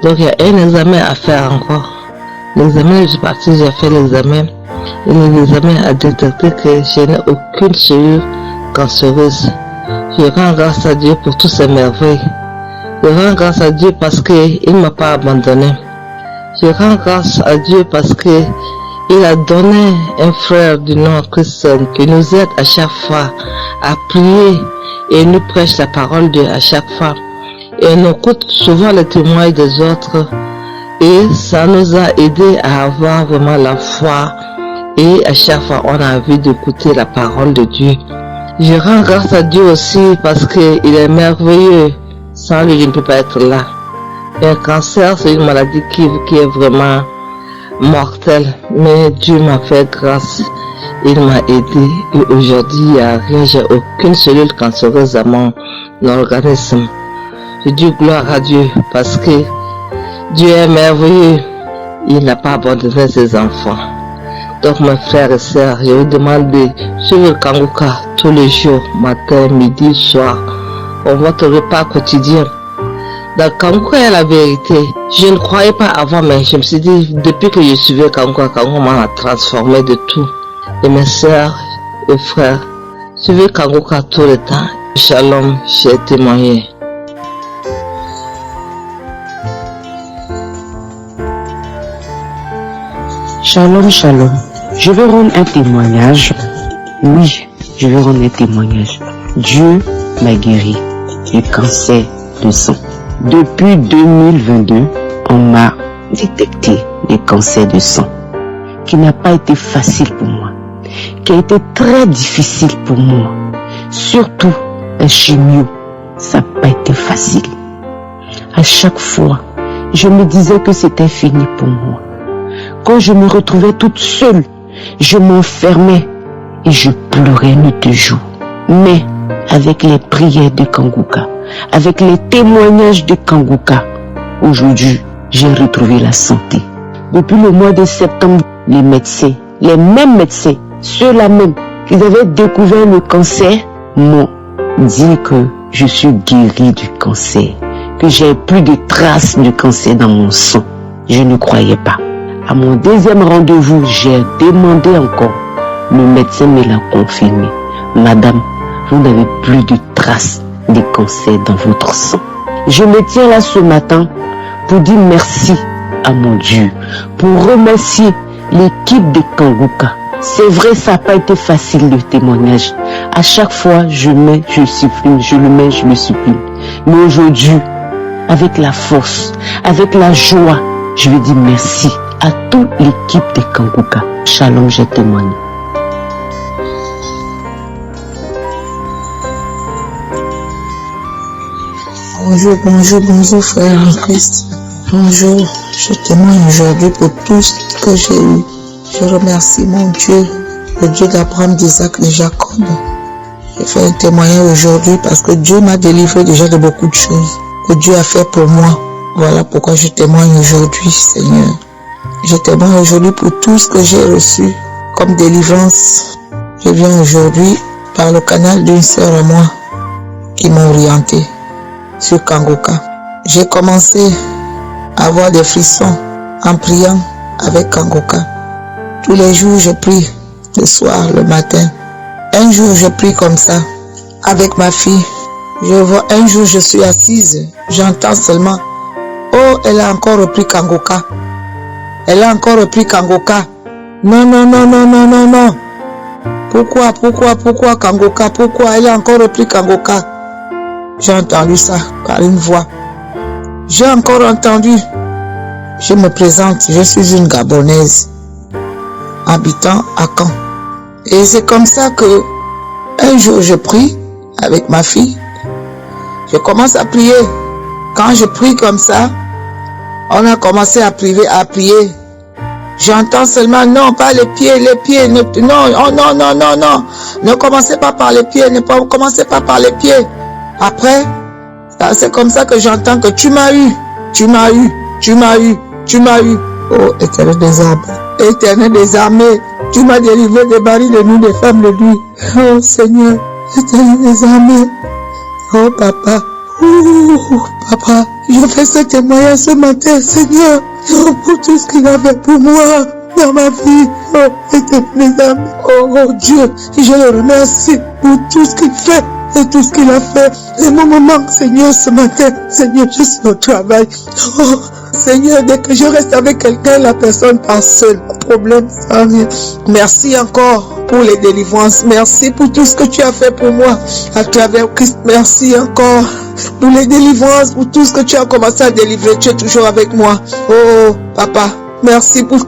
Donc il y a un examen à faire encore. L'examen, je suis partie, j'ai fait l'examen. Et l'examen a détecté que je n'ai aucune cellule cancéreuse. Je rends grâce à Dieu pour toutes ces merveilles. Je rends grâce à Dieu parce qu'il ne m'a pas abandonné. Je rends grâce à Dieu parce que il a donné un frère du nom Christ qui nous aide à chaque fois à prier et nous prêche la parole de Dieu à chaque fois. Et on écoute souvent les témoignages des autres et ça nous a aidé à avoir vraiment la foi et à chaque fois on a envie d'écouter la parole de Dieu. Je rends grâce à Dieu aussi parce qu'il est merveilleux. Sans lui, je ne peux pas être là. Et un cancer, c'est une maladie qui est vraiment mortelle. Mais Dieu m'a fait grâce. Il m'a aidé. Et aujourd'hui, il n'y a rien. J'ai aucune cellule cancéreuse dans mon organisme. Je dis gloire à Dieu parce que Dieu est merveilleux. Il n'a pas abandonné ses enfants. Donc mes frères et sœurs, je vous demande de suivre le Kanguka tous les jours, matin, midi, soir, pour votre repas quotidien. Dans Kanguka, il y a la vérité. Je ne croyais pas avant, mais je me suis dit, depuis que je suivais Kanguka, Kanguka m'a transformé de tout. Et mes sœurs et frères, suivez Kanguka tout le temps. Shalom, j'ai témoigné. Shalom, shalom. Je veux rendre un témoignage. Oui, je veux rendre un témoignage. Dieu m'a guéri du cancer de sang. Depuis 2022, on m'a détecté le cancer de sang, qui n'a pas été facile pour moi, qui a été très difficile pour moi. Surtout la chimio, ça n'a pas été facile. À chaque fois, je me disais que c'était fini pour moi. Quand je me retrouvais toute seule, je m'enfermais et je pleurais nuit et jour. Mais avec les prières de Kanguka, avec les témoignages de Kanguka, aujourd'hui, j'ai retrouvé la santé. Depuis le mois de septembre, les médecins, les mêmes médecins, ceux-là même qui avaient découvert le cancer, m'ont dit que je suis guérie du cancer, que j'ai plus de traces de cancer dans mon sang. Je ne croyais pas. À mon deuxième rendez-vous, j'ai demandé encore. Le médecin me l'a confirmé. Madame, vous n'avez plus de traces de cancer dans votre sang. Je me tiens là ce matin pour dire merci à mon Dieu, pour remercier l'équipe de Kanguka. C'est vrai, ça n'a pas été facile le témoignage. À chaque fois, je supprime, je le supprime. Mais aujourd'hui, avec la force, avec la joie, je veux dire merci à toute l'équipe de Kanguka. Shalom, j'ai témoigné. Bonjour frère en Christ. Bonjour, je témoigne aujourd'hui pour tout ce que j'ai eu. Je remercie mon Dieu, le Dieu d'Abraham, d'Isaac, de Jacob. Je fais un témoignage aujourd'hui parce que Dieu m'a délivré déjà de beaucoup de choses que Dieu a fait pour moi. Voilà pourquoi je témoigne aujourd'hui, Seigneur. Je témoigne aujourd'hui pour tout ce que j'ai reçu comme délivrance. Je viens aujourd'hui par le canal d'une sœur à moi qui m'a orienté sur Kanguka. J'ai commencé à avoir des frissons en priant avec Kanguka. Tous les jours je prie, le soir, le matin. Un jour je prie comme ça avec ma fille. Je vois un jour je suis assise, j'entends seulement « Oh, elle a encore repris Kanguka. Elle a encore repris Kanguka. Non. Pourquoi Kanguka? Pourquoi elle a encore repris Kanguka? » J'ai entendu ça par une voix. J'ai encore entendu. Je me présente, je suis une Gabonaise, habitant à Caen. Et c'est comme ça que un jour je prie avec ma fille. Je commence à prier. Quand je prie comme ça, on a commencé à prier. J'entends seulement non, pas les pieds, non, ne commencez pas par les pieds, commencez pas par les pieds. Après, c'est comme ça que j'entends que tu m'as eu. Oh, Éternel des armées, tu m'as délivré des barils de nous, des femmes de nuit. Oh Seigneur, Éternel des armées. Oh Papa, Papa, je fais ce témoignage ce matin, Seigneur, pour tout ce qu'il a fait pour moi dans ma vie. Oh Éternel des armées. Oh Dieu, je le remercie pour tout ce qu'il fait. Et tout ce qu'il a fait, et mon moment, Seigneur, ce matin, Seigneur, je suis au travail. Oh, Seigneur, dès que je reste avec quelqu'un, la personne passe seule. Problème, ça rien. Merci encore pour les délivrances. Merci pour tout ce que tu as fait pour moi à travers Christ. Merci encore pour les délivrances, pour tout ce que tu as commencé à délivrer. Tu es toujours avec moi. Oh, Papa, merci pour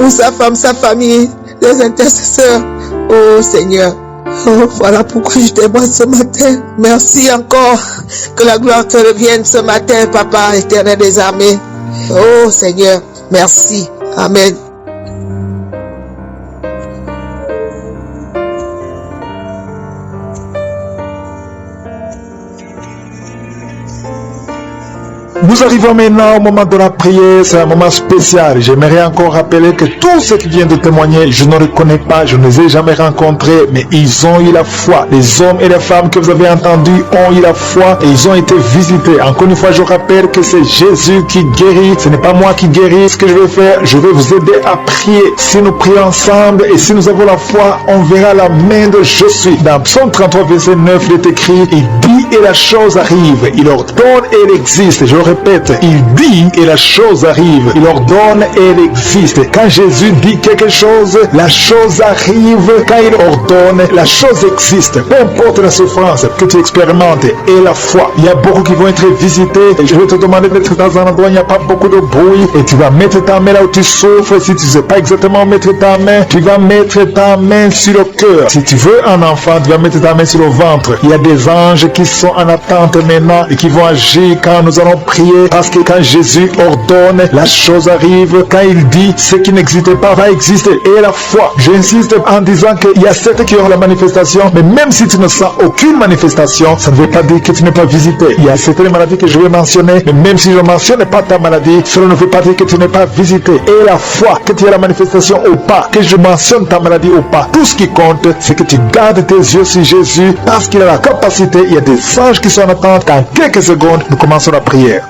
sa femme, sa famille, les intercesseurs. Oh, Seigneur. Oh, voilà pourquoi je témoigne ce matin. Merci encore. Que la gloire te revienne ce matin, Papa, Éternel des armées. Oh Seigneur, merci. Amen. Nous arrivons maintenant au moment de la prière, c'est un moment spécial. J'aimerais encore rappeler que tous ceux qui viennent de témoigner, je ne les connais pas, je ne les ai jamais rencontrés, mais ils ont eu la foi. Les hommes et les femmes que vous avez entendus ont eu la foi et ils ont été visités. Encore une fois, je rappelle que c'est Jésus qui guérit, ce n'est pas moi qui guéris. Ce que je vais faire, je vais vous aider à prier. Si nous prions ensemble et si nous avons la foi, on verra la main de Je suis. Dans Psaume 33, verset 9, il est écrit, il dit et la chose arrive, il ordonne et elle existe. Je répète, il dit et la chose arrive, il ordonne et elle existe. Quand Jésus dit quelque chose, la chose arrive. Quand il ordonne, la chose existe. Peu importe la souffrance que tu expérimentes et la foi, il y a beaucoup qui vont être visités. Et je vais te demander d'être dans un endroit où il n'y a pas beaucoup de bruit et tu vas mettre ta main là où tu souffres. Si tu ne sais pas exactement mettre ta main, tu vas mettre ta main sur le cœur. Si tu veux un enfant, tu vas mettre ta main sur le ventre. Il y a des anges qui sont en attente maintenant et qui vont agir quand nous allons prier, parce que quand Jésus ordonne, la chose arrive. Quand il dit, ce qui n'existait pas va exister. Et la foi, j'insiste en disant qu'il y a certains qui auront la manifestation, mais même si tu ne sens aucune manifestation, ça ne veut pas dire que tu n'es pas visité. Il y a certaines maladies que je vais mentionner, mais même si je ne mentionne pas ta maladie, cela ne veut pas dire que tu n'es pas visité. Et la foi, que tu aies la manifestation ou pas, que je mentionne ta maladie ou pas, tout ce qui compte, c'est que tu gardes tes yeux sur Jésus, parce qu'il a la capacité. Il y a des anges qui sont en attente. En quelques secondes, nous commençons la prière.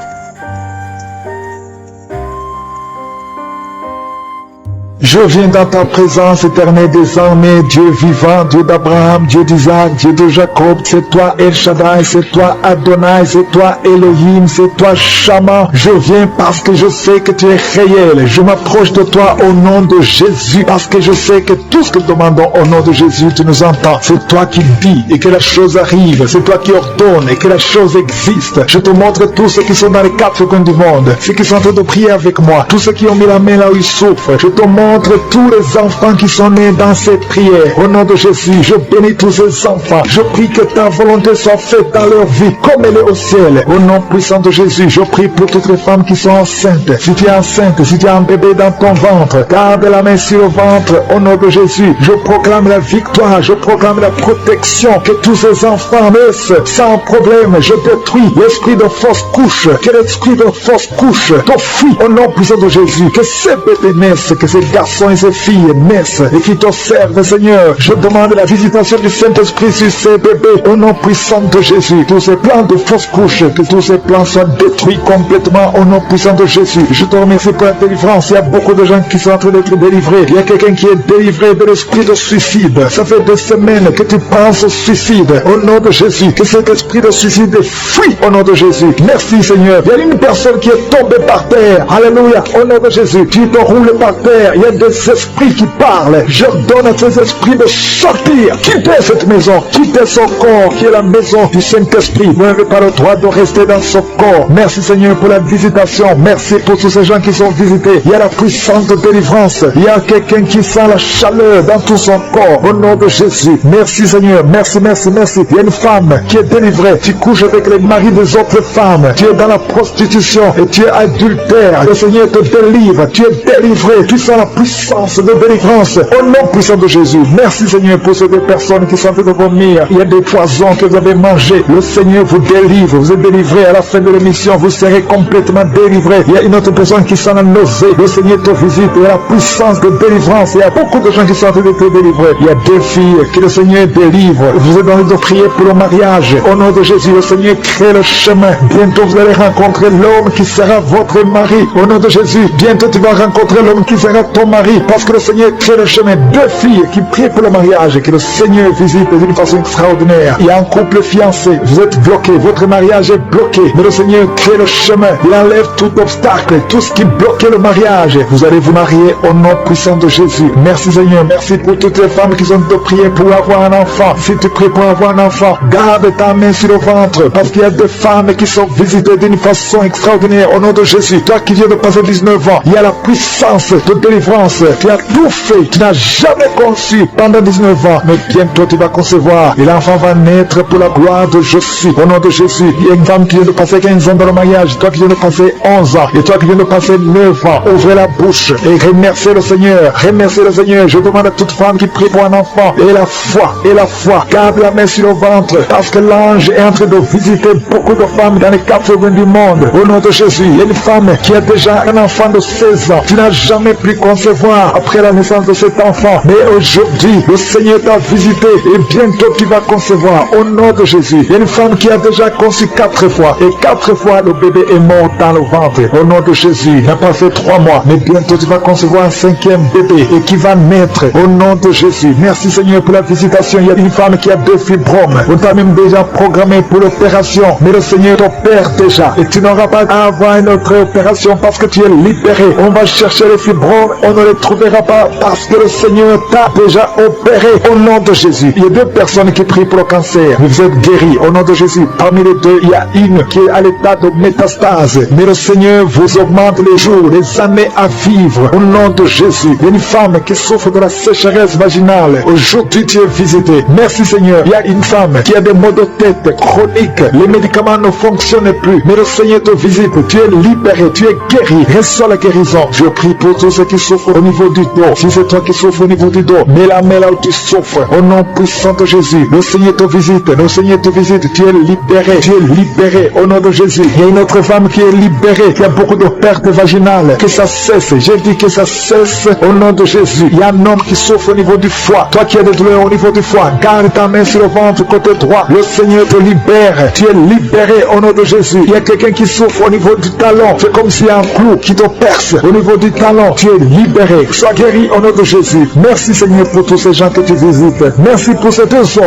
Je viens dans ta présence éternelle désormais, Dieu vivant, Dieu d'Abraham, Dieu d'Isaac, Dieu de Jacob. C'est toi El Shaddai, c'est toi Adonai, c'est toi Elohim, c'est toi Shama. Je viens parce que je sais que tu es réel. Je m'approche de toi au nom de Jésus parce que je sais que tout ce que nous demandons au nom de Jésus, tu nous entends. C'est toi qui dis et que la chose arrive. C'est toi qui ordonne et que la chose existe. Je te montre tous ceux qui sont dans les quatre coins du monde, ceux qui sont en train de prier avec moi, tous ceux qui ont mis la main là où ils souffrent. Je te montre tous les enfants qui sont nés dans cette prière. Au nom de Jésus, je bénis tous ces enfants. Je prie que ta volonté soit faite dans leur vie comme elle est au ciel. Au nom puissant de Jésus, je prie pour toutes les femmes qui sont enceintes. Si tu es enceinte, si tu as un bébé dans ton ventre, garde la main sur le ventre. Au nom de Jésus, je proclame la victoire, je proclame la protection. Que tous ces enfants naissent sans problème. Je détruis l'esprit de fausse couche. Que l'esprit de fausse couche te fuit au nom puissant de Jésus. Que ces bébés naissent, que ces garçons et ces filles naissent et qui t'observent, Seigneur. Je demande la visitation du Saint-Esprit sur ces bébés au nom puissant de Jésus. Tous ces plans de fausse couche, que tous ces plans soient détruits complètement au nom puissant de Jésus. Je te remercie pour la délivrance. Il y a beaucoup de gens qui sont en train d'être délivrés. Il y a quelqu'un qui est délivré de l'esprit de suicide. Ça fait des semaines que tu penses au suicide. Au nom de Jésus, que cet esprit de suicide fuit au nom de Jésus. Merci Seigneur. Il y a une personne qui est tombée par terre. Alléluia. Au nom de Jésus, tu te roules par terre. Il y a des esprits qui parlent. Je donne à ces esprits de sortir. Quittez cette maison. Quittez son corps qui est la maison du Saint-Esprit. Vous n'avez pas le droit de rester dans ce corps. Merci Seigneur pour la visitation. Merci pour tous ces gens qui sont visités. Il y a la puissante délivrance. Il y a quelqu'un qui sent la chaleur dans tout son corps. Au nom de Jésus. Merci Seigneur. Merci, merci, merci. Il y a une femme qui est délivrée. Tu couches avec les maris des autres femmes. Tu es dans la prostitution et tu es adultère. Le Seigneur te délivre. Tu es délivré. Tu sens la puissance de délivrance. Au nom puissant de Jésus. Merci Seigneur pour ces deux personnes qui sont en train de vomir. Il y a des poisons que vous avez mangés. Le Seigneur vous délivre. Vous êtes délivré. À la fin de l'émission, vous serez complètement délivré. Il y a une autre personne qui sent la nausée. Le Seigneur te visite. Il y a la puissance de délivrance. Il y a beaucoup de gens qui sont en train de te délivrer. Il y a deux filles que le Seigneur délivre. Vous êtes en train de prier pour le mariage. Au nom de Jésus, le Seigneur crée le chemin. Bientôt vous allez rencontrer l'homme qui sera votre mari. Au nom de Jésus, bientôt tu vas rencontrer l'homme qui sera ton mari. Parce que le Seigneur crée le chemin. Deux filles qui prient pour le mariage. Que le Seigneur visite d'une façon extraordinaire. Il y a un couple fiancé. Vous êtes bloqué. Votre mariage est bloqué. Mais le Seigneur crée le chemin. Il enlève tout obstacle. Tout ce qui bloquait le mariage. Vous allez vous marier au nom puissant de Jésus. Merci Seigneur. Merci pour toutes les femmes qui ont de prier pour avoir un enfant. Si tu pries pour avoir un enfant, garde ta main sur le ventre. Parce qu'il y a des femmes qui sont visitées d'une façon extraordinaire au nom de Jésus. Toi qui viens de passer 19 ans, il y a la puissance de délivrance. Tu as tout fait. Tu n'as jamais conçu pendant 19 ans. Mais bientôt tu vas concevoir. Et l'enfant va naître pour la gloire de Jésus. Au nom de Jésus. Il y a une femme qui vient de passer 15 ans dans le mariage. Toi qui viens de passer 11 ans. Et toi qui viens de passer 9 ans. Ouvrez la bouche et remerciez le Seigneur. Remerciez le Seigneur. Je demande à toute femme qui prie pour un enfant. Et la foi. Et la foi. Garde la main sur le ventre. Parce que l'ange est en train de visiter beaucoup de femmes dans les quatre coins du monde. Au nom de Jésus. Il y a une femme qui a déjà un enfant de 16 ans. Tu n'as jamais pu concevoir après la naissance de cet enfant. Mais aujourd'hui, le Seigneur t'a visité. Et bientôt tu vas concevoir. Au nom de Jésus. Il y a une femme qui a déjà conçu 4 fois. Et 4 fois le bébé est mort dans le ventre. Au nom de Jésus. Il n'a pas fait 3 mois. Mais bientôt tu vas concevoir un 5e bébé. Et qui va naître. Au nom de Jésus. Merci Seigneur pour la visitation. Il y a une femme qui a 2 fibromes. On t'a même déjà programmé pour l'opération. Mais le Seigneur t'opère déjà. Et tu n'auras pas à avoir une autre opération parce que tu es libéré. On va chercher les fibromes. On ne les trouvera pas parce que le Seigneur t'a déjà opéré. Au nom de Jésus. Il y a 2 personnes qui prient pour le cancer. Vous êtes guéris. Au nom de Jésus. Parmi les 2, il y a une qui est à l'état de métastase. Mais le Seigneur vous augmente les jours, les années à vivre. Au nom de Jésus. Il y a une femme qui souffre de la sécheresse vaginale. Aujourd'hui, tu es visité. Merci Seigneur. Il y a une femme qui a des maux de tête chroniques. Les médicaments ne fonctionnent plus. Mais le Seigneur te visite. Tu es libéré. Tu es guéri. Reçois la guérison. Je prie pour tous ceux qui souffrent au niveau du dos. Si c'est toi qui souffres au niveau du dos, mets la main là où tu souffres. Au nom puissant de Jésus. Le Seigneur te visite. Le Seigneur te visite. Tu es libéré. Tu es libéré. Au nom de Jésus. Il y a une autre femme qui est libérée. Qui a beaucoup de pertes vaginales. Que ça cesse. J'ai dit que ça cesse. Au nom de Jésus. Il y a un homme qui souffre au niveau du foie. Toi qui as des douleurs au niveau du foie, garde ta main sur le ventre côté droit. Le Seigneur te libère. Tu es libéré au nom de Jésus. Il y a quelqu'un qui souffre au niveau du talon. C'est comme s'il y a un clou qui te perce au niveau du talon. Tu es libéré libéré, sois guéri au nom de Jésus. Merci Seigneur pour tous ces gens que tu visites. Merci pour ces deux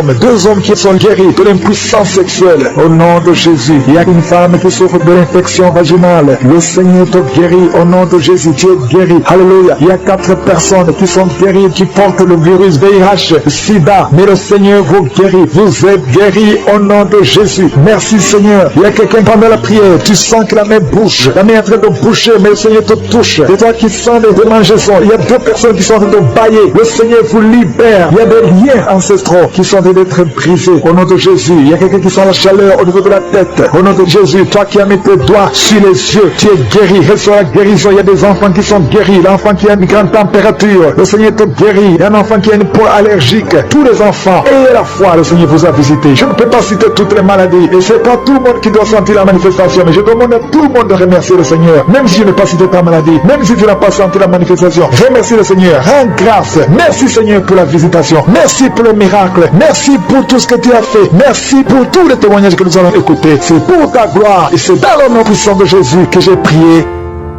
hommes qui sont guéris de l'impuissance sexuelle. Au nom de Jésus, il y a une femme qui souffre de l'infection vaginale. Le Seigneur te guérit au nom de Jésus. Tu es guéri. Alléluia. Il y a 4 personnes qui sont guéries, qui portent le virus VIH, SIDA. Mais le Seigneur vous guérit. Vous êtes guéris au nom de Jésus. Merci Seigneur. Il y a quelqu'un pendant la prière. Tu sens que la main bouge. La main est en train de bouger, mais le Seigneur te touche. Et toi qui sens des démangeaisons, il y a 2 personnes qui sont en train de bailler. Le Seigneur vous libère. Il y a des liens ancestraux qui sont en train d'être brisés. Au nom de Jésus, il y a quelqu'un qui sent la chaleur au niveau de la tête. Au nom de Jésus, toi qui as mis tes doigts sur les yeux, tu es guéri. Reçois la guérison. Il y a des enfants qui sont guéris. L'enfant qui a une grande température, le Seigneur te guérit. Il y a un enfant qui a une peau allergique. Tous les enfants, ayez la foi, le Seigneur vous a visité. Je ne peux pas citer toutes les maladies. Et c'est pas tout le monde qui doit sentir la manifestation. Mais je demande à tout le monde de remercier le Seigneur. Même si je n'ai pas cité ta maladie, même si tu n'as pas senti la manifestation, remercie le Seigneur. Rends grâce. Merci Seigneur pour la visitation. Merci pour le miracle. Merci pour tout ce que tu as fait. Merci pour tous les témoignages que nous allons écouter. C'est pour ta gloire et c'est dans le nom puissant de Jésus que j'ai prié.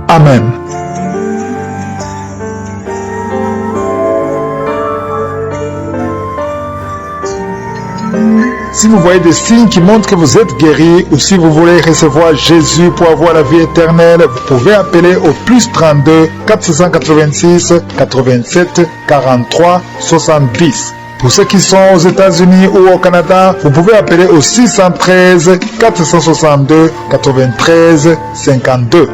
Amen. Si vous voyez des signes qui montrent que vous êtes guéri ou si vous voulez recevoir Jésus pour avoir la vie éternelle, vous pouvez appeler au plus 32 486 87 43 70. Pour ceux qui sont aux États-Unis ou au Canada, vous pouvez appeler au 613 462 93 52.